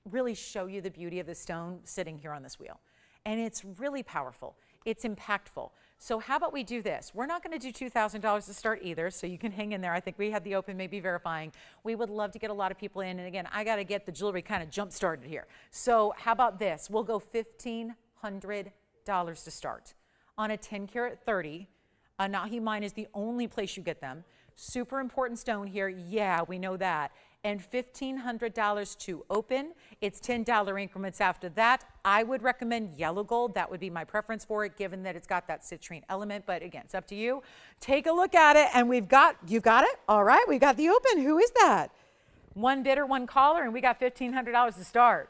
really show you the beauty of the stone sitting here on this wheel. And it's really powerful. It's impactful. So how about we do this? We're not going to do $2,000 to start either, so you can hang in there. I think we had the open maybe verifying. We would love to get a lot of people in. And again, I got to get the jewelry kind of jump started here. So how about this? We'll go $1,500 to start. On a 10 karat 30, Nahi Mine is the only place you get them. Super important stone here. Yeah, we know that. And $1,500 to open. It's $10 increments after that. I would recommend yellow gold. That would be my preference for it, given that it's got that citrine element. But again, it's up to you. Take a look at it. And you got it? All right, we got the open. Who is that? One bidder, one caller, and we got $1,500 to start.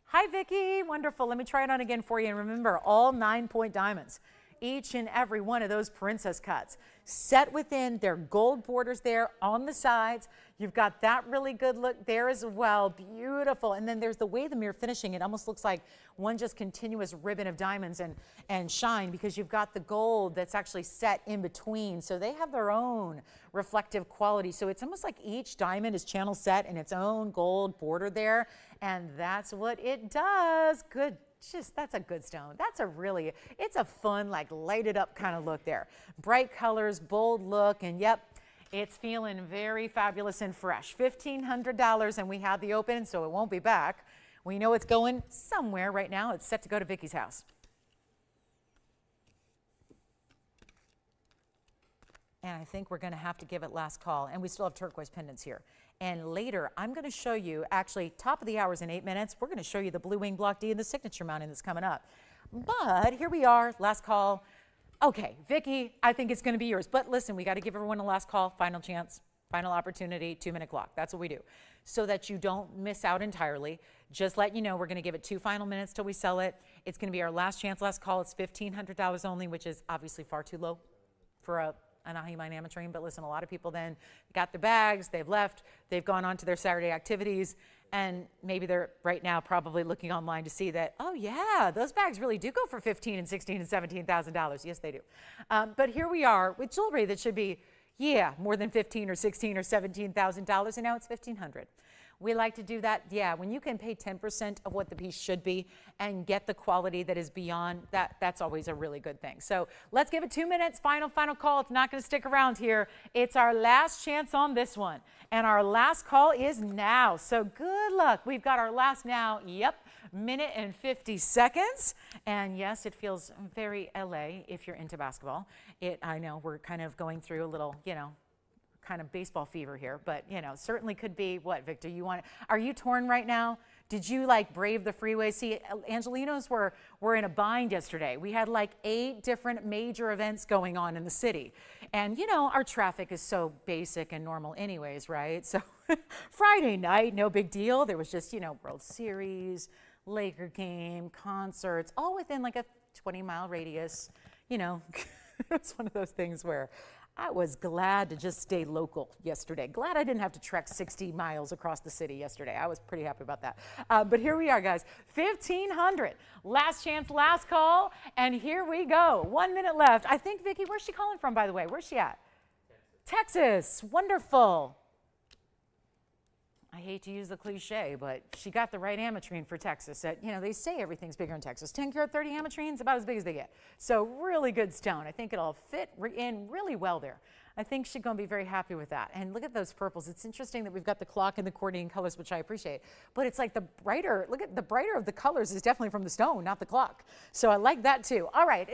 Hi, Vicki. Wonderful. Let me try it on again for you. And remember, all 9-point diamonds. Each and every one of those princess cuts set within their gold borders there on the sides. You've got that really good look there as well. Beautiful. And then there's the way the mirror finishing. It almost looks like one just continuous ribbon of diamonds and shine, because you've got the gold that's actually set in between. So they have their own reflective quality. So it's almost like each diamond is channel set in its own gold border there. And that's what it does. Good. That's a good stone. It's a fun, like lighted up kind of look there. Bright colors, bold look, and yep, it's feeling very fabulous and fresh. $1,500, and we have the open, so it won't be back. We know it's going somewhere right now. It's set to go to Vicky's house. And I think we're going to have to give it last call. And we still have turquoise pendants here. And later, I'm going to show you, actually, top of the hour is in 8 minutes. We're going to show you the blue wing block D and the signature mounting that's coming up. But here we are, last call. Okay, Vicki, I think it's going to be yours. But listen, we got to give everyone a last call, final chance, final opportunity, 2-minute clock. That's what we do. So that you don't miss out entirely. Just let you know, we're going to give it 2 final minutes till we sell it. It's going to be our last chance, last call. It's $1,500 only, which is obviously far too low for an Ametrine. But listen, a lot of people then got their bags, they've left, they've gone on to their Saturday activities, and maybe they're right now probably looking online to see that, oh yeah, those bags really do go for $15,000 and $16,000 and $17,000. Yes, they do. But here we are with jewelry that should be, yeah, more than $15,000 or $16,000 or $17,000, and now it's $1,500. We like to do that, yeah, when you can pay 10% of what the piece should be and get the quality that is beyond that, that's always a really good thing. So let's give it 2 minutes, final call. It's not going to stick around here. It's our last chance on this one. And our last call is now. So good luck. We've got our last now, yep, minute and 50 seconds. And yes, it feels very LA if you're into basketball. I know we're kind of going through a little, kind of baseball fever here, but certainly could be. What, Victor, are you torn right now? Did you brave the freeway? See, Angelinos were in a bind yesterday. We had 8 different major events going on in the city. And our traffic is so basic and normal anyways, right? So Friday night, no big deal. There was just, World Series, Laker game, concerts, all within a 20-mile radius. It's one of those things where I was glad to just stay local yesterday. Glad I didn't have to trek 60 miles across the city yesterday. I was pretty happy about that. But here we are, guys. 1,500. Last chance, last call. And here we go. 1 minute left. I think, Vicki, where's she calling from, by the way? Where's she at? Texas. Wonderful. I hate to use the cliche, but she got the right Ametrine for Texas. They say everything's bigger in Texas. 10 karat 30 Ametrines, about as big as they get. So really good stone. I think it'll fit in really well there. I think she's going to be very happy with that. And look at those purples. It's interesting that we've got the clock and the accordion colors, which I appreciate. But it's the brighter, look at the brighter of the colors is definitely from the stone, not the clock. So I like that too. All right,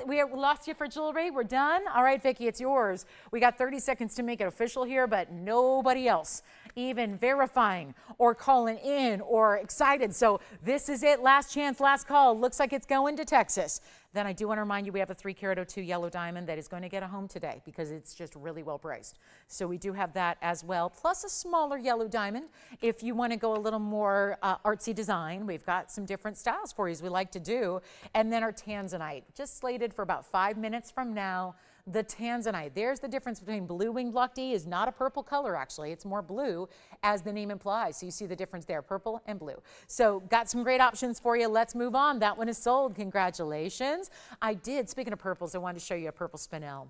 we lost you for jewelry? We're done? All right, Vicki, it's yours. We got 30 seconds to make it official here, but nobody else even verifying or calling in or excited. So this is it, last chance, last call. Looks like it's going to Texas. Then I do want to remind you we have a 3 carat 02 yellow diamond that is going to get a home today because it's just really well priced. So we do have that as well, plus a smaller yellow diamond. If you want to go a little more artsy design, we've got some different styles for you as we like to do. And then our Tanzanite, just slated for about 5 minutes from now. The Tanzanite, there's the difference between blue wing block D is not a purple color actually, it's more blue as the name implies. So you see the difference there, purple and blue. So got some great options for you. Let's move on. That one is sold. Congratulations. Speaking of purples, I wanted to show you a purple spinel.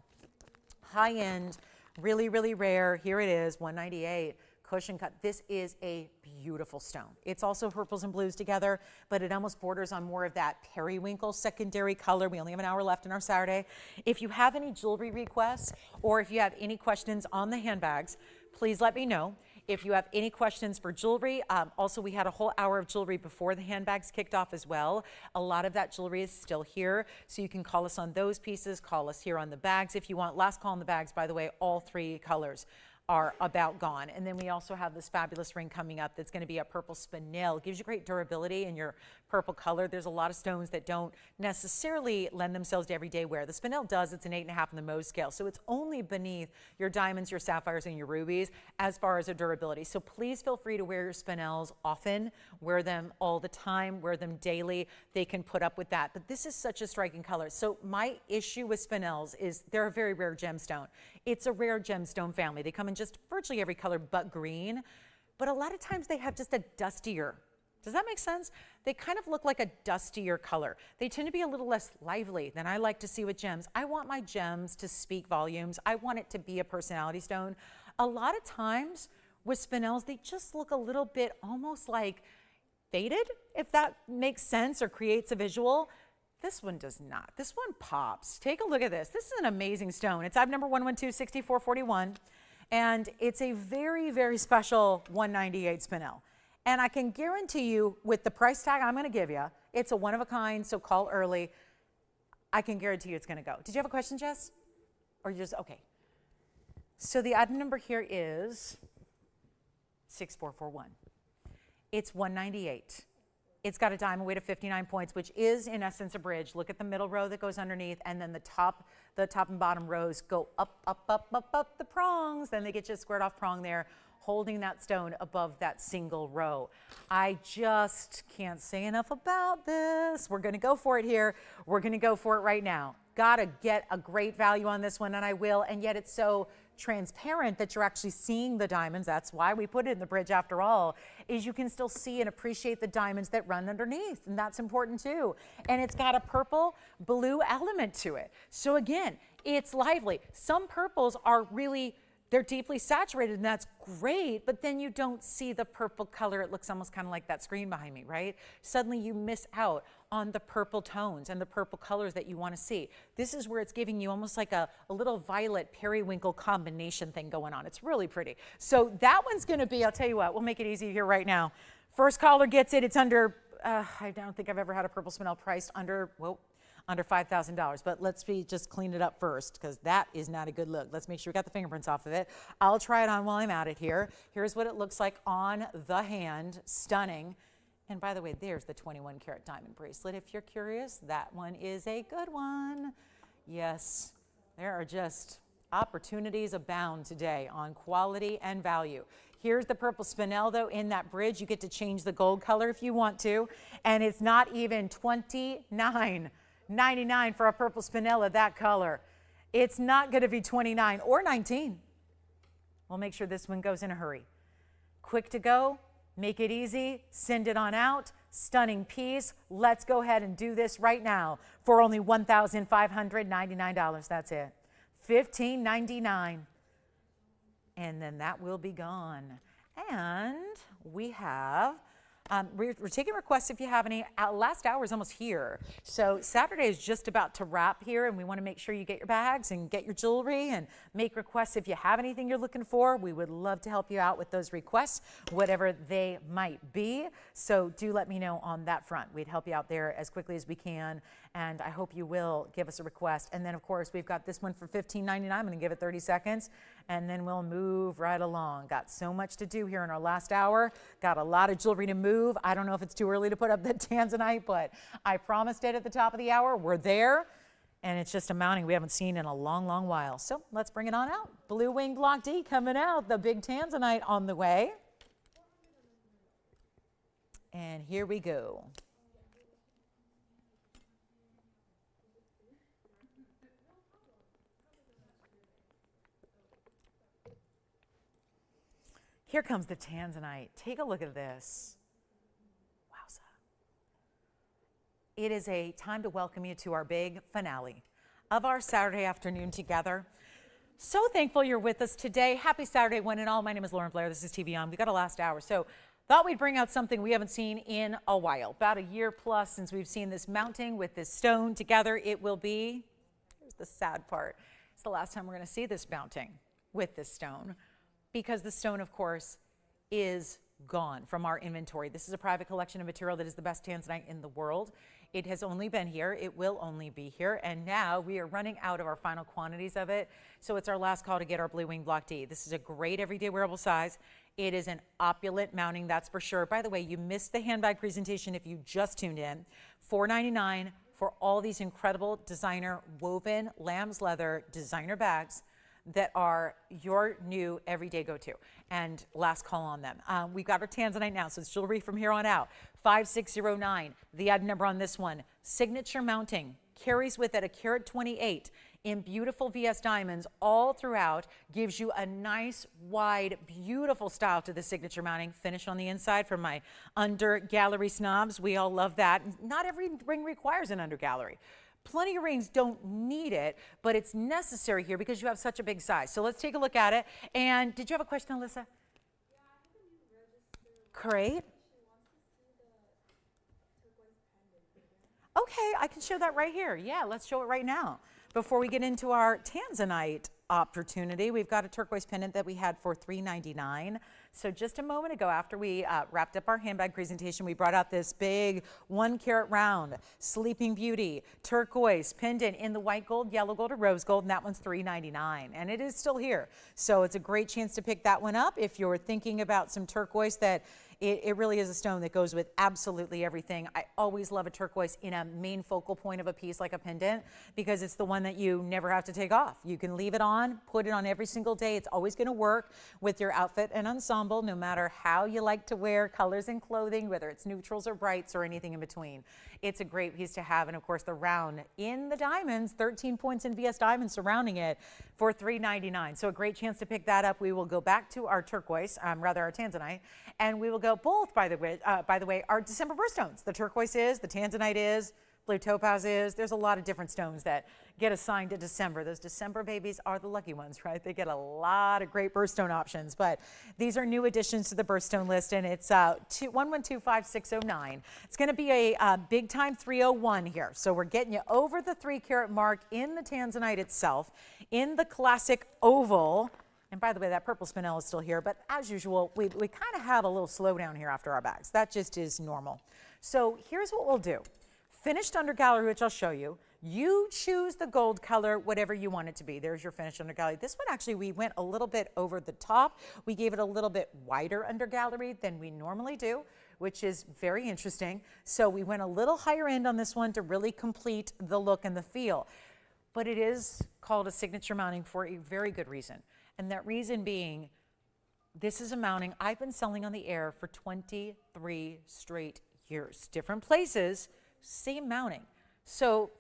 High end, really, really rare. Here it is, 198. Cushion cut. This is a beautiful stone. It's also purples and blues together, but it almost borders on more of that periwinkle secondary color. We only have an hour left in our Saturday. If you have any jewelry requests or if you have any questions on the handbags, please let me know. If you have any questions for jewelry, also we had a whole hour of jewelry before the handbags kicked off as well. A lot of that jewelry is still here, so you can call us on those pieces, call us here on the bags if you want. Last call on the bags, by the way, all 3 colors are about gone. And then we also have this fabulous ring coming up that's going to be a purple spinel. Gives you great durability in your purple color. There's a lot of stones that don't necessarily lend themselves to everyday wear. The spinel does. It's an 8.5 in the Mohs scale. So it's only beneath your diamonds, your sapphires, and your rubies as far as their durability. So please feel free to wear your spinels often. Wear them all the time. Wear them daily. They can put up with that. But this is such a striking color. So my issue with spinels is they're a very rare gemstone. It's a rare gemstone family. They come in just virtually every color but green, but a lot of times they have just a dustier. Does that make sense? They kind of look like a dustier color. They tend to be a little less lively than I like to see with gems. I want my gems to speak volumes. I want it to be a personality stone. A lot of times with spinels, they just look a little bit almost like faded, if that makes sense or creates a visual. This one does not. This one pops. Take a look at this. This is an amazing stone. It's item number 112-6441, and it's a very, very special 198 spinel. And I can guarantee you, with the price tag I'm going to give you, it's a one-of-a-kind, so call early. I can guarantee you it's going to go. Did you have a question, Jess? Or you just, okay. So the item number here is 6441. It's 198. It's got a diamond weight of 59 points, which is in essence a bridge. Look at the middle row that goes underneath, and then the top and bottom rows go up, up, up, up, up the prongs. Then they get you a squared off prong there, holding that stone above that single row. I just can't say enough about this. We're gonna go for it here. We're gonna go for it right now. Gotta get a great value on this one, and I will, and yet it's so transparent that you're actually seeing the diamonds. That's why we put it in the bridge after all, is you can still see and appreciate the diamonds that run underneath, and that's important too. And it's got a purple blue element to it. So again, it's lively. Some purples are really, they're deeply saturated, and that's great, but then you don't see the purple color. It looks almost kind of like that screen behind me, right? Suddenly you miss out on the purple tones and the purple colors that you want to see. This is where it's giving you almost like a little violet periwinkle combination thing going on. It's really pretty. So that one's going to be, I'll tell you what, we'll make it easy here right now. First caller gets it. It's under, I don't think I've ever had a purple spinel priced under, whoa, under $5,000, but let's just clean it up first, because that is not a good look. Let's make sure we got the fingerprints off of it. I'll try it on while I'm at it here. Here's what it looks like on the hand. Stunning. And by the way, there's the 21 karat diamond bracelet. If you're curious, that one is a good one. Yes, there are just opportunities abound today on quality and value. Here's the purple spinel though in that bridge. You get to change the gold color if you want to, and it's not even $29.99 for a purple spinel of that color. It's not going to be $29 or $19. We'll make sure this one goes in a hurry. Quick to go, make it easy, send it on out. Stunning piece. Let's go ahead and do this right now for only $1,599. That's it. $1,599. And then that will be gone. And we have we're taking requests if you have any. Last hour is almost here. So Saturday is just about to wrap here, and we want to make sure you get your bags and get your jewelry and make requests if you have anything you're looking for. We would love to help you out with those requests, whatever they might be. So do let me know on that front. We'd help you out there as quickly as we can, and I hope you will give us a request. And then, of course, we've got this one for $15.99. I'm going to give it 30 seconds, and then we'll move right along. Got so much to do here in our last hour. Got a lot of jewelry to move. I don't know if it's too early to put up the Tanzanite, but I promised it at the top of the hour. We're there, and it's just a mounting we haven't seen in a long, long while. So let's bring it on out. Blue Wing Block D coming out. The big Tanzanite on the way. And here we go. Here comes the Tanzanite. Take a look at this. Wowza. It is a time to welcome you to our big finale of our Saturday afternoon together. So thankful you're with us today. Happy Saturday, one and all. My name is Lauren Blair. This is TVON. We got a last hour. So thought we'd bring out something we haven't seen in a while. About a year plus since we've seen this mounting with this stone together. It will be, here's the sad part, it's the last time we're going to see this mounting with this stone, because the stone, of course, is gone from our inventory. This is a private collection of material that is the best Tanzanite in the world. It has only been here. It will only be here. And now we are running out of our final quantities of it. So it's our last call to get our Blue Wing Block D. This is a great everyday wearable size. It is an opulent mounting, that's for sure. By the way, you missed the handbag presentation if you just tuned in. $4.99 for all these incredible designer woven lamb's leather designer bags that are your new everyday go-to. And last call on them. We've got our Tanzanite now, so it's jewelry from here on out. 5609, the item number on this one. Signature mounting, carries with it a carat 28 in beautiful VS diamonds all throughout, gives you a nice, wide, beautiful style to the signature mounting. Finish on the inside for my under gallery snobs. We all love that. Not every ring requires an under gallery. Plenty of rings don't need it, but it's necessary here because you have such a big size. So let's take a look at it. And did you have a question, Alyssa? Yeah, I have a new register. Great. She wants to see the turquoise pendant. Okay, I can show that right here. Yeah, let's show it right now. Before we get into our Tanzanite opportunity, we've got a turquoise pendant that we had for $3.99. So just a moment ago, after we wrapped up our handbag presentation, we brought out this big 1 carat round Sleeping Beauty turquoise pendant in the white gold, yellow gold, or rose gold, and that one's $3.99, and it is still here. So it's a great chance to pick that one up if you're thinking about some turquoise that It really is a stone that goes with absolutely everything. I always love a turquoise in a main focal point of a piece like a pendant because it's the one that you never have to take off. You can leave it on, put it on every single day. It's always going to work with your outfit and ensemble, no matter how you like to wear colors and clothing, whether it's neutrals or brights or anything in between. It's a great piece to have. And of course, the round in the diamonds, 13 points in VS diamonds surrounding it for $3.99. So a great chance to pick that up. We will go back to our turquoise, rather our Tanzanite, and we will go both, by the way, our December birthstones. The turquoise is, the Tanzanite is, blue topaz is. There's a lot of different stones that get assigned to December. Those December babies are the lucky ones, right? They get a lot of great birthstone options, but these are new additions to the birthstone list, and it's 1125609. It's going to be a big time 301 here. So we're getting you over the 3 carat mark in the Tanzanite itself, in the classic oval. And by the way, that purple spinel is still here, but as usual, we kind of have a little slowdown here after our bags. That just is normal. So here's what we'll do. Finished undergallery, which I'll show you. You choose the gold color, whatever you want it to be. There's your finished undergallery. This one, actually, we went a little bit over the top. We gave it a little bit wider undergallery than we normally do, which is very interesting. So we went a little higher end on this one to really complete the look and the feel. But it is called a signature mounting for a very good reason. And that reason being, this is a mounting I've been selling on the air for 23 straight years. Different places, same mounting. So,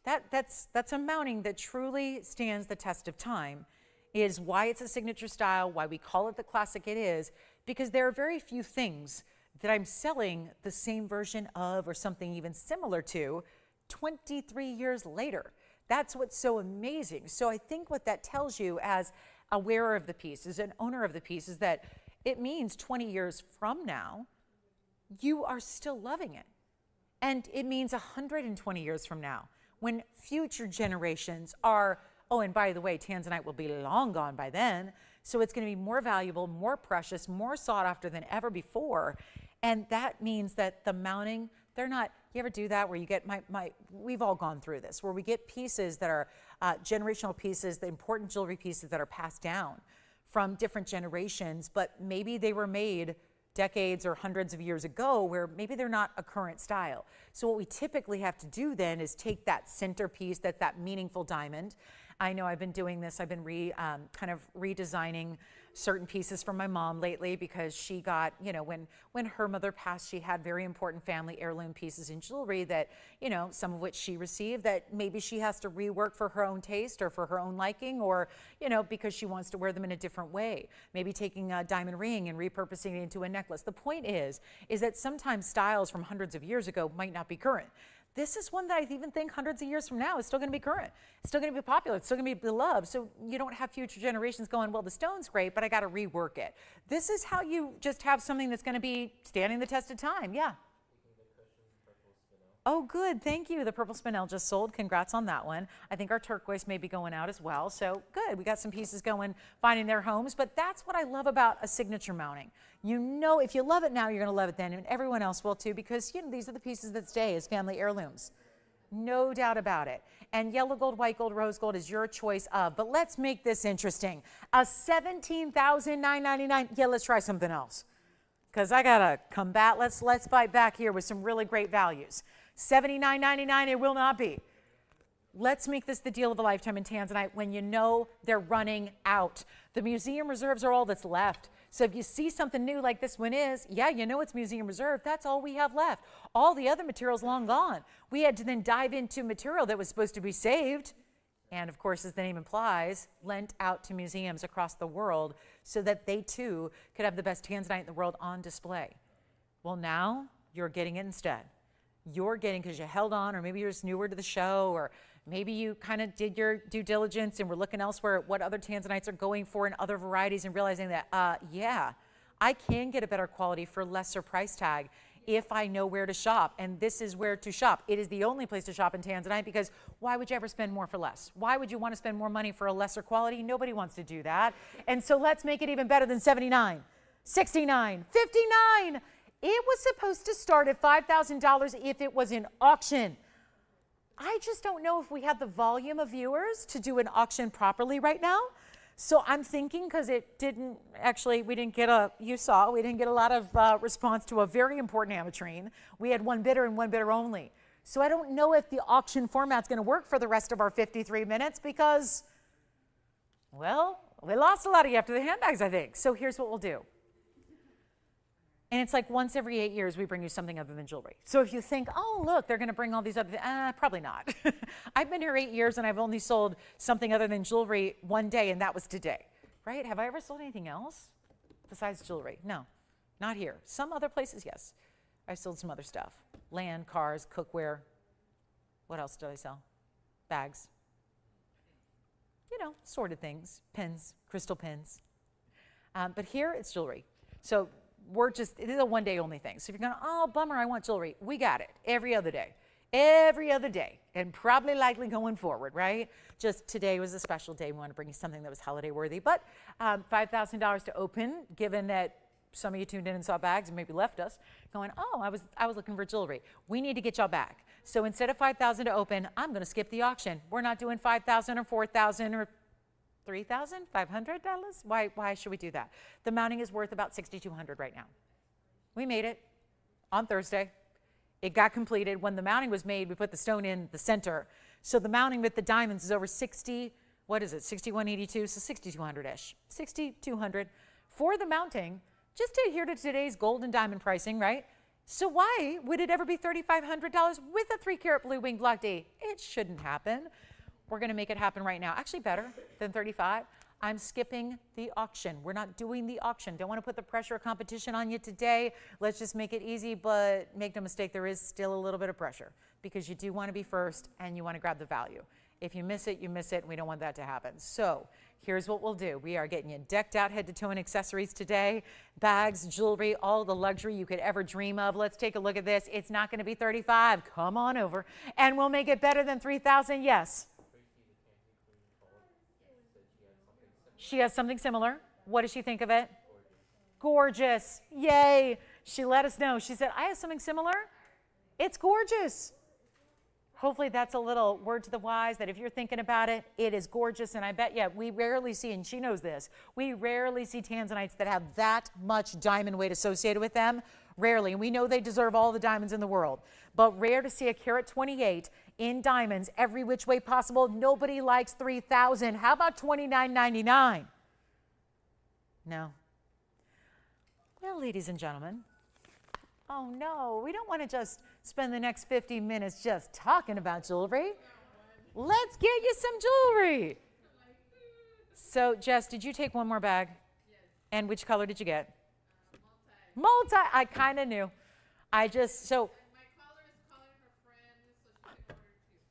that's a mounting that truly stands the test of time, is why it's a signature style, why we call it the classic it is, because there are very few things that I'm selling the same version of or something even similar to 23 years later. That's what's so amazing. So I think what that tells you as a wearer of the piece, as an owner of the piece, is that it means 20 years from now, you are still loving it. And it means 120 years from now, when future generations are, oh, and by the way, Tanzanite will be long gone by then, so it's going to be more valuable, more precious, more sought after than ever before. And that means that the mounting, they're not, you ever do that where you get we've all gone through this, where we get pieces that are generational pieces, the important jewelry pieces that are passed down from different generations, but maybe they were made decades or hundreds of years ago where maybe they're not a current style. So what we typically have to do then is take that centerpiece, that's that meaningful diamond. I know I've been doing this, I've been kind of redesigning certain pieces for my mom lately because she got, you know, when her mother passed, she had very important family heirloom pieces in jewelry that, you know, some of which she received that maybe she has to rework for her own taste or for her own liking, or, you know, because she wants to wear them in a different way. Maybe taking a diamond ring and repurposing it into a necklace. The point is that sometimes styles from hundreds of years ago might not be current. This is one that I even think hundreds of years from now is still going to be current. It's still going to be popular. It's still going to be beloved. So you don't have future generations going, well, the stone's great, but I got to rework it. This is how you just have something that's going to be standing the test of time. Yeah. Oh, good. Thank you. The purple spinel just sold. Congrats on that one. I think our turquoise may be going out as well. So good. We got some pieces going, finding their homes. But that's what I love about a signature mounting. You know, if you love it now, you're going to love it then. And everyone else will too, because, you know, these are the pieces that stay as family heirlooms. No doubt about it. And yellow gold, white gold, rose gold is your choice of. But let's make this interesting. A $17,999. Yeah, let's try something else. Because I got to combat. Let's fight back here with some really great values. $79.99 it will not be. Let's make this the deal of a lifetime in Tanzanite when you know they're running out. The museum reserves are all that's left. So if you see something new like this one is, yeah, you know it's museum reserve. That's all we have left. All the other material's long gone. We had to then dive into material that was supposed to be saved. And of course, as the name implies, lent out to museums across the world so that they too could have the best Tanzanite in the world on display. Well, now you're getting it instead. You're getting, because you held on, or maybe you're just newer to the show, or maybe you kind of did your due diligence and were looking elsewhere at what other Tanzanites are going for in other varieties and realizing that, yeah, I can get a better quality for lesser price tag if I know where to shop. And this is where to shop. It is the only place to shop in Tanzanite, because why would you ever spend more for less? Why would you want to spend more money for a lesser quality? Nobody wants to do that. And so let's make it even better than $79, $69, $59. It was supposed to start at $5,000 if it was an auction. I just don't know if we have the volume of viewers to do an auction properly right now. So I'm thinking, because it didn't actually, we didn't get a, you saw, we didn't get a lot of response to a very important Ametrine. We had one bidder and one bidder only. So I don't know if the auction format's going to work for the rest of our 53 minutes because, well, we lost a lot of you after the handbags, I think. So here's what we'll do. And it's like once every 8 years, we bring you something other than jewelry. So if you think, oh, look, they're going to bring all these other things, probably not. I've been here 8 years, and I've only sold something other than jewelry one day, and that was today, right? Have I ever sold anything else besides jewelry? No, not here. Some other places, yes. I sold some other stuff. Land, cars, cookware. What else did I sell? Bags. You know, sorted things, pins, crystal pins. But here, it's jewelry. So we're just, it is a one-day only thing. So if you're going, oh, bummer, I want jewelry, we got it every other day. Every other day, and probably likely going forward, right? Just today was a special day. We want to bring you something that was holiday worthy. But $5,000 to open, given that some of you tuned in and saw bags and maybe left us, going, oh, I was looking for jewelry. We need to get y'all back. So instead of $5,000 to open, I'm going to skip the auction. We're not doing $5,000 or $4,000 or $3,500. Why should we do that? The mounting is worth about $6,200 right now. We made it on Thursday. It got completed. When the mounting was made, we put the stone in the center. So the mounting with the diamonds is over 60, what is it, 6182, so 6,200-ish, 6,200 for the mounting, just to adhere to today's gold and diamond pricing, right? So why would it ever be $3,500 with a 3-carat blue wing block D? It shouldn't happen. We're going to make it happen right now. Actually better than 35. I'm skipping the auction. We're not doing the auction. Don't want to put the pressure of competition on you today. Let's just make it easy, but make no mistake, there is still a little bit of pressure because you do want to be first and you want to grab the value. If you miss it, you miss it, and we don't want that to happen. So here's what we'll do. We are getting you decked out head to toe in accessories today. Bags, jewelry, all the luxury you could ever dream of. Let's take a look at this. It's not going to be 35. Come on over. And we'll make it better than 3,000. Yes. She has something similar. What does she think of it? Gorgeous. Yay. She let us know. She said, I have something similar. It's gorgeous. Hopefully that's a little word to the wise that if you're thinking about it, it is gorgeous. And I bet, yeah, we rarely see, and she knows this, we rarely see Tanzanites that have that much diamond weight associated with them. Rarely. And we know they deserve all the diamonds in the world. But rare to see a carat 28 in diamonds every which way possible. Nobody likes 3,000. How about $29.99? No. Well, ladies and gentlemen, oh no, we don't want to just spend the next 50 minutes just talking about jewelry. Let's get you some jewelry. So, Jess, did you take one more bag? Yes. And which color did you get? Multi. I kind of knew. I just, so. My caller is calling her friend, so she can order too.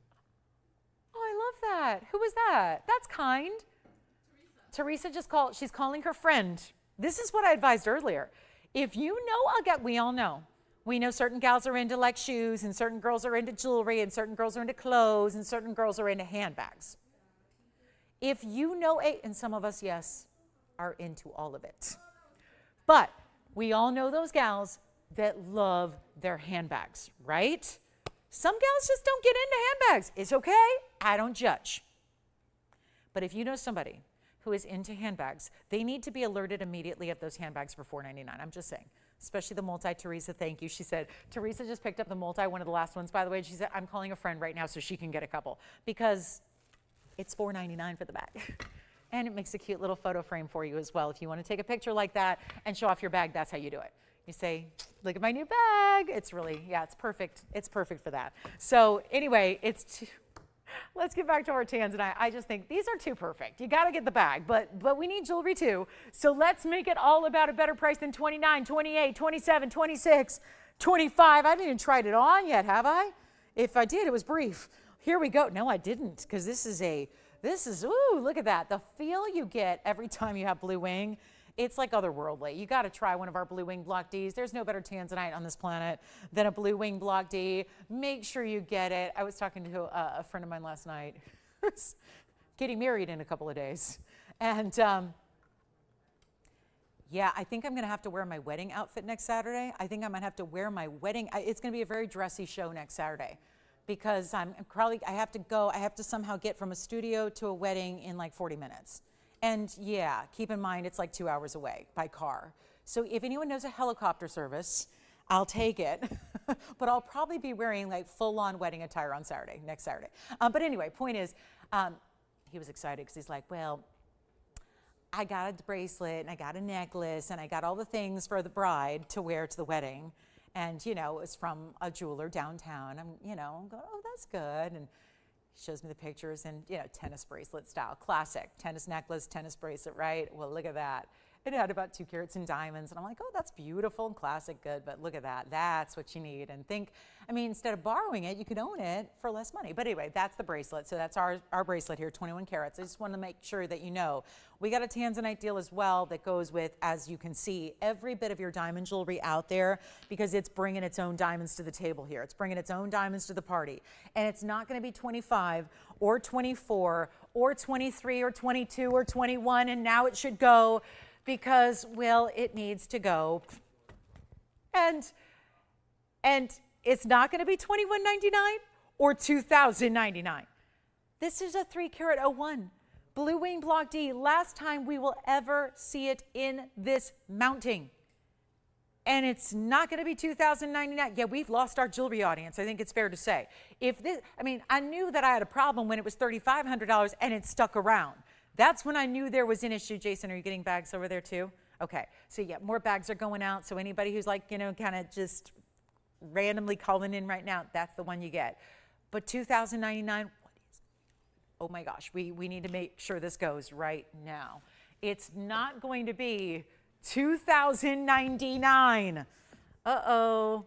Oh, I love that. Who was that? That's kind. Teresa just called. She's calling her friend. This is what I advised earlier. If you know, we all know. We know certain gals are into like shoes, and certain girls are into jewelry, and certain girls are into clothes, and certain girls are into handbags. If you know and some of us, yes, are into all of it. But we all know those gals that love their handbags, right? Some gals just don't get into handbags. It's okay. I don't judge. But if you know somebody who is into handbags, they need to be alerted immediately of those handbags for $4.99. I'm just saying. Especially the multi. Teresa, thank you. She said, Teresa just picked up the multi, one of the last ones, by the way. She said, I'm calling a friend right now so she can get a couple because it's $4.99 for the bag. And it makes a cute little photo frame for you as well. If you want to take a picture like that and show off your bag, that's how you do it. You say, look at my new bag. It's really, yeah, it's perfect. It's perfect for that. So anyway, let's get back to our Tanzanite. I just think these are too perfect. You got to get the bag, but we need jewelry too. So let's make it all about a better price than 29, 28, 27, 26, 25. I haven't even tried it on yet, have I? If I did, it was brief. Here we go. No, I didn't, because this is, ooh, look at that. The feel you get every time you have blue wing, it's like otherworldly. You got to try one of our blue wing block Ds. There's no better Tanzanite on this planet than a blue wing block D. Make sure you get it. I was talking to a friend of mine last night who's getting married in a couple of days. And yeah, I think I'm going to have to wear my wedding outfit next Saturday. I think I might have to wear my wedding. It's going to be a very dressy show next Saturday because I have to somehow get from a studio to a wedding in like 40 minutes. And yeah, keep in mind, it's like 2 hours away by car. So if anyone knows a helicopter service, I'll take it. But I'll probably be wearing like full-on wedding attire on Saturday, next Saturday. But anyway, point is, he was excited because he's like, well, I got a bracelet and I got a necklace and I got all the things for the bride to wear to the wedding. And, you know, it was from a jeweler downtown. I'm going, oh, that's good. And he shows me the pictures and, you know, tennis bracelet style, classic. Tennis necklace, tennis bracelet, right? Well, look at that. It had about 2 carats in diamonds. And I'm like, oh, that's beautiful and classic, good. But look at that. That's what you need. And think, I mean, instead of borrowing it, you could own it for less money. But anyway, that's the bracelet. So that's our bracelet here, 21 carats. I just want to make sure that you know. We got a Tanzanite deal as well that goes with, as you can see, every bit of your diamond jewelry out there, because it's bringing its own diamonds to the table here. It's bringing its own diamonds to the party. And it's not going to be 25 or 24 or 23 or 22 or 21. And now it should go because, well, it needs to go. And it's not going to be $21.99 or $2,099. This is a 3-carat 01. Blue Wing Block D, last time we will ever see it in this mounting. And it's not going to be $2,099. Yeah, we've lost our jewelry audience, I think it's fair to say. If this, I mean, I knew that I had a problem when it was $3,500 and it stuck around. That's when I knew there was an issue. Jason, are you getting bags over there too? Okay, so yeah, more bags are going out. So anybody who's like, you know, kind of just randomly calling in right now, that's the one you get. But $2,099, oh my gosh, we need to make sure this goes right now. It's not going to be $2,099. Uh-oh.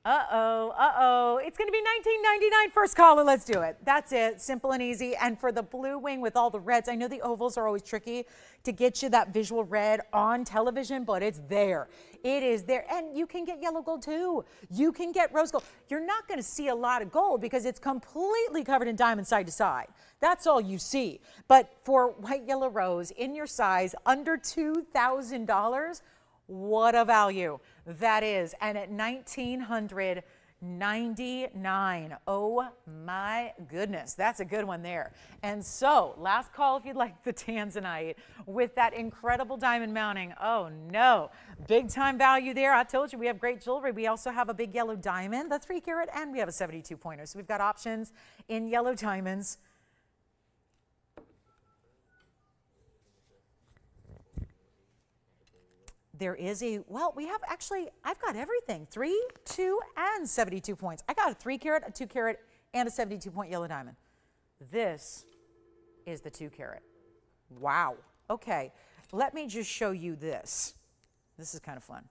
Uh-oh, uh-oh. It's going to be $19.99. First caller, let's do it. That's it, simple and easy. And for the blue wing with all the reds, I know the ovals are always tricky to get you that visual red on television, but it's there. It is there. And you can get yellow gold too. You can get rose gold. You're not going to see a lot of gold because it's completely covered in diamonds side to side. That's all you see. But for white, yellow, rose in your size under $2,000, what a value that is. And at $1,999, oh my goodness, that's a good one there. And so last call if you'd like the Tanzanite with that incredible diamond mounting. Oh no, big time value there. I told you we have great jewelry. We also have a big yellow diamond, the 3-carat, and we have a 72 pointer. So we've got options in yellow diamonds. There is a, well, we have actually, I've got everything, 3, 2, and 72 points. I got a 3-carat, a 2-carat, and a 72-point yellow diamond. This is the 2-carat. Wow. Okay, let me just show you this. This is kind of fun.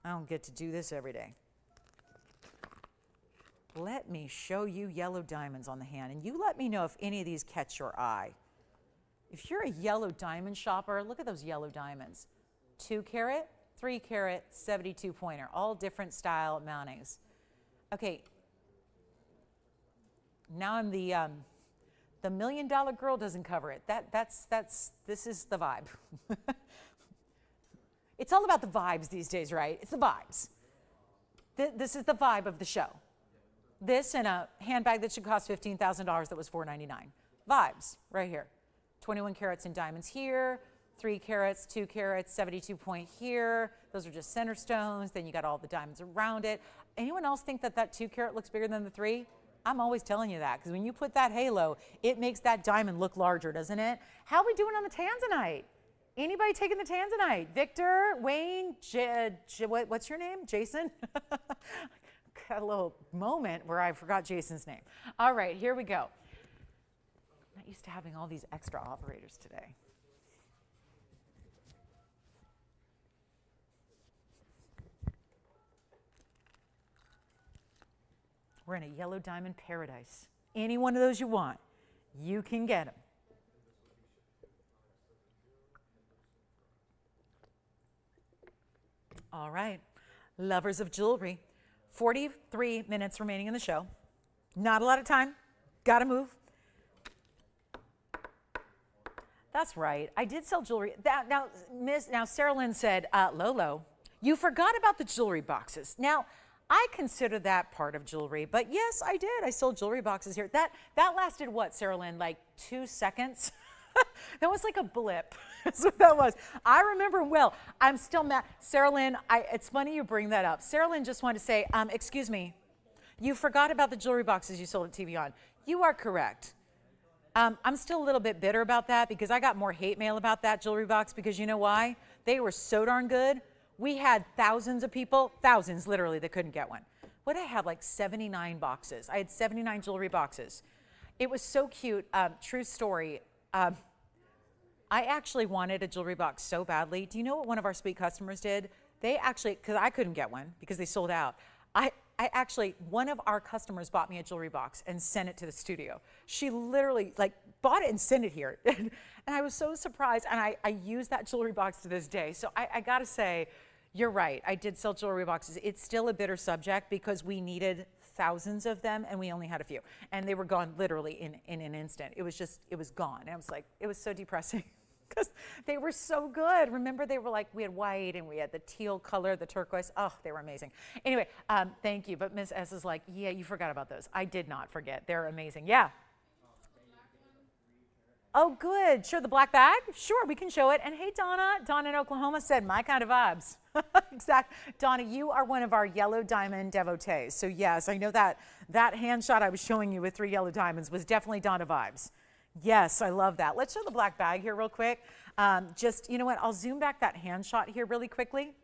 I don't get to do this every day. Let me show you yellow diamonds on the hand, and you let me know if any of these catch your eye. If you're a yellow diamond shopper, look at those yellow diamonds. 2-carat, 3-carat, 72 pointer, all different style mountings. Okay, now I'm the $1 million girl doesn't cover it. This is the vibe. It's all about the vibes these days, right? It's the vibes. This is the vibe of the show. This and a handbag that should cost $15,000 that was $499. Vibes right here. 21 carats in diamonds here. 3 carats, 2 carats, 72 point here. Those are just center stones. Then you got all the diamonds around it. Anyone else think that that 2 carat looks bigger than the 3? I'm always telling you that because when you put that halo, it makes that diamond look larger, doesn't it? How are we doing on the Tanzanite? Anybody taking the Tanzanite? Victor, Wayne, what's your name? Jason? Got a little moment where I forgot Jason's name. All right, here we go. I'm not used to having all these extra operators today. We're in a yellow diamond paradise. Any one of those you want, you can get them. All right, lovers of jewelry, 43 minutes remaining in the show. Not a lot of time, gotta move. That's right, I did sell jewelry. Now Sarah Lynn said, Lolo, you forgot about the jewelry boxes. Now, I consider that part of jewelry, but yes, I did. I sold jewelry boxes here. That lasted what, Sarah Lynn, like 2 seconds? That was like a blip. That's what that was. I remember well. I'm still mad. Sarah Lynn, it's funny you bring that up. Sarah Lynn just wanted to say, excuse me, you forgot about the jewelry boxes you sold at TVON. You are correct. I'm still a little bit bitter about that because I got more hate mail about that jewelry box because you know why? They were so darn good. We had thousands of people, thousands literally, that couldn't get one. What did I have, like 79 boxes? I had 79 jewelry boxes. It was so cute. True story. I actually wanted a jewelry box so badly. Do you know what one of our sweet customers did? They actually, because I couldn't get one because they sold out. One of our customers bought me a jewelry box and sent it to the studio. She literally like bought it and sent it here. And I was so surprised. And I use that jewelry box to this day. So I gotta say, you're right. I did sell jewelry boxes. It's still a bitter subject because we needed thousands of them and we only had a few. And they were gone literally in an instant. It was gone. And I was like, it was so depressing. Because they were so good. Remember, they were like, we had white and we had the teal color, the turquoise. Oh, they were amazing. Anyway, thank you. But Ms. S is like, yeah, you forgot about those. I did not forget. They're amazing. Yeah. Oh, good. Sure, the black bag? Sure, we can show it. And hey, Donna. Donna in Oklahoma said, my kind of vibes. Exactly. Donna, you are one of our yellow diamond devotees. So yes, I know that hand shot I was showing you with 3 yellow diamonds was definitely Donna vibes. Yes, I love that. Let's show the black bag here real quick. You know what, I'll zoom back that hand shot here really quickly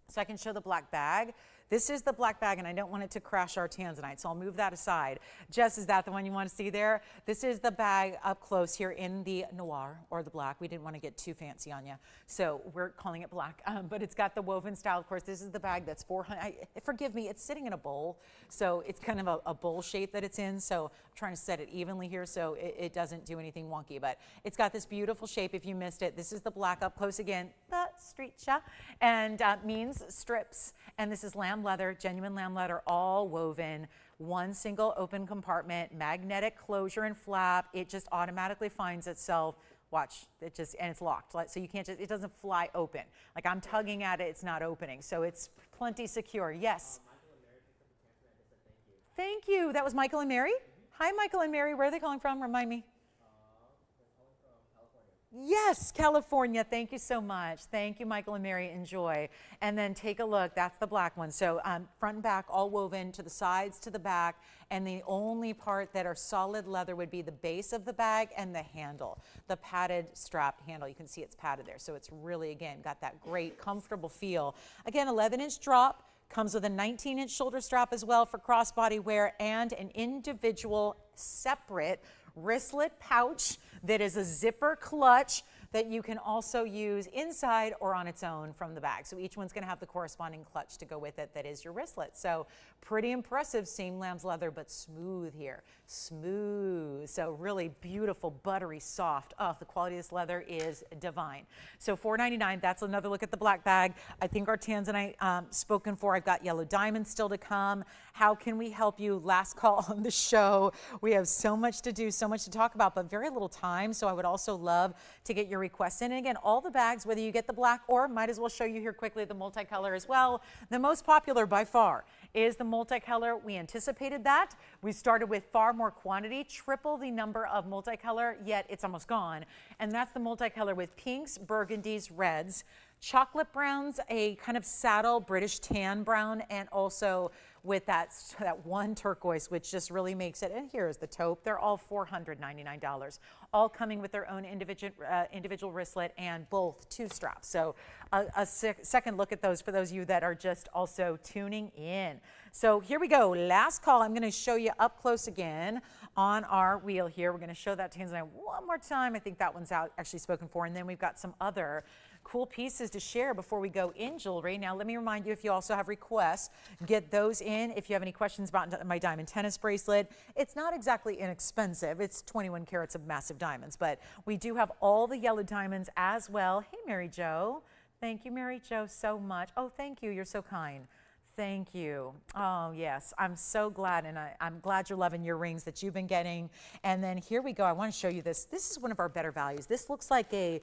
so I can show the black bag. This is the black bag, and I don't want it to crash our Tanzanite, so I'll move that aside. Jess, is that the one you want to see there? This is the bag up close here in the noir, or the black. We didn't want to get too fancy on you, so we're calling it black. But it's got the woven style. Of course, this is the bag that's 400. Forgive me, it's sitting in a bowl, so it's kind of a bowl shape that it's in, so I'm trying to set it evenly here so it doesn't do anything wonky. But it's got this beautiful shape. If you missed it, this is the black up close again, the street shop, and means strips. And this is lamb leather, genuine lamb leather, all woven, one single open compartment, magnetic closure and flap. It just automatically finds itself. Watch, and it's locked. So you can't it doesn't fly open. Like I'm tugging at it, it's not opening. So it's plenty secure. Yes. Thank you. That was Michael and Mary. Hi, Michael and Mary. Where are they calling from? Remind me. Yes, California. Thank you so much. Thank you, Michael and Mary. Enjoy. And then take a look. That's the black one. So front and back, all woven to the sides, to the back. And the only part that are solid leather would be the base of the bag and the handle, the padded strap handle. You can see it's padded there. So it's really, again, got that great, comfortable feel. Again, 11-inch drop. Comes with a 19-inch shoulder strap as well for crossbody wear and an individual separate wristlet pouch that is a zipper clutch that you can also use inside or on its own from the bag. So each one's going to have the corresponding clutch to go with it that is your wristlet. So pretty impressive, same lamb's leather, but smooth here. Smooth. So really beautiful, buttery, soft. Oh, the quality of this leather is divine. So $4.99, that's another look at the black bag. I think our Tanzanite spoken for. I've got yellow diamonds still to come. How can we help you? Last call on the show. We have so much to do, so much to talk about, but very little time. So I would also love to get your requests in. And again, all the bags, whether you get the black or might as well show you here quickly the multicolor as well. The most popular by far is the multicolor. We anticipated that. We started with far more quantity, triple the number of multicolor, yet it's almost gone. And that's the multicolor with pinks, burgundies, reds, chocolate browns, a kind of saddle British tan brown, and also with that one turquoise, which just really makes it. And here's the taupe. They're all $499, all coming with their own individual wristlet and both 2 straps. So a second look at those for those of you that are just also tuning in. So here we go. Last call. I'm going to show you up close again on our wheel here. We're going to show that Tanzanite one more time. I think that one's out actually spoken for. And then we've got some other cool pieces to share before we go in jewelry. Now, let me remind you, if you also have requests, get those in. If you have any questions about my diamond tennis bracelet, it's not exactly inexpensive. It's 21 carats of massive diamonds, but we do have all the yellow diamonds as well. Hey, Mary Jo. Thank you, Mary Jo, so much. Oh, thank you. You're so kind. Thank you. Oh, yes. I'm so glad, and I'm glad you're loving your rings that you've been getting. And then here we go. I want to show you this. This is one of our better values. This looks like a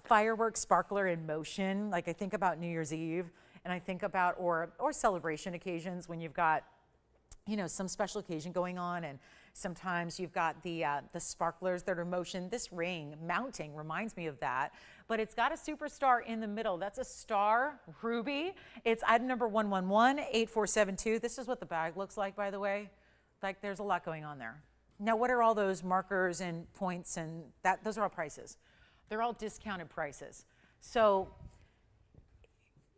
fireworks sparkler in motion. Like I think about New Year's Eve, and I think about or celebration occasions when you've got, you know, some special occasion going on, and Sometimes you've got the sparklers that are in motion. This ring mounting reminds me of that, but it's got a superstar in the middle. That's a star ruby. It's item number 1118472. This is what the bag looks like, by the way. Like, there's a lot going on there. Now, what are all those markers and points and that? Those are all prices. They're all discounted prices. So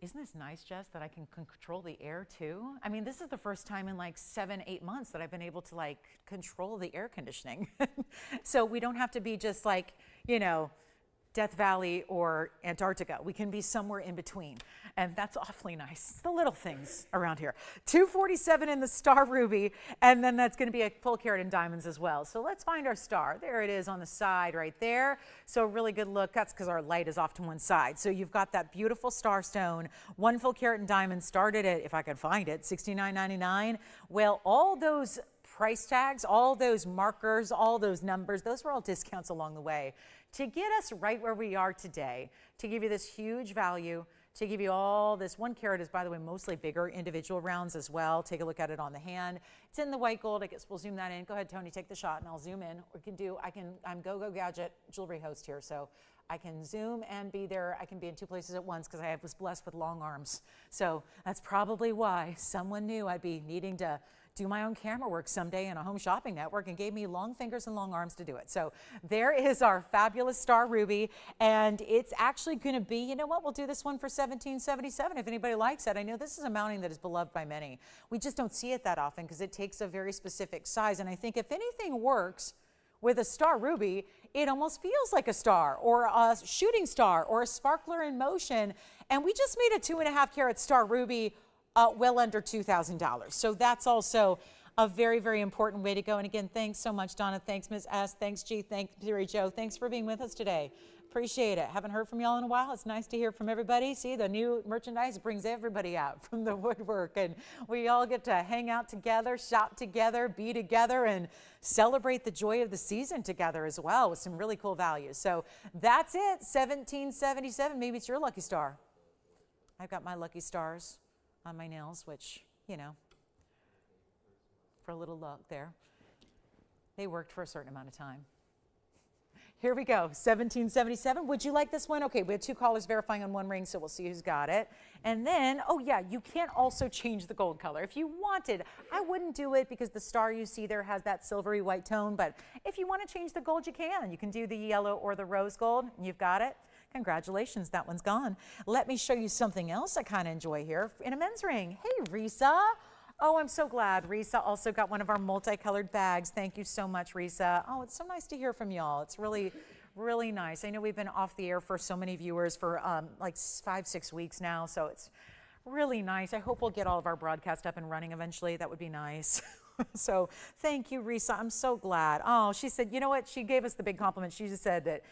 isn't this nice, Jess, that I can control the air too? I mean, this is the first time in like 7-8 months that I've been able to like control the air conditioning. So we don't have to be just like, you know, Death Valley or Antarctica. We can be somewhere in between. And that's awfully nice. It's the little things around here. $247 in the star ruby, and then that's going to be a full carat in diamonds as well. So let's find our star. There it is on the side right there. So really good look. That's because our light is off to one side. So you've got that beautiful star stone, 1 full carat in diamonds, started at, if I can find it, $69.99. Well, all those price tags, all those markers, all those numbers, those were all discounts along the way to get us right where we are today, to give you this huge value, to give you all this. 1 carat is, by the way, mostly bigger individual rounds as well. Take a look at it on the hand. It's in the white gold. I guess we'll zoom that in. Go ahead, Tony, take the shot and I'll zoom in. I'm Go-Go Gadget jewelry host here, so I can zoom and be there. I can be in 2 places at once because I was blessed with long arms. So that's probably why someone knew I'd be needing to do my own camera work someday in a home shopping network and gave me long fingers and long arms to do it. So there is our fabulous star ruby, and it's actually going to be, you know what, we'll do this one for $17.77 if anybody likes it. I know this is a mounting that is beloved by many. We just don't see it that often because it takes a very specific size, and I think if anything works with a star ruby, it almost feels like a star or a shooting star or a sparkler in motion, and we just made a 2.5 carat star ruby well under $2,000. So that's also a very, very important way to go. And again, thanks so much, Donna. Thanks, Ms. S. Thanks, G. Thanks, Terry Joe. Thanks for being with us today. Appreciate it. Haven't heard from y'all in a while. It's nice to hear from everybody. See, the new merchandise brings everybody out from the woodwork, and we all get to hang out together, shop together, be together, and celebrate the joy of the season together as well with some really cool values. So that's it, $17.77. Maybe it's your lucky star. I've got my lucky stars on my nails, which, you know, for a little look there, they worked for a certain amount of time. Here we go, $17.77. Would you like this one? Okay, we have 2 callers verifying on 1 ring, so we'll see who's got it. And then, oh yeah, you can also change the gold color. If you wanted, I wouldn't do it because the star you see there has that silvery white tone, but if you want to change the gold, you can. You can do the yellow or the rose gold. You've got it. Congratulations, that one's gone. Let me show you something else I kind of enjoy here in a men's ring. Hey, Risa. Oh, I'm so glad. Risa also got one of our multicolored bags. Thank you so much, Risa. Oh, it's so nice to hear from y'all. It's really, really nice. I know we've been off the air for so many viewers for like 5-6 weeks now, so it's really nice. I hope we'll get all of our broadcast up and running eventually. That would be nice. So thank you, Risa. I'm so glad. Oh, she said, you know what? She gave us the big compliment. She just said that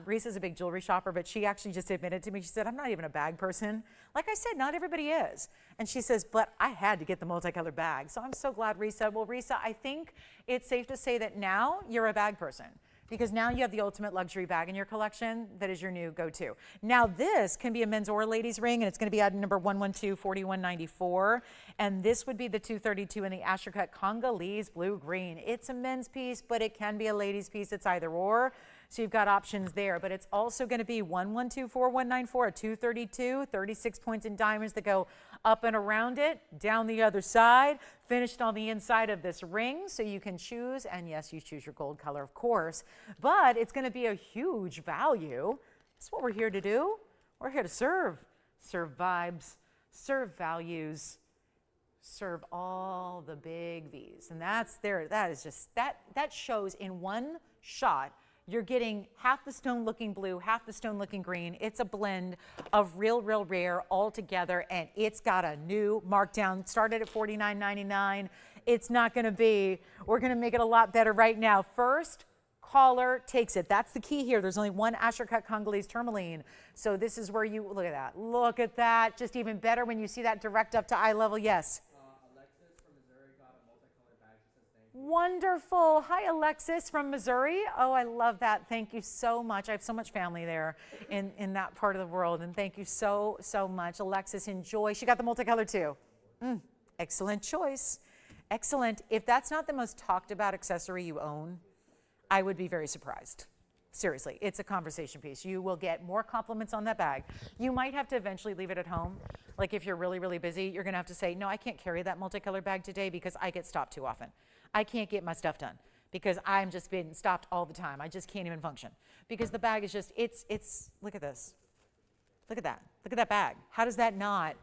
Risa's a big jewelry shopper, but she actually just admitted to me, she said, I'm not even a bag person. Like I said, not everybody is. And she says, but I had to get the multicolored bag. So I'm so glad, Risa. Well, Risa, I think it's safe to say that now you're a bag person, because now you have the ultimate luxury bag in your collection that is your new go-to. Now this can be a men's or a ladies ring, and it's going to be item number 1124194, and this would be the 232 in the Asher Cut Congolese blue-green. It's a men's piece, but it can be a ladies piece. It's either or, so you've got options there, but it's also going to be 1124194, a 232, 36 points in diamonds that go up and around it, down the other side, finished on the inside of this ring, so you can choose, and yes, you choose your gold color, of course, but it's going to be a huge value. That's what we're here to do. We're here to serve vibes, serve values, serve all the big V's, and that's there. That is just that shows in one shot. You're getting half the stone looking blue, half the stone looking green. It's a blend of real rare all together, and it's got a new markdown. Started at $49.99. It's not gonna be, we're gonna make it a lot better right now. First caller takes it. That's the key here. There's only one Asher Cut Congolese tourmaline. So this is where you, look at that. Look at that. Just even better when you see that direct up to eye level. Yes. Wonderful. Hi, Alexis from Missouri. Oh, I love that. Thank you so much. I have so much family there in that part of the world, and thank you so much. Alexis, enjoy. She got the multicolor too. Excellent choice. Excellent. If that's not the most talked about accessory you own, I would be very surprised. Seriously, it's a conversation piece. You will get more compliments on that bag. You might have to eventually leave it at home. Like if you're really, really busy, you're gonna have to say, no, I can't carry that multicolored bag today because I get stopped too often. I can't get my stuff done because I'm just being stopped all the time. I just can't even function because the bag is just, it's, look at this. Look at that. Look at that bag. How does that not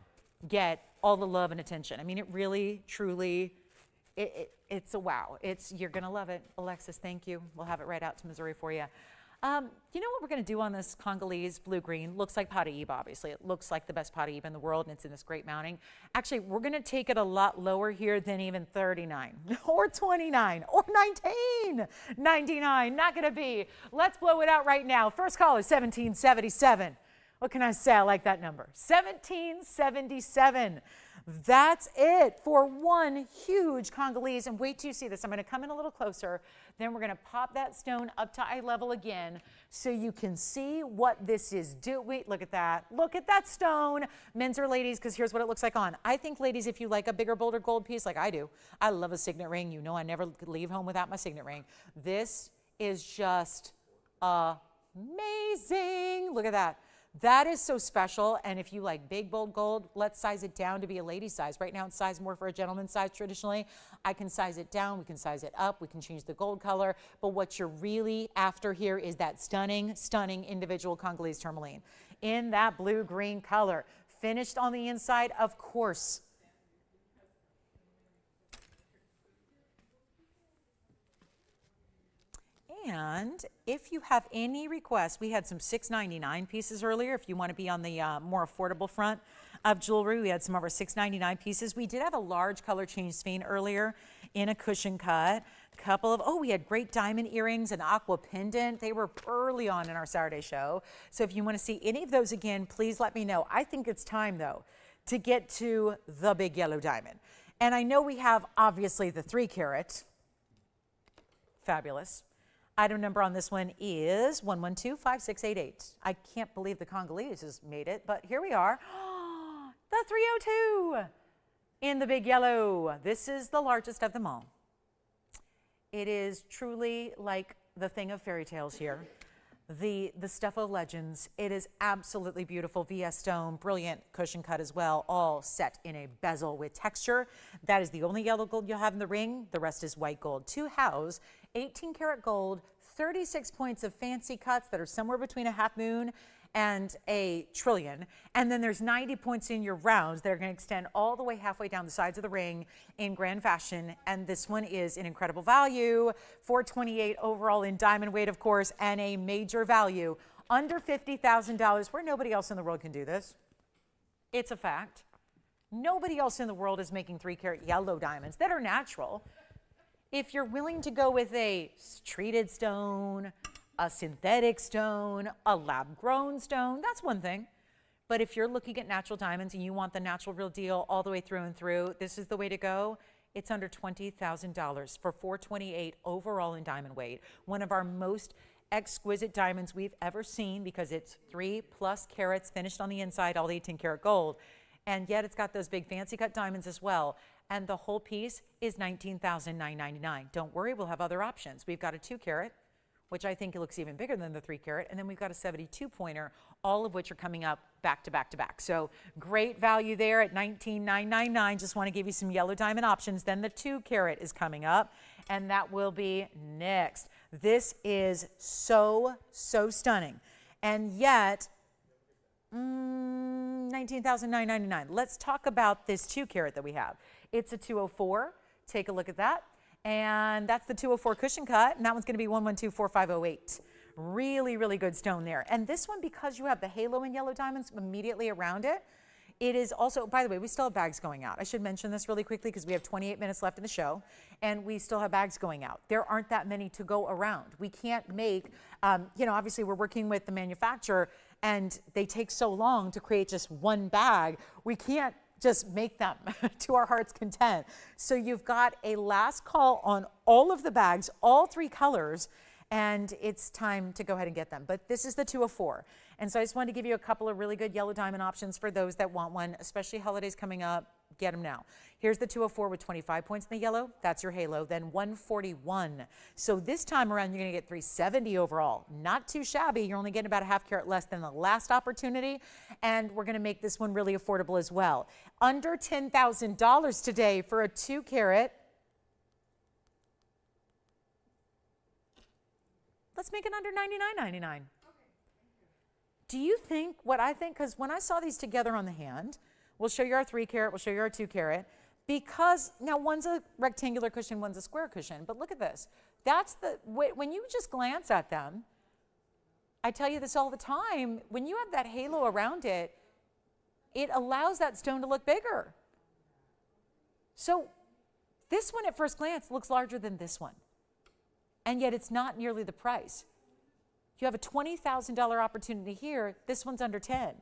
get all the love and attention? I mean, it really, truly, it's a wow. You're gonna love it. Alexis, thank you. We'll have it right out to Missouri for you. You know what we're gonna do on this Congolese blue-green? Looks like Paraíba, obviously. It looks like the best Paraíba in the world, and it's in this great mounting. Actually, we're gonna take it a lot lower here than even 39 or 29 or 19.99. Not gonna be. Let's blow it out right now. First call is 1777. What can I say? I like that number. 1777. That's it for one huge Congolese. And wait till you see this. I'm going to come in a little closer. Then we're going to pop that stone up to eye level again so you can see what this is doing. Look at that. Look at that stone. Men's or ladies, because here's what it looks like on. I think, ladies, if you like a bigger, bolder gold piece like I do, I love a signet ring. You know I never leave home without my signet ring. This is just amazing. Look at that. That is so special, and if you like big, bold gold, let's size it down to be a lady size. Right now it's sized more for a gentleman's size traditionally. I can size it down, we can size it up, we can change the gold color, but what you're really after here is that stunning, stunning individual Congolese tourmaline in that blue-green color. Finished on the inside, of course. And if you have any requests, we had some $6.99 pieces earlier. If you want to be on the more affordable front of jewelry, we had some of our $6.99 pieces. We did have a large color change sphene earlier in a cushion cut. Couple of, we had great diamond earrings, an aqua pendant. They were early on in our Saturday show. So if you want to see any of those again, please let me know. I think it's time, though, to get to the big yellow diamond. And I know we have, obviously, the 3 carat. Fabulous. Item number on this one is 1125688. I can't believe the Congolese has made it, but here we are. The 302 in the big yellow. This is the largest of them all. It is truly like the thing of fairy tales here. The stuff of legends. It is absolutely beautiful. VS stone, brilliant cushion cut as well, all set in a bezel with texture. That is the only yellow gold you'll have in the ring. The rest is white gold. To house 18 karat gold, 36 points of fancy cuts that are somewhere between a half moon and a trillion. And then there's 90 points in your rounds that are going to extend all the way halfway down the sides of the ring in grand fashion. And this one is an incredible value, $428 overall in diamond weight, of course, and a major value under $50,000, where nobody else in the world can do this. It's a fact. Nobody else in the world is making 3 carat yellow diamonds that are natural. If you're willing to go with a treated stone, a synthetic stone, a lab-grown stone, that's one thing. But if you're looking at natural diamonds and you want the natural real deal all the way through and through, this is the way to go. It's under $20,000 for $428 overall in diamond weight. One of our most exquisite diamonds we've ever seen because it's 3+ carats finished on the inside, all 18 karat gold. And yet it's got those big fancy cut diamonds as well. And the whole piece is $19,999. Don't worry, we'll have other options. We've got a 2 carat, which I think looks even bigger than the 3 carat. And then we've got a 72 pointer, all of which are coming up back to back to back. So great value there at $19,999. Just want to give you some yellow diamond options. Then the 2 carat is coming up, and that will be next. This is so, so stunning. And yet, $19,999. Let's talk about this 2 carat that we have. It's a 204. Take a look at that. And that's the 204 cushion cut, and that one's going to be 1124508. Really, really good stone there. And this one, because you have the halo and yellow diamonds immediately around it, it is also, by the way, we still have bags going out. I should mention this really quickly because we have 28 minutes left in the show, and we still have bags going out. There aren't that many to go around. We can't make, obviously we're working with the manufacturer, and they take so long to create just one bag. We can't just make them to our heart's content. So you've got a last call on all of the bags, all 3 colors, and it's time to go ahead and get them. But this is the 204. And so I just wanted to give you a couple of really good yellow diamond options for those that want one, especially holidays coming up. Get them now. Here's the 204 with 25 points in the yellow. That's your halo. Then 141. So this time around, you're going to get 370 overall. Not too shabby. You're only getting about a half carat less than the last opportunity. And we're going to make this one really affordable as well. Under $10,000 today for a 2 carat. Let's make it under $99.99. Do you think what I think? Because when I saw these together on the hand, we'll show you our 3 carat, we'll show you our 2 carat. Because now one's a rectangular cushion, one's a square cushion. But look at this. That's the, when you just glance at them, I tell you this all the time, when you have that halo around it, it allows that stone to look bigger. So this one at first glance looks larger than this one. And yet it's not nearly the price. You have a $20,000 opportunity here. This one's under 10.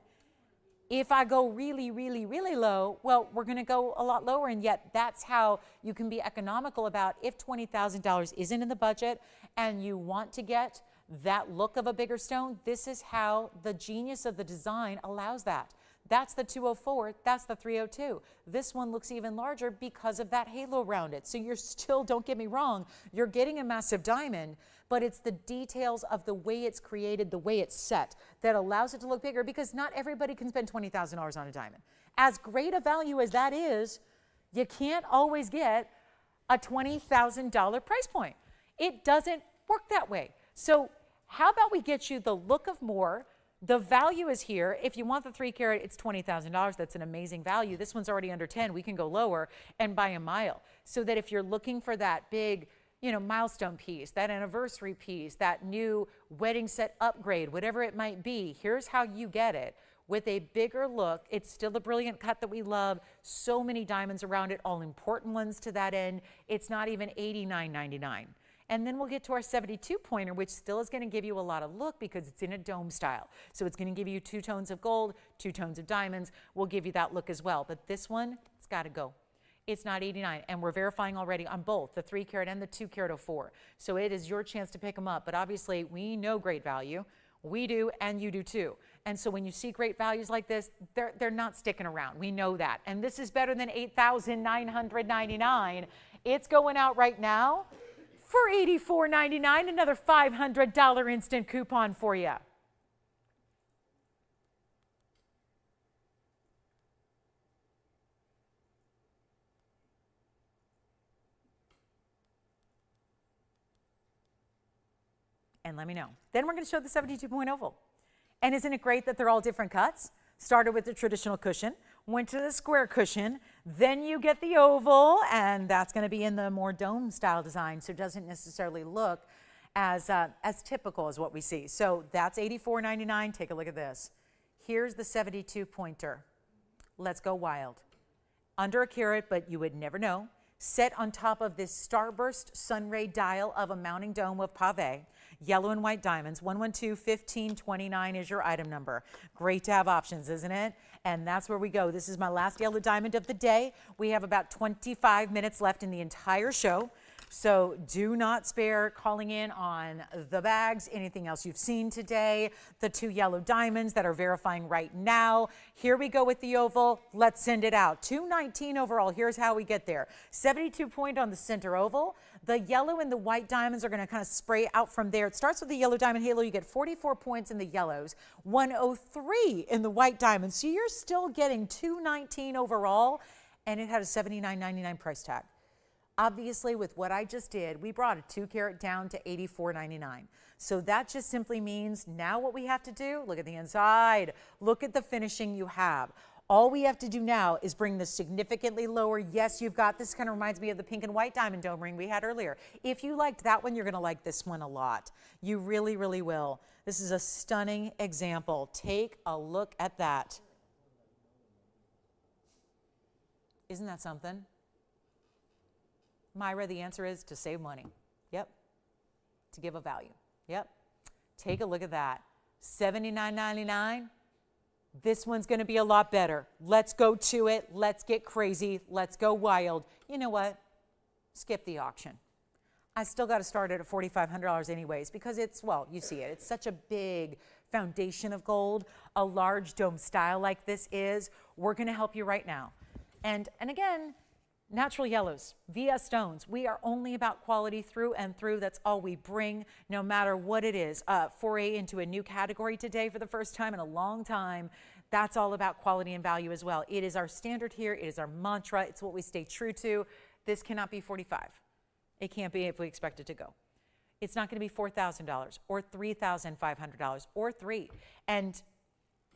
If I go really, really, really low, well, we're going to go a lot lower, and yet that's how you can be economical about if $20,000 isn't in the budget and you want to get that look of a bigger stone, this is how the genius of the design allows that. That's the 204, that's the 302. This one looks even larger because of that halo around it. So you're still, don't get me wrong, you're getting a massive diamond, but it's the details of the way it's created, the way it's set, that allows it to look bigger, because not everybody can spend $20,000 on a diamond. As great a value as that is, you can't always get a $20,000 price point. It doesn't work that way. So how about we get you the look of more? The value is here. If you want the 3 carat, it's $20,000. That's an amazing value. This one's already under 10. We can go lower and buy a mile. So that if you're looking for that big, milestone piece, that anniversary piece, that new wedding set upgrade, whatever it might be, here's how you get it. With a bigger look, it's still a brilliant cut that we love. So many diamonds around it, all important ones to that end. It's not even $89.99. And then we'll get to our 72 pointer, which still is going to give you a lot of look because it's in a dome style. So it's going to give you 2 tones of gold, 2 tones of diamonds. We'll give you that look as well. But this one, it's got to go. It's not 89. And we're verifying already on both the 3 carat and the 2 carat 04. So it is your chance to pick them up. But obviously, we know great value. We do, and you do too. And so when you see great values like this, they're not sticking around. We know that. And this is better than $8,999. It's going out right now for $84.99, another $500 instant coupon for you. And let me know. Then we're going to show the 72-point oval. And isn't it great that they're all different cuts? Started with the traditional cushion, went to the square cushion, then you get the oval, and that's going to be in the more dome style design, so it doesn't necessarily look as typical as what we see. So that's $84.99. Take a look at this. Here's the 72 pointer. Let's go wild. Under a carat, but you would never know. Set on top of this starburst sunray dial of a mounting dome of pave. Yellow and white diamonds. 112-1529 is your item number. Great to have options, isn't it? And that's where we go. This is my last yellow diamond of the day. We have about 25 minutes left in the entire show. So do not spare calling in on the bags, anything else you've seen today, the 2 yellow diamonds that are verifying right now. Here we go with the oval. Let's send it out. 219 overall. Here's how we get there. 72 point on the center oval. The yellow and the white diamonds are going to kind of spray out from there. It starts with the yellow diamond halo. You get 44 points in the yellows, 103 in the white diamonds. So you're still getting 219 overall, and it had a $79.99 price tag. Obviously, with what I just did, we brought a 2 carat down to $84.99. So that just simply means now what we have to do, look at the inside, look at the finishing you have. All we have to do now is bring this significantly lower. Yes, you've got this, kind of reminds me of the pink and white diamond dome ring we had earlier. If you liked that one, you're going to like this one a lot. You really, really will. This is a stunning example. Take a look at that. Isn't that something? Myra, the answer is to save money. Yep. To give a value. Yep. Take a look at that. $79.99. This one's going to be a lot better. Let's go to it. Let's get crazy. Let's go wild. You know what? Skip the auction. I still got to start it at $4,500 anyways, because it's, well, you see it. It's such a big foundation of gold. A large dome style like this is. We're going to help you right now. And again, natural yellows, VS stones. We are only about quality through and through. That's all we bring, no matter what it is. Foray into a new category today for the first time in a long time. That's all about quality and value as well. It is our standard here. It is our mantra. It's what we stay true to. This cannot be $45. It can't be if we expect it to go. It's not going to be $4,000 or $3,500 or $3,000. And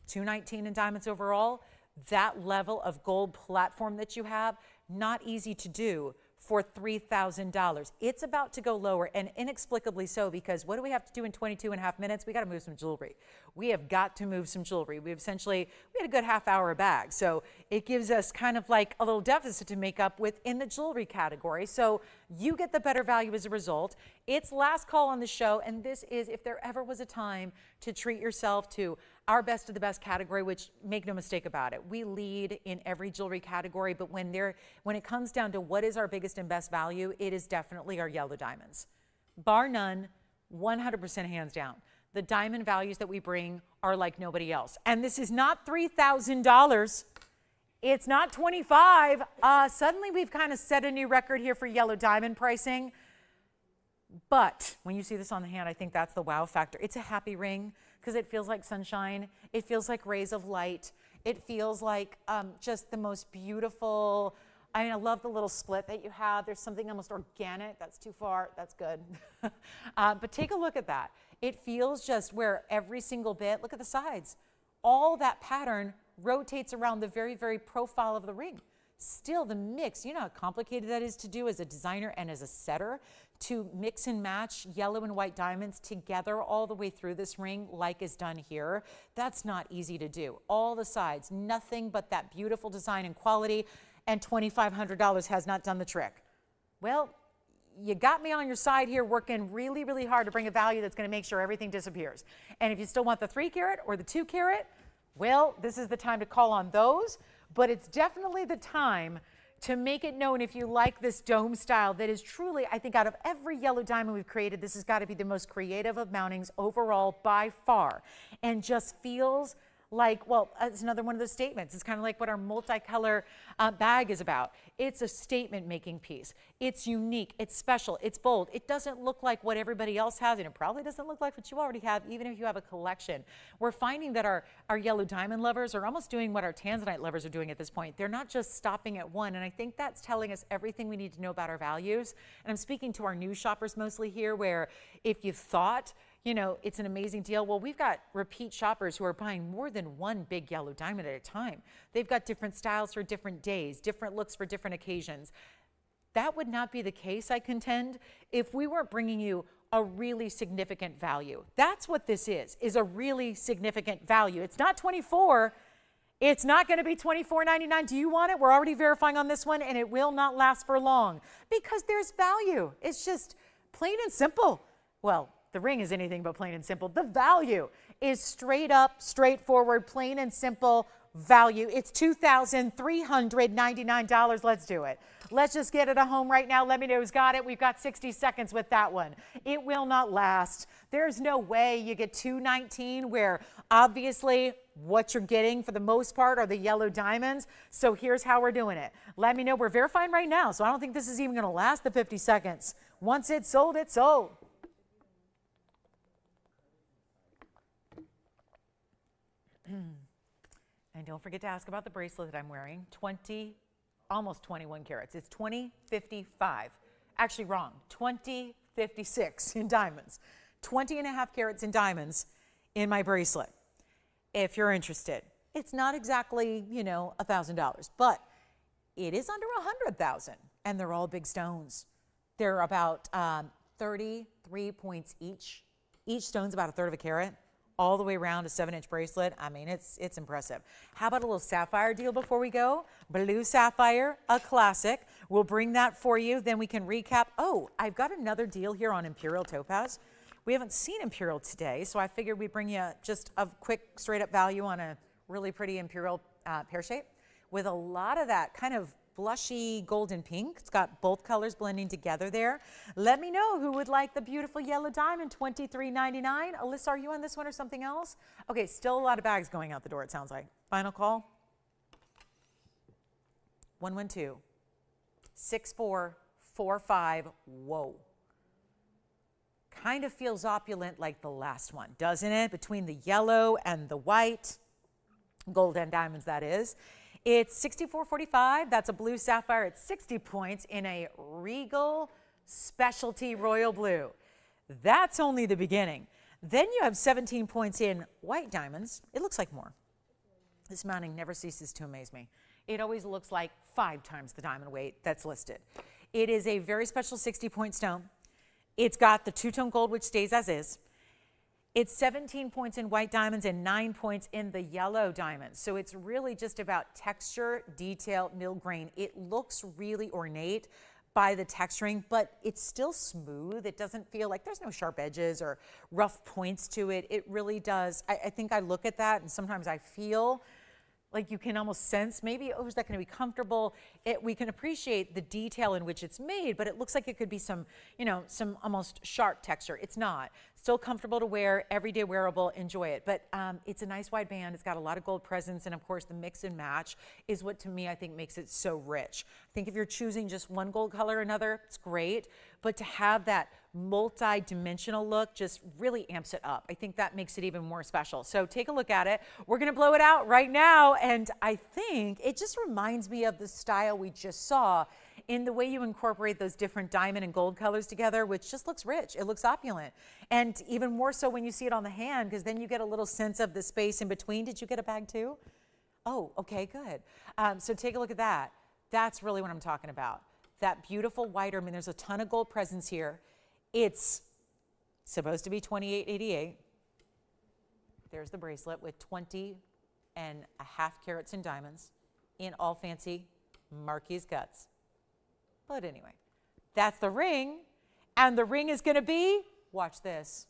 $219 in diamonds overall, that level of gold platform that you have, not easy to do for $3,000. It's about to go lower, and inexplicably so, because what do we have to do in 22.5 minutes? We got to move some jewelry. We have got to move some jewelry. We had a good half hour a bag, so it gives us kind of like a little deficit to make up with in the jewelry category. So you get the better value as a result. It's last call on the show, and this is if there ever was a time to treat yourself to our best of the best category, which make no mistake about it, we lead in every jewelry category, but when it comes down to what is our biggest and best value, it is definitely our yellow diamonds. Bar none, 100% hands down. The diamond values that we bring are like nobody else. And this is not $3,000. It's not $25. Suddenly we've kind of set a new record here for yellow diamond pricing. But when you see this on the hand, I think that's the wow factor. It's a happy ring because it feels like sunshine. It feels like rays of light. It feels like just the most beautiful. I mean, I love the little split that you have. There's something almost organic. That's too far. That's good. But take a look at that. It feels just where every single bit, look at the sides. All that pattern rotates around the very, very profile of the ring. Still, the mix, you know how complicated that is to do as a designer and as a setter, to mix and match yellow and white diamonds together all the way through this ring like is done here. That's not easy to do. All the sides, nothing but that beautiful design and quality, and $2,500 has not done the trick. Well, you got me on your side here working really, really hard to bring a value that's going to make sure everything disappears. And if you still want the 3 carat or the 2 carat, well, this is the time to call on those, but it's definitely the time to make it known if you like this dome style that is truly, I think out of every yellow diamond we've created, this has got to be the most creative of mountings overall by far, and just feels like, well, it's another one of those statements. It's kind of like what our multicolor bag is about. It's a statement-making piece. It's unique. It's special. It's bold. It doesn't look like what everybody else has, and it probably doesn't look like what you already have, even if you have a collection. We're finding that our yellow diamond lovers are almost doing what our Tanzanite lovers are doing at this point. They're not just stopping at one, and I think that's telling us everything we need to know about our values. And I'm speaking to our new shoppers mostly here, where if you thought, you know, it's an amazing deal. Well, we've got repeat shoppers who are buying more than one big yellow diamond at a time. They've got different styles for different days, different looks for different occasions. That would not be the case, I contend, if we weren't bringing you a really significant value. That's what this is a really significant value. It's not 24. It's not going to be $24.99. Do you want it? We're already verifying on this one, and it will not last for long because there's value. It's just plain and simple. Well, the ring is anything but plain and simple. The value is straight up, straightforward, plain and simple value. It's $2,399. Let's do it. Let's just get it at home right now. Let me know who's got it. We've got 60 seconds with that one. It will not last. There's no way you get $219 where obviously what you're getting for the most part are the yellow diamonds. So here's how we're doing it. Let me know. We're verifying right now, so I don't think this is even going to last the 50 seconds. Once it's sold, it's sold. And don't forget to ask about the bracelet that I'm wearing. Almost 21 carats. It's 2055. Actually wrong. 2056 in diamonds. 20.5 carats in diamonds in my bracelet. If you're interested. It's not exactly, you know, $1,000, but it is under 100,000, and they're all big stones. They're about 33 points each. Each stone's about 1/3 of a carat. All the way around a 7-inch bracelet. I mean, it's impressive. How about a little sapphire deal before we go? Blue sapphire, a classic. We'll bring that for you. Then we can recap. Oh, I've got another deal here on Imperial Topaz. We haven't seen Imperial today, so I figured we'd bring you just a quick straight up value on a really pretty Imperial pear shape with a lot of that kind of blushy golden pink. It's got both colors blending together there. Let me know who would like the beautiful yellow diamond, $23.99. Alyssa, are you on this one or something else? Okay, still a lot of bags going out the door, it sounds like. Final call. 112, 6445. Whoa. Kind of feels opulent like the last one, doesn't it? Between the yellow and the white, gold and diamonds, that is. It's 6445. That's a blue sapphire at 60 points in a regal specialty royal blue. That's only the beginning. Then you have 17 points in white diamonds. It looks like more. This mounting never ceases to amaze me. It always looks like 5 times the diamond weight that's listed. It is a very special 60-point stone. It's got the two-tone gold, which stays as is. It's 17 points in white diamonds and 9 points in the yellow diamonds. So it's really just about texture, detail, mill grain. It looks really ornate by the texturing, but it's still smooth. It doesn't feel like there's no sharp edges or rough points to it. It really does. I think I look at that and sometimes I feel like you can almost sense maybe, oh, is that going to be comfortable? We can appreciate the detail in which it's made, but it looks like it could be some, some almost sharp texture. It's not. Still comfortable to wear, everyday wearable, enjoy it. But it's a nice wide band. It's got a lot of gold presence, and of course the mix and match is what to me I think makes it so rich. I think if you're choosing just one gold color or another, it's great, but to have that multi-dimensional look just really amps it up. I think that makes it even more special. So take a look at it. We're going to blow it out right now, and I think it just reminds me of the style we just saw in the way you incorporate those different diamond and gold colors together, which just looks rich. It looks opulent. And even more so when you see it on the hand, because then you get a little sense of the space in between. Did you get a bag too? Oh, okay, good. So take a look at that. That's really what I'm talking about. That beautiful white, I mean, there's a ton of gold presence here. It's supposed to be $28.88. There's the bracelet with 20.5 carats in diamonds in all fancy Marquise guts. But anyway, that's the ring. And the ring is going to be, watch this.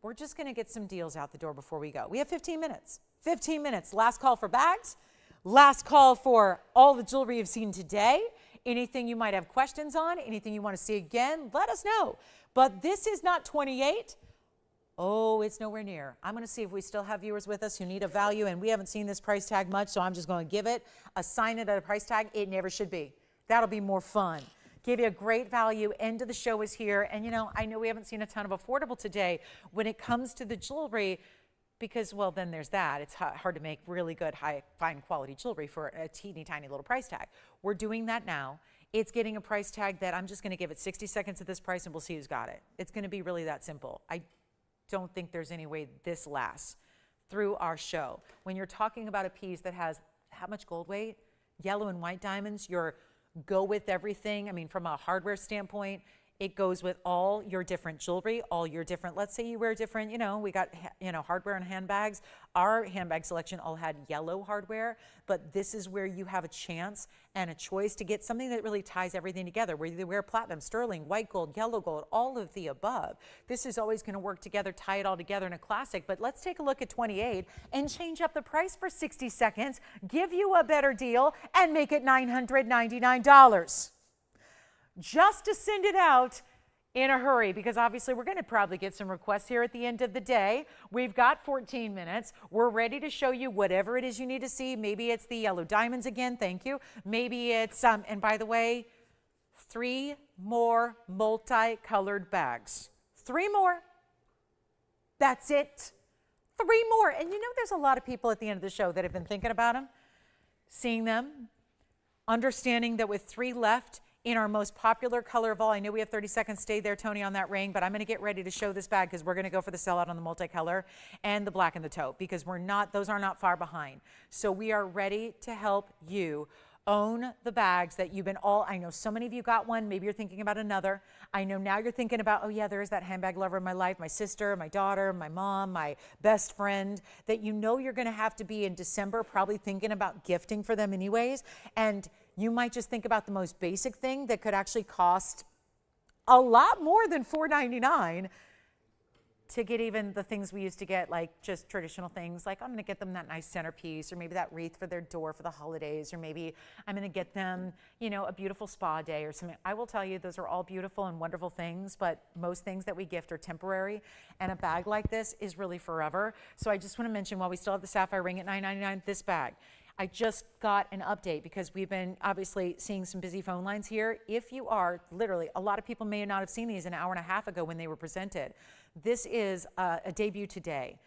We're just going to get some deals out the door before we go. We have 15 minutes. 15 minutes. Last call for bags. Last call for all the jewelry you've seen today. Anything you might have questions on, anything you want to see again, let us know. But this is not 28. Oh, it's nowhere near. I'm going to see if we still have viewers with us who need a value, and we haven't seen this price tag much, so I'm just going to give it, assign it at a price tag. It never should be. That'll be more fun. Give you a great value. End of the show is here. And I know we haven't seen a ton of affordable today when it comes to the jewelry, because, well, then there's that. It's hard to make really good, high, fine quality jewelry for a teeny tiny little price tag. We're doing that now. It's getting a price tag that I'm just going to give it 60 seconds at this price and we'll see who's got it. It's going to be really that simple. I don't think there's any way this lasts through our show. When you're talking about a piece that has how much gold weight, yellow and white diamonds, your go with everything. I mean, from a hardware standpoint, it goes with all your different jewelry, all your different, let's say you wear different, we got, hardware and handbags. Our handbag selection all had yellow hardware, but this is where you have a chance and a choice to get something that really ties everything together, where you wear platinum, sterling, white gold, yellow gold, all of the above. This is always going to work together, tie it all together in a classic. But let's take a look at 28 and change up the price for 60 seconds, give you a better deal, and make it $999. Just to send it out in a hurry, because obviously we're going to probably get some requests here at the end of the day. We've got 14 minutes. We're ready to show you whatever it is you need to see. Maybe it's the yellow diamonds again. Thank you. Maybe it's, and by the way, 3 more multicolored bags. 3 more. That's it. 3 more. And there's a lot of people at the end of the show that have been thinking about them, seeing them, understanding that with 3 left, in our most popular color of all, I know we have 30 seconds, stay there, Tony, on that ring, but I'm going to get ready to show this bag because we're going to go for the sellout on the multicolor and the black and the taupe, because those are not far behind. So we are ready to help you own the bags that you've been I know so many of you got one, maybe you're thinking about another. I know now you're thinking about, oh yeah, there is that handbag lover in my life, my sister, my daughter, my mom, my best friend, that you're going to have to be in December probably thinking about gifting for them anyways. And you might just think about the most basic thing that could actually cost a lot more than $4.99 to get even the things we used to get, like just traditional things, like I'm going to get them that nice centerpiece, or maybe that wreath for their door for the holidays, or maybe I'm going to get them, a beautiful spa day or something. I will tell you, those are all beautiful and wonderful things, but most things that we gift are temporary, and a bag like this is really forever. So I just want to mention, while we still have the sapphire ring at $9.99, this bag. I just got an update because we've been obviously seeing some busy phone lines here. If you are literally, a lot of people may not have seen these an hour and a half ago when they were presented. This is a debut today.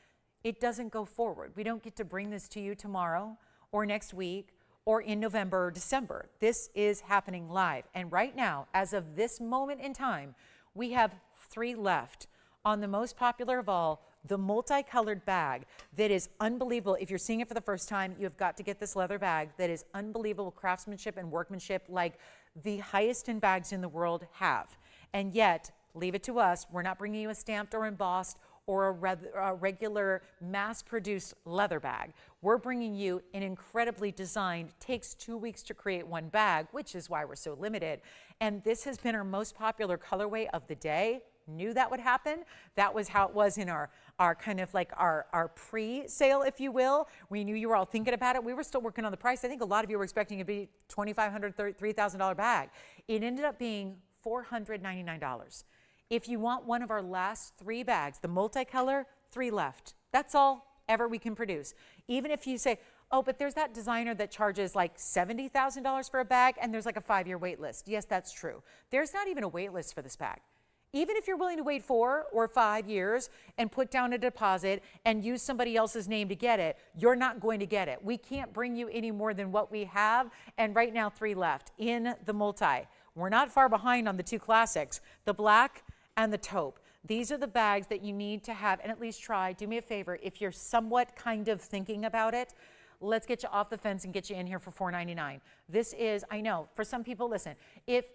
It doesn't go forward. We don't get to bring this to you tomorrow or next week or in November or December. This is happening live. And right now, as of this moment in time, we have 3 left on the most popular of all, the multicolored bag that is unbelievable. If you're seeing it for the first time, you have got to get this leather bag that is unbelievable craftsmanship and workmanship like the highest end bags in the world have. And yet, leave it to us. We're not bringing you a stamped or embossed or a regular mass-produced leather bag. We're bringing you an incredibly designed, takes 2 weeks to create one bag, which is why we're so limited. And this has been our most popular colorway of the day. Knew that would happen. That was how it was in our kind of like our pre-sale, if you will. We knew you were all thinking about it. We were still working on the price. I think a lot of you were expecting it to be $2,500, $3,000 bag. It ended up being $499. If you want one of our last 3 bags, the multicolor, 3 left. That's all ever we can produce. Even if you say, oh, but there's that designer that charges like $70,000 for a bag and there's like a 5-year wait list. Yes, that's true. There's not even a wait list for this bag. Even if you're willing to wait 4 or 5 years and put down a deposit and use somebody else's name to get it, you're not going to get it. We can't bring you any more than what we have. And right now, 3 left in the multi. We're not far behind on the 2 classics, the black and the taupe. These are the bags that you need to have and at least try. Do me a favor, if you're somewhat kind of thinking about it, let's get you off the fence and get you in here for $499. This is, I know, for some people, listen, if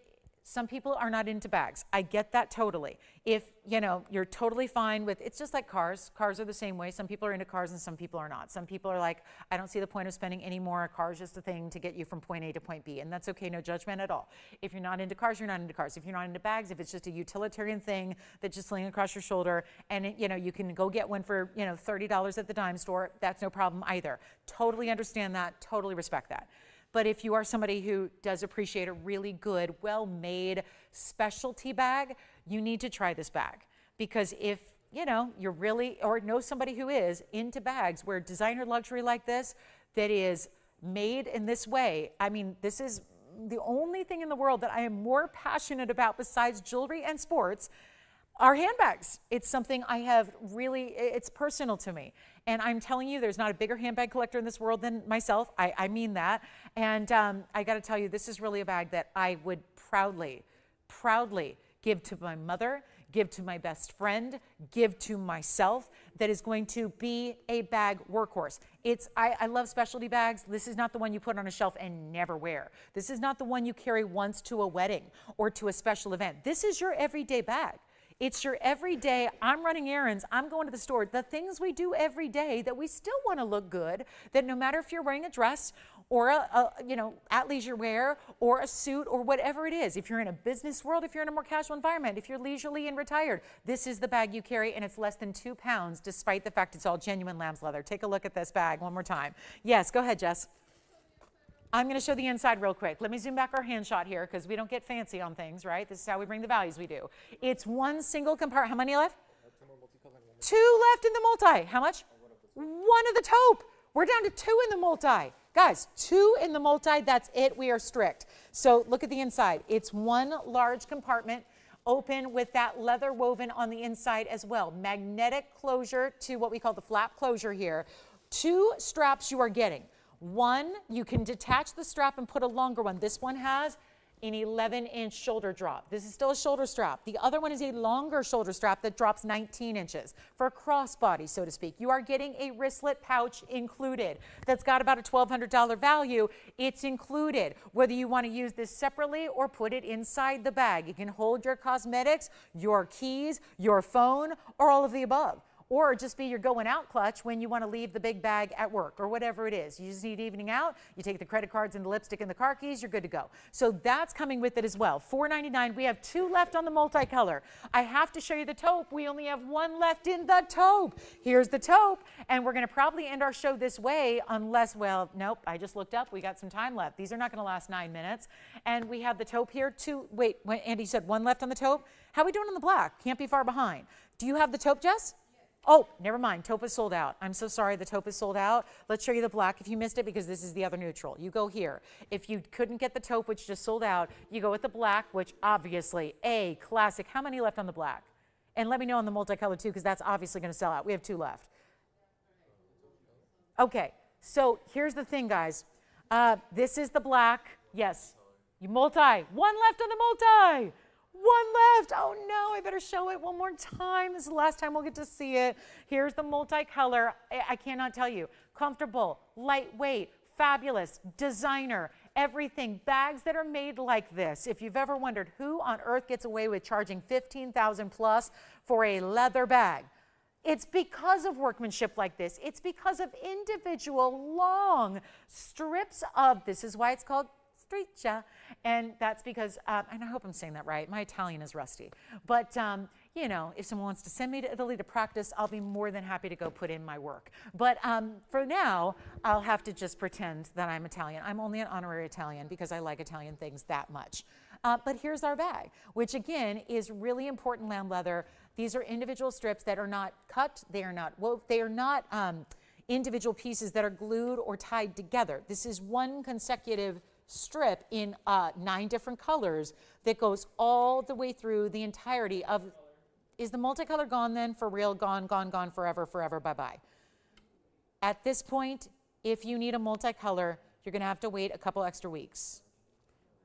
some people are not into bags. I get that totally. If, you know, you're totally fine with, it's just like cars. Cars are the same way. Some people are into cars and some people are not. Some people are like, I don't see the point of spending any more. A car is just a thing to get you from point A to point B. And that's okay, no judgment at all. If you're not into cars, you're not into cars. If you're not into bags, if it's just a utilitarian thing that just laying across your shoulder and, you know, you can go get one for, you know, $30 at the dime store, that's no problem either. Totally understand that, totally respect that. But if you are somebody who does appreciate a really good, well-made specialty bag, you need to try this bag. Because if, you know, you're really, or know somebody who is into bags where designer luxury like this, that is made in this way, I mean, this is the only thing in the world that I am more passionate about besides jewelry and sports are handbags. It's something I have really, it's personal to me. And I'm telling you, there's not a bigger handbag collector in this world than myself. I mean that. And I got to tell you, this is really a bag that I would proudly give to my mother, give to my best friend, give to myself, that is going to be a bag workhorse. I love specialty bags. This is not the one you put on a shelf and never wear. This is not the one you carry once to a wedding or to a special event. This is your everyday bag. It's your everyday, I'm running errands, I'm going to the store, the things we do every day that we still want to look good, that no matter if you're wearing a dress or you know, athleisure wear or a suit or whatever it is, if you're in a business world, if you're in a more casual environment, if you're leisurely and retired, this is the bag you carry, and it's less than 2 pounds despite the fact it's all genuine lamb's leather. Take a look at this bag one more time. Yes, go ahead, Jess. I'm going to show the inside real quick. Let me zoom back our hand shot here because we don't get fancy on things, right? This is how we bring the values we do. It's one single compartment. How many left? 2 left in the multi. How much? 1 of the taupe. We're down to 2 in the multi. Guys, 2 in the multi. That's it. We are strict. So look at the inside. It's 1 large compartment, open with that leather woven on the inside as well. Magnetic closure to what we call the flap closure here. 2 straps you are getting. 1, you can detach the strap and put a longer one. This one has an 11-inch shoulder drop. This is still a shoulder strap. The other one is a longer shoulder strap that drops 19 inches for a crossbody, so to speak. You are getting a wristlet pouch included that's got about a $1,200 value. It's included, whether you want to use this separately or put it inside the bag. You can hold your cosmetics, your keys, your phone, or all of the above. Or just be your going out clutch when you want to leave the big bag at work or whatever it is. You just need evening out. You take the credit cards and the lipstick and the car keys, you're good to go. So that's coming with it as well. $499. We have 2 left on the multicolor. I have to show you the taupe. We only have 1 left in the taupe. Here's the taupe. And we're going to probably end our show this way unless, well, nope, I just looked up. We got some time left. These are not going to last 9 minutes. And we have the taupe here. 2, wait, Andy said 1 left on the taupe. How are we doing on the black? Can't be far behind. Do you have the taupe, Jess? Oh, never mind. Taupe is sold out. I'm so sorry. The taupe is sold out. Let's show you the black if you missed it, because this is the other neutral. You go here. If you couldn't get the taupe, which just sold out, you go with the black, which obviously a classic. How many left on the black? And let me know on the multicolored too, because that's obviously going to sell out. We have 2 left. Okay. So here's the thing, guys. This is the black. Yes. You multi. 1 left on the multi. 1 left. Oh no, I better show it one more time. This is the last time we'll get to see it. Here's the multicolor. I cannot tell you. Comfortable, lightweight, fabulous, designer, everything. Bags that are made like this. If you've ever wondered who on earth gets away with charging $15,000 plus for a leather bag, it's because of workmanship like this. It's because of individual long strips of, this is why it's called striscia, and that's because, and I hope I'm saying that right, my Italian is rusty, but you know, if someone wants to send me to Italy to practice, I'll be more than happy to go put in my work. But for now, I'll have to just pretend that I'm Italian. I'm only an honorary Italian because I like Italian things that much. But here's our bag, which again is really important lamb leather. These are individual strips that are not cut, they are not wove, they are not individual pieces that are glued or tied together. This is one consecutive strip in 9 different colors that goes all the way through the entirety of. Is the multicolor gone then? For real? Gone, gone, gone, forever, forever, bye-bye. At this point, if you need a multicolor, you're going to have to wait a couple extra weeks.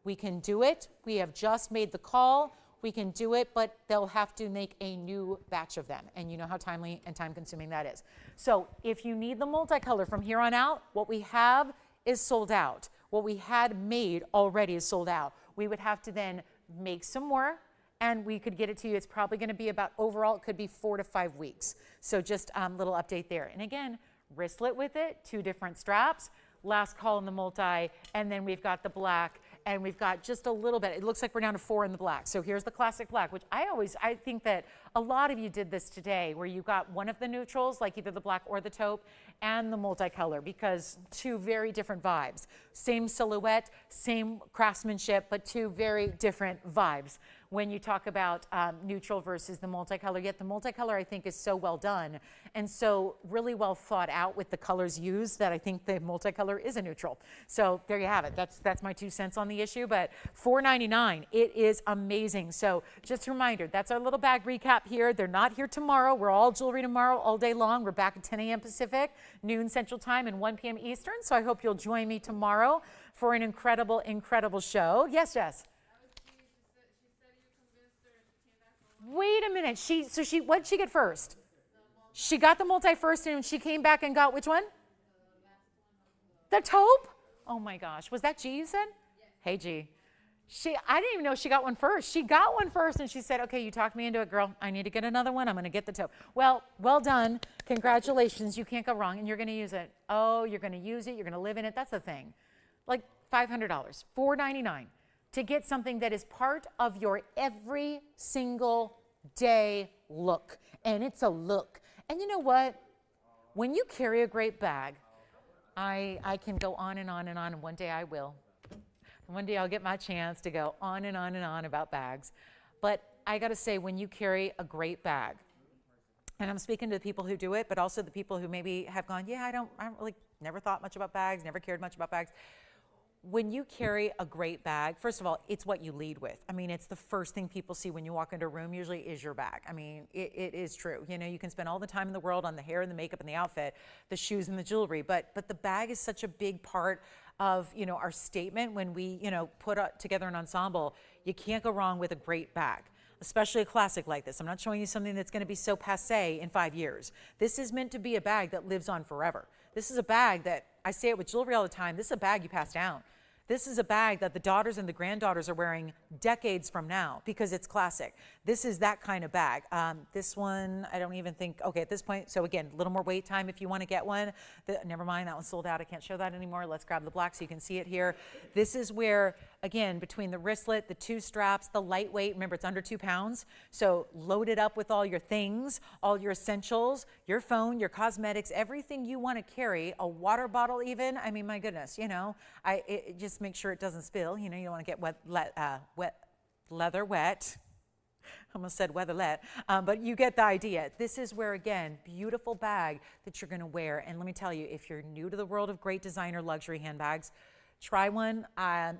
We can do it. We have just made the call. We can do it, but they'll have to make a new batch of them. And you know how timely and time-consuming that is. So if you need the multicolor from here on out, what we have is sold out. What we had made already is sold out. We would have to then make some more, and we could get it to you. It's probably going to be about, overall, it could be 4 to 5 weeks. So just a little update there. And again, wristlet with it, 2 different straps, last call in the multi, and then we've got the black, and we've got just a little bit. It looks like we're down to 4 in the black. So here's the classic black, which I think that a lot of you did this today, where you got one of the neutrals, like either the black or the taupe, and the multicolor, because 2 very different vibes. Same silhouette, same craftsmanship, but 2 very different vibes when you talk about neutral versus the multicolor. Yet the multicolor, I think, is so well done and so really well thought out with the colors used that I think the multicolor is a neutral. So there you have it. That's my 2 cents on the issue, but $4.99, it is amazing. So just a reminder, that's our little bag recap here. They're not here tomorrow. We're all jewelry tomorrow all day long. We're back at 10 a.m. Pacific, noon Central Time, and 1 p.m. Eastern. So I hope you'll join me tomorrow for an incredible, incredible show. Yes, Jess? Wait a minute. What did she get first? She got the multi first, and she came back and got which one? The taupe? Oh my gosh. Was that G you said? Yes. Hey, G. I didn't even know she got one first. She got one first, and she said, okay, you talked me into it, girl. I need to get another one. I'm going to get the taupe. Well done. Congratulations. You can't go wrong, and you're going to use it. Oh, you're going to use it. You're going to live in it. That's the thing. Like $500, $4.99 to get something that is part of your every single day look. And it's a look. And you know what? When you carry a great bag, I can go on and on and on, and one day I will. One day I'll get my chance to go on and on and on about bags. But I got to say, when you carry a great bag, and I'm speaking to the people who do it, but also the people who maybe have gone, yeah, I don't really, never thought much about bags, never cared much about bags. When you carry a great bag, first of all, it's what you lead with. I mean, it's the first thing people see when you walk into a room usually is your bag. I mean, it is true. You know, you can spend all the time in the world on the hair and the makeup and the outfit, the shoes and the jewelry, but the bag is such a big part of, you know, our statement when we, you know, put together an ensemble. You can't go wrong with a great bag, especially a classic like this. I'm not showing you something that's going to be so passé in 5 years. This is meant to be a bag that lives on forever. This is a bag that, I say it with jewelry all the time, this is a bag you pass down. This is a bag that the daughters and the granddaughters are wearing decades from now because it's classic. This is that kind of bag. This one, I don't even think, okay, at this point, so again, a little more wait time if you want to get one. Never mind, that one's sold out. I can't show that anymore. Let's grab the black so you can see it here. This is where, again, between the wristlet, the 2 straps, the lightweight, remember it's under 2 pounds, so load it up with all your things, all your essentials, your phone, your cosmetics, everything you want to carry, a water bottle even. I mean, my goodness, you know, just make sure it doesn't spill. You know, you don't want to get wet leather wet. Almost said weatherlet, but you get the idea. This is where, again, beautiful bag that you're going to wear. And let me tell you, if you're new to the world of great designer luxury handbags, try one.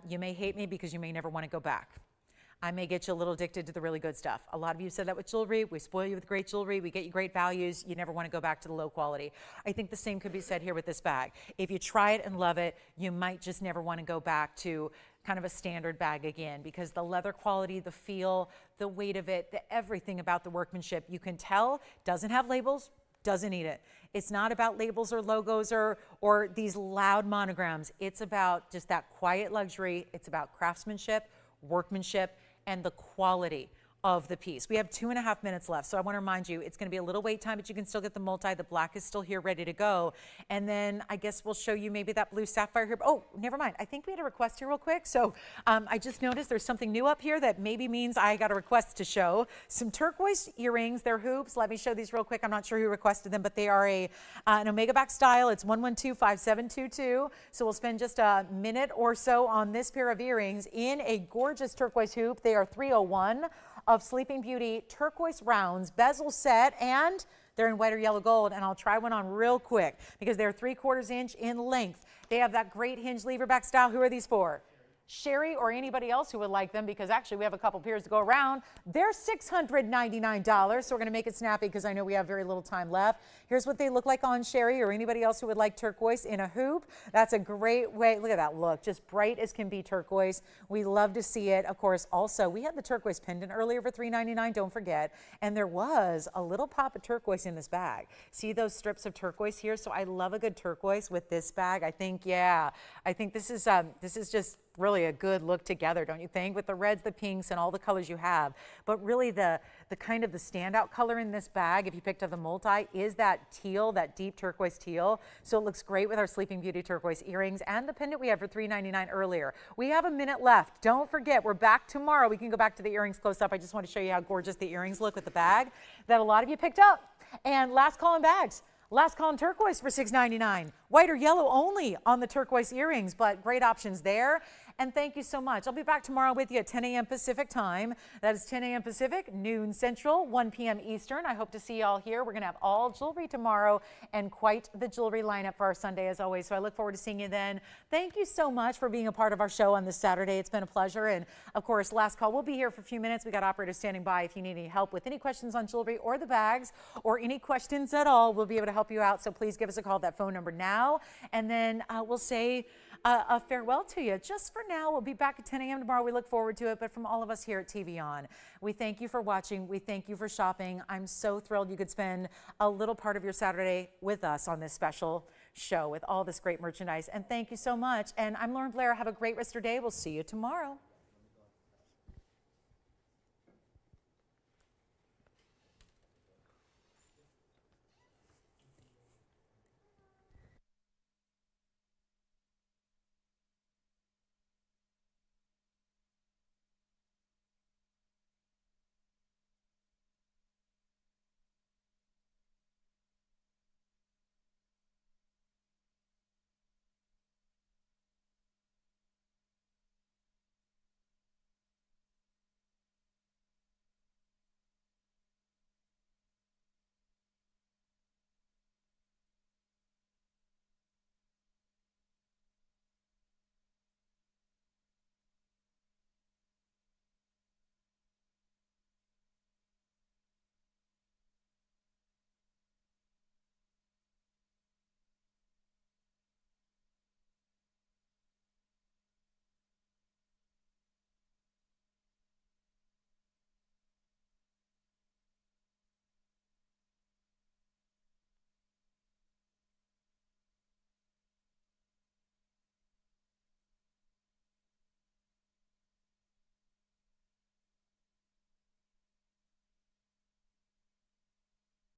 You may hate me because you may never want to go back. I may get you a little addicted to the really good stuff. A lot of you said that with jewelry. We spoil you with great jewelry. We get you great values. You never want to go back to the low quality. I think the same could be said here with this bag. If you try it and love it, you might just never want to go back to kind of a standard bag again, because the leather quality, the feel, the weight of it, everything about the workmanship, you can tell doesn't have labels, doesn't need it. It's not about labels or logos or these loud monograms. It's about just that quiet luxury. It's about craftsmanship, workmanship, and the quality of the piece. We have 2.5 minutes left, so I want to remind you, it's going to be a little wait time, but you can still get the multi. The black is still here ready to go. And then I guess we'll show you maybe that blue sapphire here. Oh, never mind. I think we had a request here real quick. So I just noticed there's something new up here that maybe means I got a request to show. Some turquoise earrings. They're hoops. Let me show these real quick. I'm not sure who requested them, but they are an omega back style. It's 112-5722. So we'll spend just a minute or so on this pair of earrings in a gorgeous turquoise hoop. They are 301 of Sleeping Beauty turquoise rounds, bezel set, and they're in white or yellow gold. And I'll try one on real quick because they're 3/4 inch in length. They have that great hinge lever back style. Who are these for? Sherry or anybody else who would like them, because actually we have a couple pairs to go around. They're $699, so we're going to make it snappy because I know we have very little time left. Here's what they look like on Sherry or anybody else who would like turquoise in a hoop. That's a great way. Look at that look, just bright as can be turquoise. We love to see it. Of course, also we had the turquoise pendant earlier for $399, don't forget, and there was a little pop of turquoise in this bag. See those strips of turquoise here? So I love a good turquoise with this bag. I think, yeah, I think this is just really a good look together, don't you think? With the reds, the pinks, and all the colors you have. But really the kind of the standout color in this bag, if you picked up the multi, is that teal, that deep turquoise teal. So it looks great with our Sleeping Beauty turquoise earrings and the pendant we had for $399 earlier. We have a minute left. Don't forget, we're back tomorrow. We can go back to the earrings close up. I just want to show you how gorgeous the earrings look with the bag that a lot of you picked up. And last call on bags. Last call on turquoise for $699. White or yellow only on the turquoise earrings, but great options there. And thank you so much. I'll be back tomorrow with you at 10 a.m. Pacific time. That is 10 a.m. Pacific, noon Central, 1 p.m. Eastern. I hope to see you all here. We're going to have all jewelry tomorrow and quite the jewelry lineup for our Sunday as always. So I look forward to seeing you then. Thank you so much for being a part of our show on this Saturday. It's been a pleasure. And of course, last call. We'll be here for a few minutes. We got operators standing by if you need any help with any questions on jewelry or the bags or any questions at all. We'll be able to help you out. So please give us a call at that phone number now. And then we'll say a farewell to you. Just for now, we'll be back at 10 a.m. tomorrow. We look forward to it. But from all of us here at TVON, we thank you for watching. We thank you for shopping. I'm so thrilled you could spend a little part of your Saturday with us on this special show with all this great merchandise. And thank you so much. And I'm Lauren Blair. Have a great rest of your day. We'll see you tomorrow.